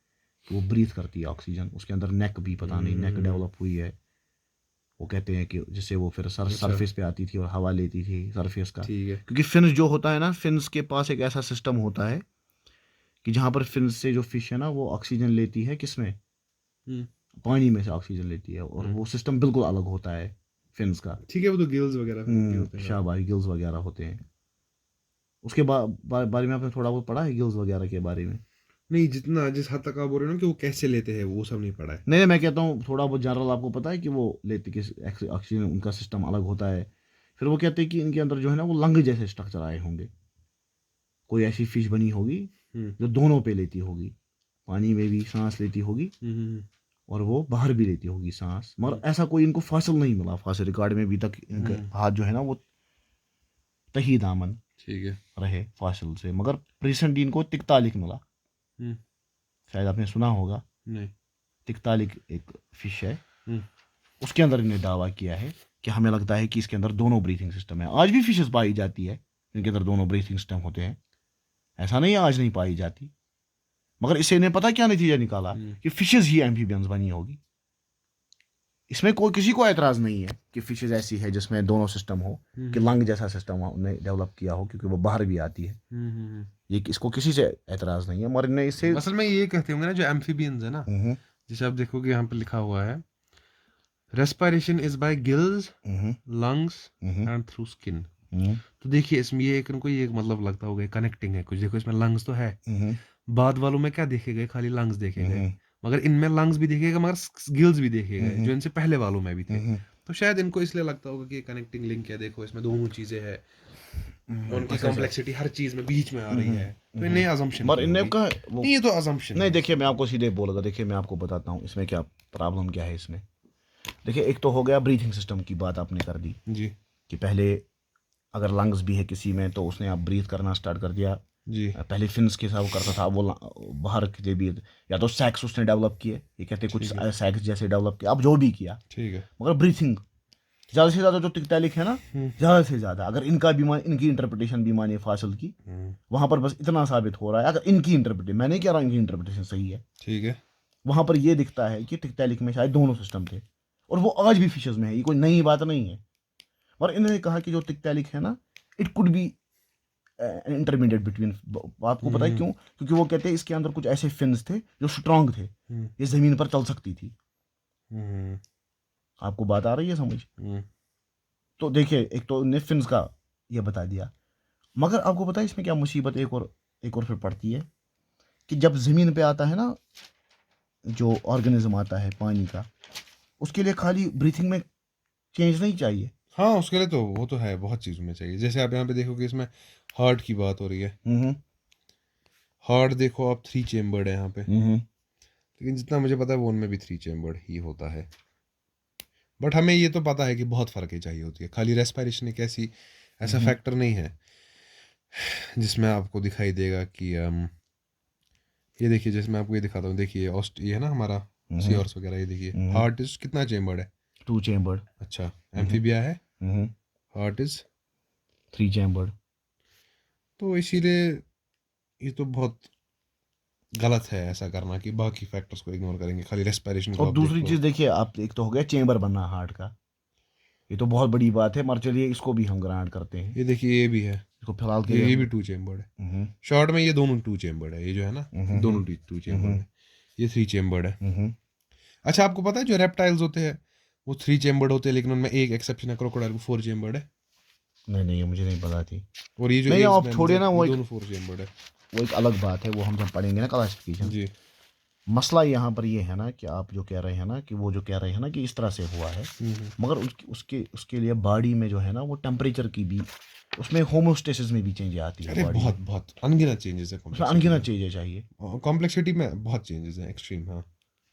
A: कि वो ब्रीथ करती है ऑक्सीजन, उसके अंदर नेक भी, पता नहीं नेक डेवलप हुई है, वो कहते हैं कि जिससे वो फिर सरफेस पे आती थी और हवा लेती थी सरफेस का।
B: ठीक है।
A: क्योंकि फिन्स जो होता है ना, फिन्स के पास एक ऐसा सिस्टम होता है कि जहाँ पर फिन्स से जो फिश है ना, वो ऑक्सीजन लेती है, किसमें, पानी में से ऑक्सीजन लेती है, और वो सिस्टम बिल्कुल अलग होता है फिन्स का।
B: ठीक है, वो तो गिल्स वगैरह भी होते हैं।
A: शाबाश, गिल्स वगैरह होते हैं। उसके बारे में आपने थोड़ा बहुत पढ़ा है गिल्स वगैरह के बारे में?
B: नहीं, जितना जिस हद तक आप बोल रहे हो ना कि वो कैसे लेते हैं, वो सब नहीं पढ़ा है।
A: नहीं, मैं कहता हूँ थोड़ा बहुत जनरल आपको पता है कि वो लेते किस ऑक्सीजन, उनका सिस्टम अलग होता है। फिर वो कहते हैं कि इनके अंदर जो है ना, वो लंग जैसे स्ट्रक्चर आए होंगे, कोई ऐसी फिश बनी होगी जो दोनों पे लेती होगी, पानी में भी सांस लेती होगी और वो बाहर भी लेती होगी सांस, मगर ऐसा कोई इनको फासिल नहीं मिला, फासिल रिकॉर्ड में अभी तक इनके हाथ जो है ना वो तही दामन
B: ठीक है।
A: रहे फासिल से, मगर रिसेंटली इनको तिकतालिक मिला, शायद आपने सुना होगा।
B: नहीं।
A: तिकतालिक एक फिश है, उसके अंदर इन्होंने दावा किया है कि हमें लगता है कि इसके अंदर दोनों ब्रीथिंग सिस्टम है। आज भी फिशेस पाई जाती है इनके अंदर दोनों ब्रीथिंग सिस्टम होते हैं, ऐसा नहीं है आज नहीं पाई जाती, मगर इससे इन्हें पता क्या नतीजा निकाला कि फिशेस ही एम्फीबियंस बनी होगी। इसमें कोई किसी को एतराज़ नहीं है कि फिशेस ऐसी है जिसमें दोनों सिस्टम हो, कि लंग जैसा सिस्टम उन्हें डेवलप किया हो, क्योंकि वो बाहर भी आती है। ये इसको किसी से एतराज़ नहीं है, मगर इन्हें इससे
B: असल में ये कहते होंगे ना, जो एम्फीबियंस है ना, जैसे आप देखोगे यहाँ पे लिखा हुआ है, respiration is by gills, lungs and through skin. तो देखिए, इसमें ये इनको ये मतलब लगता होगा कनेक्टिंग है कुछ। देखो, इसमें लंग्स तो है, बाद वालों में क्या देखे गए, खाली लंग्स देखे गए, मगर इनमें लंग्स भी देखे गए, मगर गिल्स भी देखे गए, जो इनसे पहले वालों में भी थे। तो शायद इनको इसलिए लगता होगा कि कनेक्टिंग लिंक है, देखो इसमें दोनों चीजें हैं, उनकी कॉम्प्लेक्सिटी हर चीज में बीच में आ रही है, तो इन्हें अजम्पशन
A: मगर इन्हें का
B: नहीं, ये तो अजम्पशन
A: नहीं। देखिए, मैं आपको सीधे बोलूँगा, देखिए मैं आपको बताता हूँ इसमें क्या प्रॉब्लम क्या है इसमें। देखिए, एक तो हो गया ब्रीथिंग सिस्टम की बात आपने कर दी
B: जी,
A: कि पहले अगर लंग्स भी है किसी में तो उसने अब ब्रीथ करना स्टार्ट कर दिया
B: जी।
A: पहले फिन्स के साथ वो करता था, वो बाहर के भी, या तो सैक्स उसने डेवलप किए, ये कहते कुछ सैक्स जैसे डेवलप किया, अब जो भी किया,
B: ठीक है।
A: मगर ब्रीथिंग ज़्यादा से ज़्यादा जो तिकतालिक है ना, ज़्यादा से ज़्यादा अगर इनका भी इनकी इंटरप्रिटेशन भी माने फासिल की, वहाँ पर बस इतना साबित हो रहा है, अगर इनकी इंटरप्रिटेशन, मैं नहीं कह रहा इनकी इंटरप्रिटेशन सही है,
B: ठीक है,
A: वहाँ पर ये दिखता है कि तिकतालिक में शायद दोनों सिस्टम थे, और वो आज भी फिशेज में है, ये कोई नई बात नहीं है। और इन्होंने कहा कि जो तिकतालिक है ना, it could be intermediate between. आपको पता है क्यों? क्योंकि वो कहते हैं इसके अंदर कुछ ऐसे फिन्स थे जो स्ट्रांग थे, ये जमीन पर चल सकती थी। आपको बात आ रही है समझ? तो देखिए, एक तो उन्होंने फिन्स का ये बता दिया, मगर आपको पता है इसमें क्या मुसीबत एक और फिर पड़ती है कि जब जमीन पे आता है ना जो ऑर्गेनिज्म आता है पानी का, उसके लिए खाली ब्रीथिंग में चेंज नहीं चाहिए?
B: हाँ, उसके लिए तो वो तो है, बहुत चीज़ों में चाहिए। जैसे आप यहाँ पे देखोगे, इसमें हार्ट की बात हो रही है।
A: हम्म
B: हार्ट देखो आप, 3 चेम्बर्ड है यहाँ पे,
A: हम्म
B: लेकिन जितना मुझे पता है वो उनमें भी 3 चेम्बर्ड ही होता है। बट हमें ये तो पता है कि बहुत फ़र्क चाहिए होती है। खाली रेस्पिरेशन एक ऐसी ऐसा फैक्टर नहीं है जिसमें आपको दिखाई देगा कि ये देखिए, जैसे मैं आपको ये दिखाता हूँ, देखिए ये है ना हमारा सीहॉर्स वगैरह, ये देखिए हार्ट इज कितना चेम्बर्ड है?
A: 2 चेम्बर्ड।
B: अच्छा, एम्फीबिया है,
A: हम्म
B: हार्ट इज
A: 3 चेम्बर्ड।
B: तो इसीलिए ये तो बहुत गलत है ऐसा करना कि बाकी फैक्टर्स को इग्नोर करेंगे, खाली रेस्पिरेशन को
A: और
B: आप देख
A: दूसरी
B: लो।
A: चीज़ देखिए आप, एक तो हो गया चेम्बर बनना हार्ट का, ये तो बहुत बड़ी बात है, मगर चलिए इसको भी हम ग्रांट करते हैं।
B: ये देखिए, ये भी है,
A: इसको फिलहाल के लिए
B: ये
A: हम
B: भी 2 चेम्बर्ड है।
A: हम्म
B: शॉर्ट में ये दोनों 2 चेम्बर्ड है, ये जो है ना, दोनों 2 चेम्बर्ड है। ये 3 चेम्बर्ड है।
A: हम्म
B: अच्छा, आपको पता है जो रेप्टाइल्स होते हैं वो 3 चेम्बर्ड होते हैं, लेकिन उनमें एक एक्सेप्शन है, क्रोकोडाइल को 4 चेम्बर्ड है।
A: नहीं, ये मुझे नहीं पता थी।
B: और ये जो
A: नहीं,
B: एप्स
A: आप
B: मैमल्स
A: छोड़िए
B: है
A: ना,
B: ये दोनों 4 चेम्बर्ड है।
A: वो एक अलग बात है, वो हम जब पढ़ेंगे ना क्लासिफिकेशन।
B: जी
A: मसला यहाँ पर ये है ना कि आप जो कह रहे हैं ना कि वो जो कह रहे हैं ना कि इस तरह से हुआ है, मगर उसके लिए बॉडी में जो है ना वो टेम्परेचर की भी, उसमें होमोस्टेसिस में भी चेंज आती है
B: अरे
A: बॉडी
B: बहुत
A: में।
B: बहुत अनगिनत चेंजेस है
A: उसमें
B: कॉम्प्लेक्सिटी
A: अनगिनत
B: में।
A: चीज़ें चाहिए।
B: कॉम्प्लेक्सिटी में बहुत चेंजेस हैं, एक्सट्रीम। हाँ,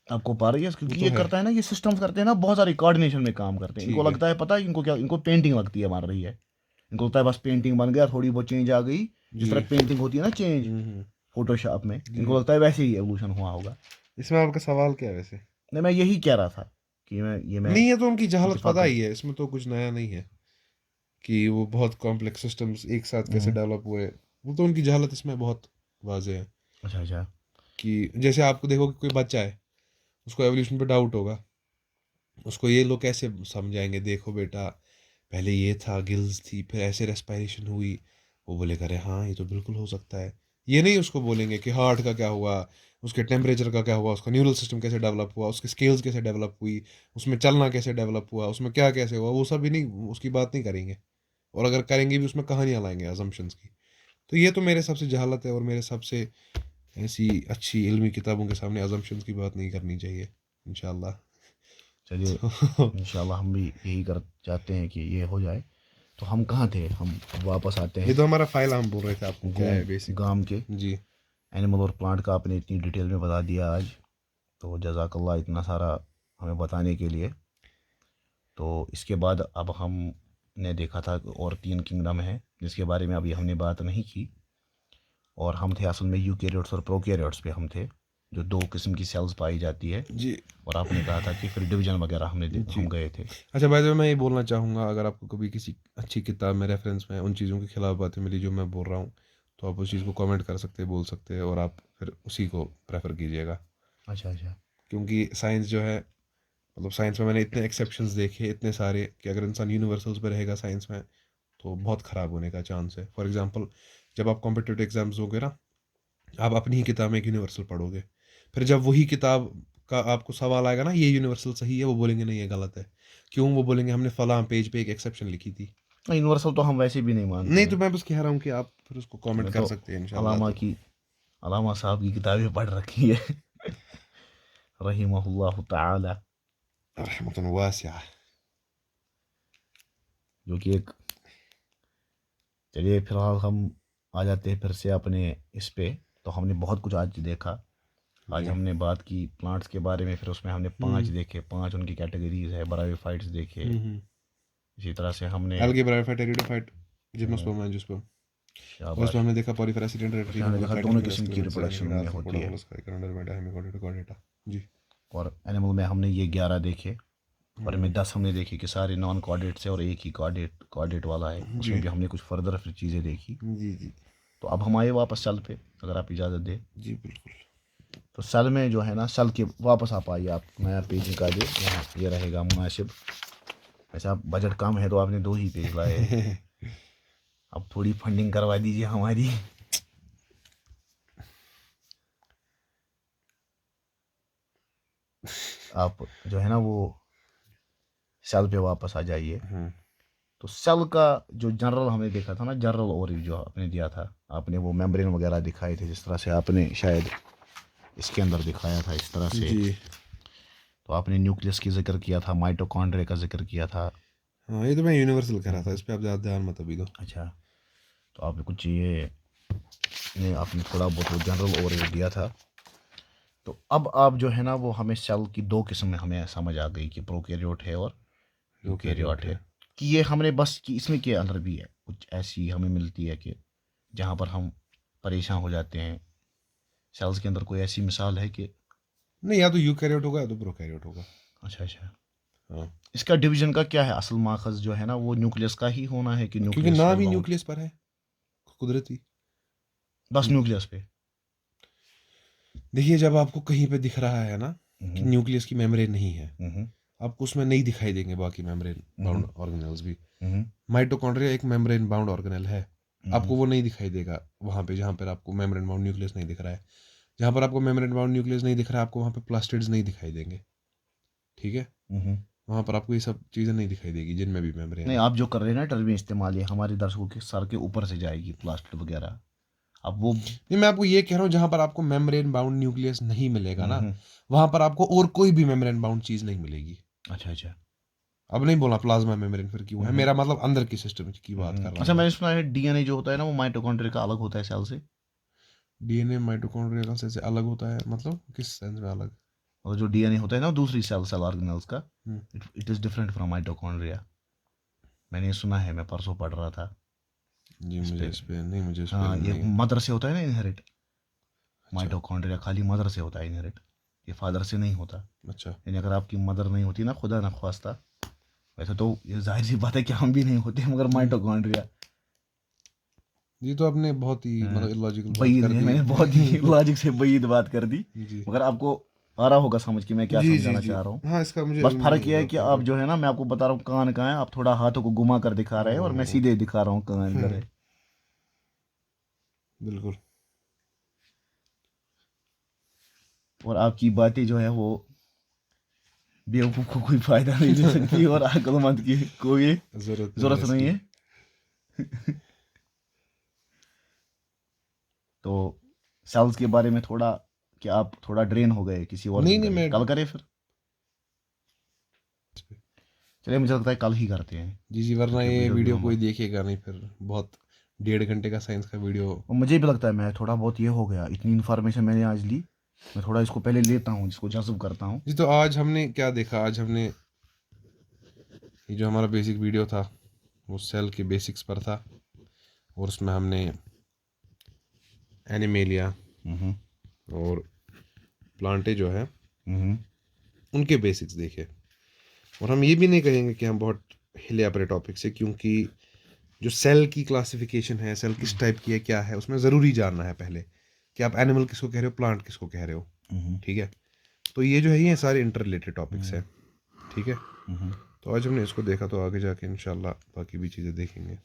A: आपको पा रही है,
B: वो
A: क्योंकि
B: तो
A: ये
B: है।
A: करता है ना, ये सिस्टम्स करते हैं ना, बहुत सारी कोऑर्डिनेशन में काम करते हैं। इनको
B: ठीक है।
A: लगता है, पता है इनको क्या, इनको पेंटिंग लगती है मार रही है। इनको लगता है बस पेंटिंग बन गया, थोड़ी बहुत चेंज आ गई, जिस
B: जी।
A: तरह पेंटिंग होती है ना चेंज
B: हम्म।
A: फोटोशॉप में, इनको
B: जी,
A: लगता है वैसे ही एवोल्यूशन हुआ होगा।
B: इसमें आपका सवाल क्या है वैसे?
A: नहीं, मैं यही कह रहा था कि मैं
B: नहीं, ये तो उनकी जहालत
A: इत्तेफाक
B: पता
A: कर।
B: ही है, इसमें तो कुछ नया नहीं है कि वो बहुत कॉम्प्लेक्स सिस्टम्स एक साथ कैसे
A: हम्म,
B: डेवलप हुए। वो तो उनकी जहालत इसमें बहुत वाज़ेह है।
A: अच्छा अच्छा।
B: कि जैसे आपको देखो कि कोई बच्चा है, उसको एवोल्यूशन पे डाउट होगा, उसको ये लोग कैसे समझाएंगे, देखो बेटा, पहले ये था, गिल्स थी, फिर ऐसे रेस्पिरेशन हुई। वो बोलेगा अरे हाँ, ये तो बिल्कुल हो सकता है। ये नहीं उसको बोलेंगे कि हार्ट का क्या हुआ, उसके टेम्परेचर का क्या हुआ, उसका न्यूरल सिस्टम कैसे डेवलप हुआ, उसके स्केल्स कैसे डेवलप हुई, उसमें चलना कैसे डेवलप हुआ, उसमें क्या कैसे हुआ, वो सब भी नहीं, उसकी बात नहीं करेंगे। और अगर करेंगे भी, उसमें कहानियाँ लाएंगे अजम्पशंस की। तो ये तो मेरे सबसे जहालत है, और मेरे सबसे ऐसी अच्छी इल्मी किताबों के सामने अजम्पशंस की बात नहीं करनी चाहिए, इंशाल्लाह।
A: चलिए,
B: तो
A: इंशाल्लाह हम भी यही कर चाहते हैं कि ये हो जाए। तो हम कहाँ थे, हम वापस आते
B: ये
A: हैं
B: तो हमारा फाइल, हम बोल रहे थे आपको क्या है बेसिक।
A: गांव के
B: जी।
A: एनिमल और प्लांट का आपने इतनी डिटेल में बता दिया आज, तो जज़ाकल्लाह इतना सारा हमें बताने के लिए। तो इसके बाद अब हमने देखा था कि और 3 किंगडम है जिसके बारे में अभी हमने बात नहीं की, और हम थे असल में यूकेरियोट्स और प्रोकैरियोट्स पे हम थे, जो 2 किस्म की सेल्स पाई जाती है।
B: जी।
A: और आपने कहा था कि फिर डिवीजन वगैरह
B: जी।
A: हम गए थे।
B: अच्छा, बाय द वे मैं ये बोलना चाहूँगा, अगर आपको कभी किसी अच्छी किताब में रेफरेंस में उन चीज़ों के खिलाफ बातें मिली जो मैं बोल रहा हूँ, तो आप उस चीज़ को कमेंट कर सकते हैं, बोल सकते हैं, और आप फिर उसी को प्रेफर कीजिएगा।
A: अच्छा अच्छा।
B: क्योंकि साइंस जो है, मतलब साइंस में मैंने इतने एक्सेप्शंस देखे, इतने सारे, कि अगर इंसान यूनिवर्सल्स पर रहेगा साइंस में, तो बहुत ख़राब होने का चांस है। फॉर एग्जांपल, जब आप कॉम्पिटिटिव एग्जाम्स दोगे ना, आप अपनी ही किताब में एक यूनिवर्सल पढ़ोगे, फिर जब वही किताब का आपको सवाल आएगा ना, ये यूनिवर्सल सही है, वो बोलेंगे नहीं, ये गलत है। क्यों? वो बोलेंगे हमने फलां पेज पे एक एक्सेप्शन लिखी थी।
A: यूनिवर्सल तो हम वैसे भी नहीं मानते
B: नहीं, तो
A: हैं।
B: मैं बस कह रहा हूँ कि आप फिर उसको कमेंट
A: मैं
B: कर
A: तो
B: सकते हैं इंशाल्लाह।
A: अलामा
B: तो
A: की अलामा साहब की किताबें पढ़ रखी है रहीमहुल्लाह ताला,
B: रहमतुन वासिया।
A: जो कि एक, चलिए फिलहाल हम आ जाते हैं फिर से अपने इस पे। तो हमने बहुत कुछ आज देखा। आज
B: जी।
A: हमने बात की प्लांट्स के बारे में, फिर उसमें हमने 5
B: हम्म।
A: देखे, 5 उनकी कैटेगरीज है, ब्रायोफाइट्स देखे।
B: हम्म।
A: इसी तरह से हमने
B: algae, bryophyte, pteridophyte, gymnosperm, angiosperm. और उसमें
A: शाबाश,
B: हमने देखा पॉलीफेरा, सिलेंडर,
A: उसमें हमने देखा दोनों किस्म की
B: ट्रीमोफिला,
A: रिप्रोडक्शन उनमें होती है।
B: हेमिकोडेटा। जी।
A: और एनिमल में हमने ये 11 देखे, और इनमें
B: हम्म।
A: 10 हमने देखे कि सारे नॉन कॉर्डेट्स है और एक ही कॉर्डेट वाला है।
B: जी।
A: उसमें भी हमने कुछ फर्दर फिर चीज़ें देखी।
B: जी। जी।
A: तो अब हम आए वापस सेल पे, अगर आप इजाज़त दें।
B: जी बिल्कुल।
A: तो सेल में जो है ना, सेल के वापस आप आइए, आप नया पेज निकालिए, यहाँ ये रहेगा मुनासिब। वैसे आप बजट कम है तो आपने 2 ही पेज लाए हैं। अब थोड़ी फंडिंग करवा दीजिए हमारी। आप जो है ना वो सेल पे वापस आ जाइए। तो सेल का जो जनरल हमने देखा था ना, जनरल ओवरव्यू जो आपने दिया था, आपने वो मेम्ब्रेन वगैरह दिखाए थे, जिस तरह से आपने शायद इसके अंदर दिखाया था इस तरह से।
B: जी
A: तो आपने न्यूक्लियस की जिक्र किया था, माइटोकॉन्ड्रिया का जिक्र किया था।
B: हाँ, ये तो मैं यूनिवर्सल कह रहा था, इस पे आप ज़्यादा ध्यान मत अभी दो।
A: अच्छा, तो आपने कुछ ये आपने थोड़ा बहुत वो जनरल ओवरव्यू दिया था। तो अब आप जो है ना वो हमें सेल की दो किस्म में हमें समझ आ गई कि प्रोकैरियोट है और यूकैरियोट है। कि ये हमने बस कि इसमें के अंदर भी है कुछ ऐसी हमें मिलती है कि जहाँ पर हम परेशान हो जाते हैं। सेल्स के अंदर कोई ऐसी मिसाल है कि
B: नहीं, या तो यूकैरियोट होगा या तो प्रोकैरियोट होगा।
A: अच्छा अच्छा,
B: हाँ,
A: इसका डिवीजन का क्या है असल माखज जो है ना वो न्यूक्लियस का ही होना है कि
B: क्योंकि
A: न्यूक्लियस
B: नाम
A: से
B: ही
A: बाउंड,
B: न्यूक्लियस पर है, कुदरती।
A: बस न्यूक्लियस पे।
B: देखिए, जब आपको कहीं पे दिख रहा है ना कि
A: हम्म
B: न्यूक्लियस की मेम्ब्रेन नहीं है,
A: हम्म
B: आपको उसमें नहीं दिखाई देंगे बाकी मेम्ब्रेन बाउंड ऑर्गेनेल्स भी।
A: हम्म
B: माइटोकॉन्ड्रिया एक मेम्ब्रेन बाउंड ऑर्गेनेल है,
A: हम्म
B: आपको वो नहीं दिखाई देगा वहाँ पे जहाँ पर आपको मेम्ब्रेन बाउंड न्यूक्लियस नहीं दिख रहा है। जहाँ पर आपको मेम्ब्रेन बाउंड न्यूक्लियस नहीं दिख रहा है, आपको वहाँ पे प्लास्टिड्स नहीं दिखाई देंगे, ठीक है।
A: हम्म।
B: वहाँ पर आपको ये सब चीज़ें नहीं दिखाई देगी जिनमें भी मेम्ब्रेन
A: नहीं,
B: है।
A: आप जो कर रहे हैं ना टर्म इस्तेमाल, ये हमारे दर्शकों के सर के ऊपर से जाएगी प्लास्टिक वगैरह। अब वो
B: नहीं, मैं आपको ये कह रहा हूँ जहाँ पर आपको मेम्ब्रेन बाउंड न्यूक्लियस नहीं मिलेगा ना,
A: हम्म,
B: वहाँ पर आपको और कोई भी मेम्ब्रेन बाउंड चीज़ नहीं मिलेगी।
A: अच्छा अच्छा।
B: अब नहीं बोला प्लाज्मा मेम्ब्रेन फिर क्यों है, मेरा मतलब अंदर की सिस्टम की बात कर रहा
A: अच्छा,
B: हूँ मैं।
A: मैंने सुना है डीएनए जो होता है ना वो माइटोकॉन्ड्रिया का अलग होता है सेल से।
B: डीएनए माइटोकॉन्ड्रिया से अलग होता है, मतलब किस सेंस में अलग?
A: और जो डीएनए होता है ना दूसरी सेल सेल ऑर्गेनल्स का,
B: hmm,
A: it is different from mitochondria. मैंने ये सुना है, मैं परसों पढ़ रहा था
B: जी
A: इस
B: मुझे
A: पे।
B: इस पे नहीं, मुझे इस पे
A: हाँ, ये
B: नहीं।
A: मदर से होता है ना इनहेरिट।
B: अच्छा
A: माइटोकॉन्ड्रिया खाली मदर से होता है इनहेरिट, ये फादर से नहीं होता।
B: अच्छा।
A: यानी अगर आपकी मदर नहीं होती ना, खुदा ना ख्वास्ता, वैसे तो ये जाहिर सी बात है कि हम भी नहीं होते मगर माइटोकॉन्ड्रिया।
B: ये तो आपने बहुत ही मतलब इलॉजिकल बात
A: बईद
B: कर
A: है,
B: दी।
A: मैंने बहुत ही लॉजिक से बईद बात कर दी।
B: जी
A: मगर आपको आ रहा होगा समझ कि मैं क्या
B: जी जी
A: समझाना
B: जी।
A: चाह रहा हूँ।
B: हाँ, इसका मुझे
A: बस फर्क यह है कि
B: आपका
A: आप जो है ना, मैं आपको बता रहा हूँ कान कहाँ है, आप थोड़ा हाथों को घुमा कर दिखा रहे हैं और मैं
B: ओ,
A: सीधे दिखा रहा हूँ कान इधर है।
B: बिल्कुल।
A: और आपकी बातें जो है वो बेवकूफ़ को कोई फायदा नहीं दे सकती और अक्लमंद की कोई
B: जरूरत नहीं है
A: जरूरत नहीं
B: इसकी।
A: है। तो सेल्स के बारे में थोड़ा, क्या आप थोड़ा ड्रेन हो गए, किसी और
B: नहीं
A: दिन
B: नहीं,
A: करें,
B: मैं
A: कल करें फिर? चलिए, मुझे लगता है कल ही करते हैं
B: जी जी, वरना
A: क्योंकि
B: ये
A: वीडियो भी
B: वीडियो
A: लंबा।
B: कोई देखेगा नहीं फिर, बहुत 1.5 घंटे का साइंस का वीडियो।
A: और मुझे भी लगता है मैं थोड़ा बहुत ये हो गया, इतनी इन्फॉर्मेशन मैंने आज ली, मैं थोड़ा इसको पहले लेता हूँ, जिसको जज़्ब करता हूँ।
B: जी, तो आज हमने क्या देखा? आज हमने ये जो हमारा बेसिक वीडियो था वो सेल के बेसिक्स पर था, और उसमें हमने एनिमेलिया
A: हम्म
B: और प्लांटे जो है
A: हम्म
B: उनके बेसिक्स देखे। और हम ये भी नहीं कहेंगे कि हम बहुत हिले अपने टॉपिक से, क्योंकि जो सेल की क्लासिफिकेशन है, सेल किस टाइप की है, क्या है, उसमें ज़रूरी जानना है पहले कि आप एनिमल किसको कह रहे हो, प्लांट किसको कह रहे हो,
A: हम्म
B: ठीक है। तो ये जो है ये सारे इंटर रिलेटेड टॉपिक्स हैं, ठीक है।
A: हम्म।
B: तो आज हमने इसको देखा, तो आगे जाके इंशाल्लाह बाकी भी चीज़ें देखेंगे।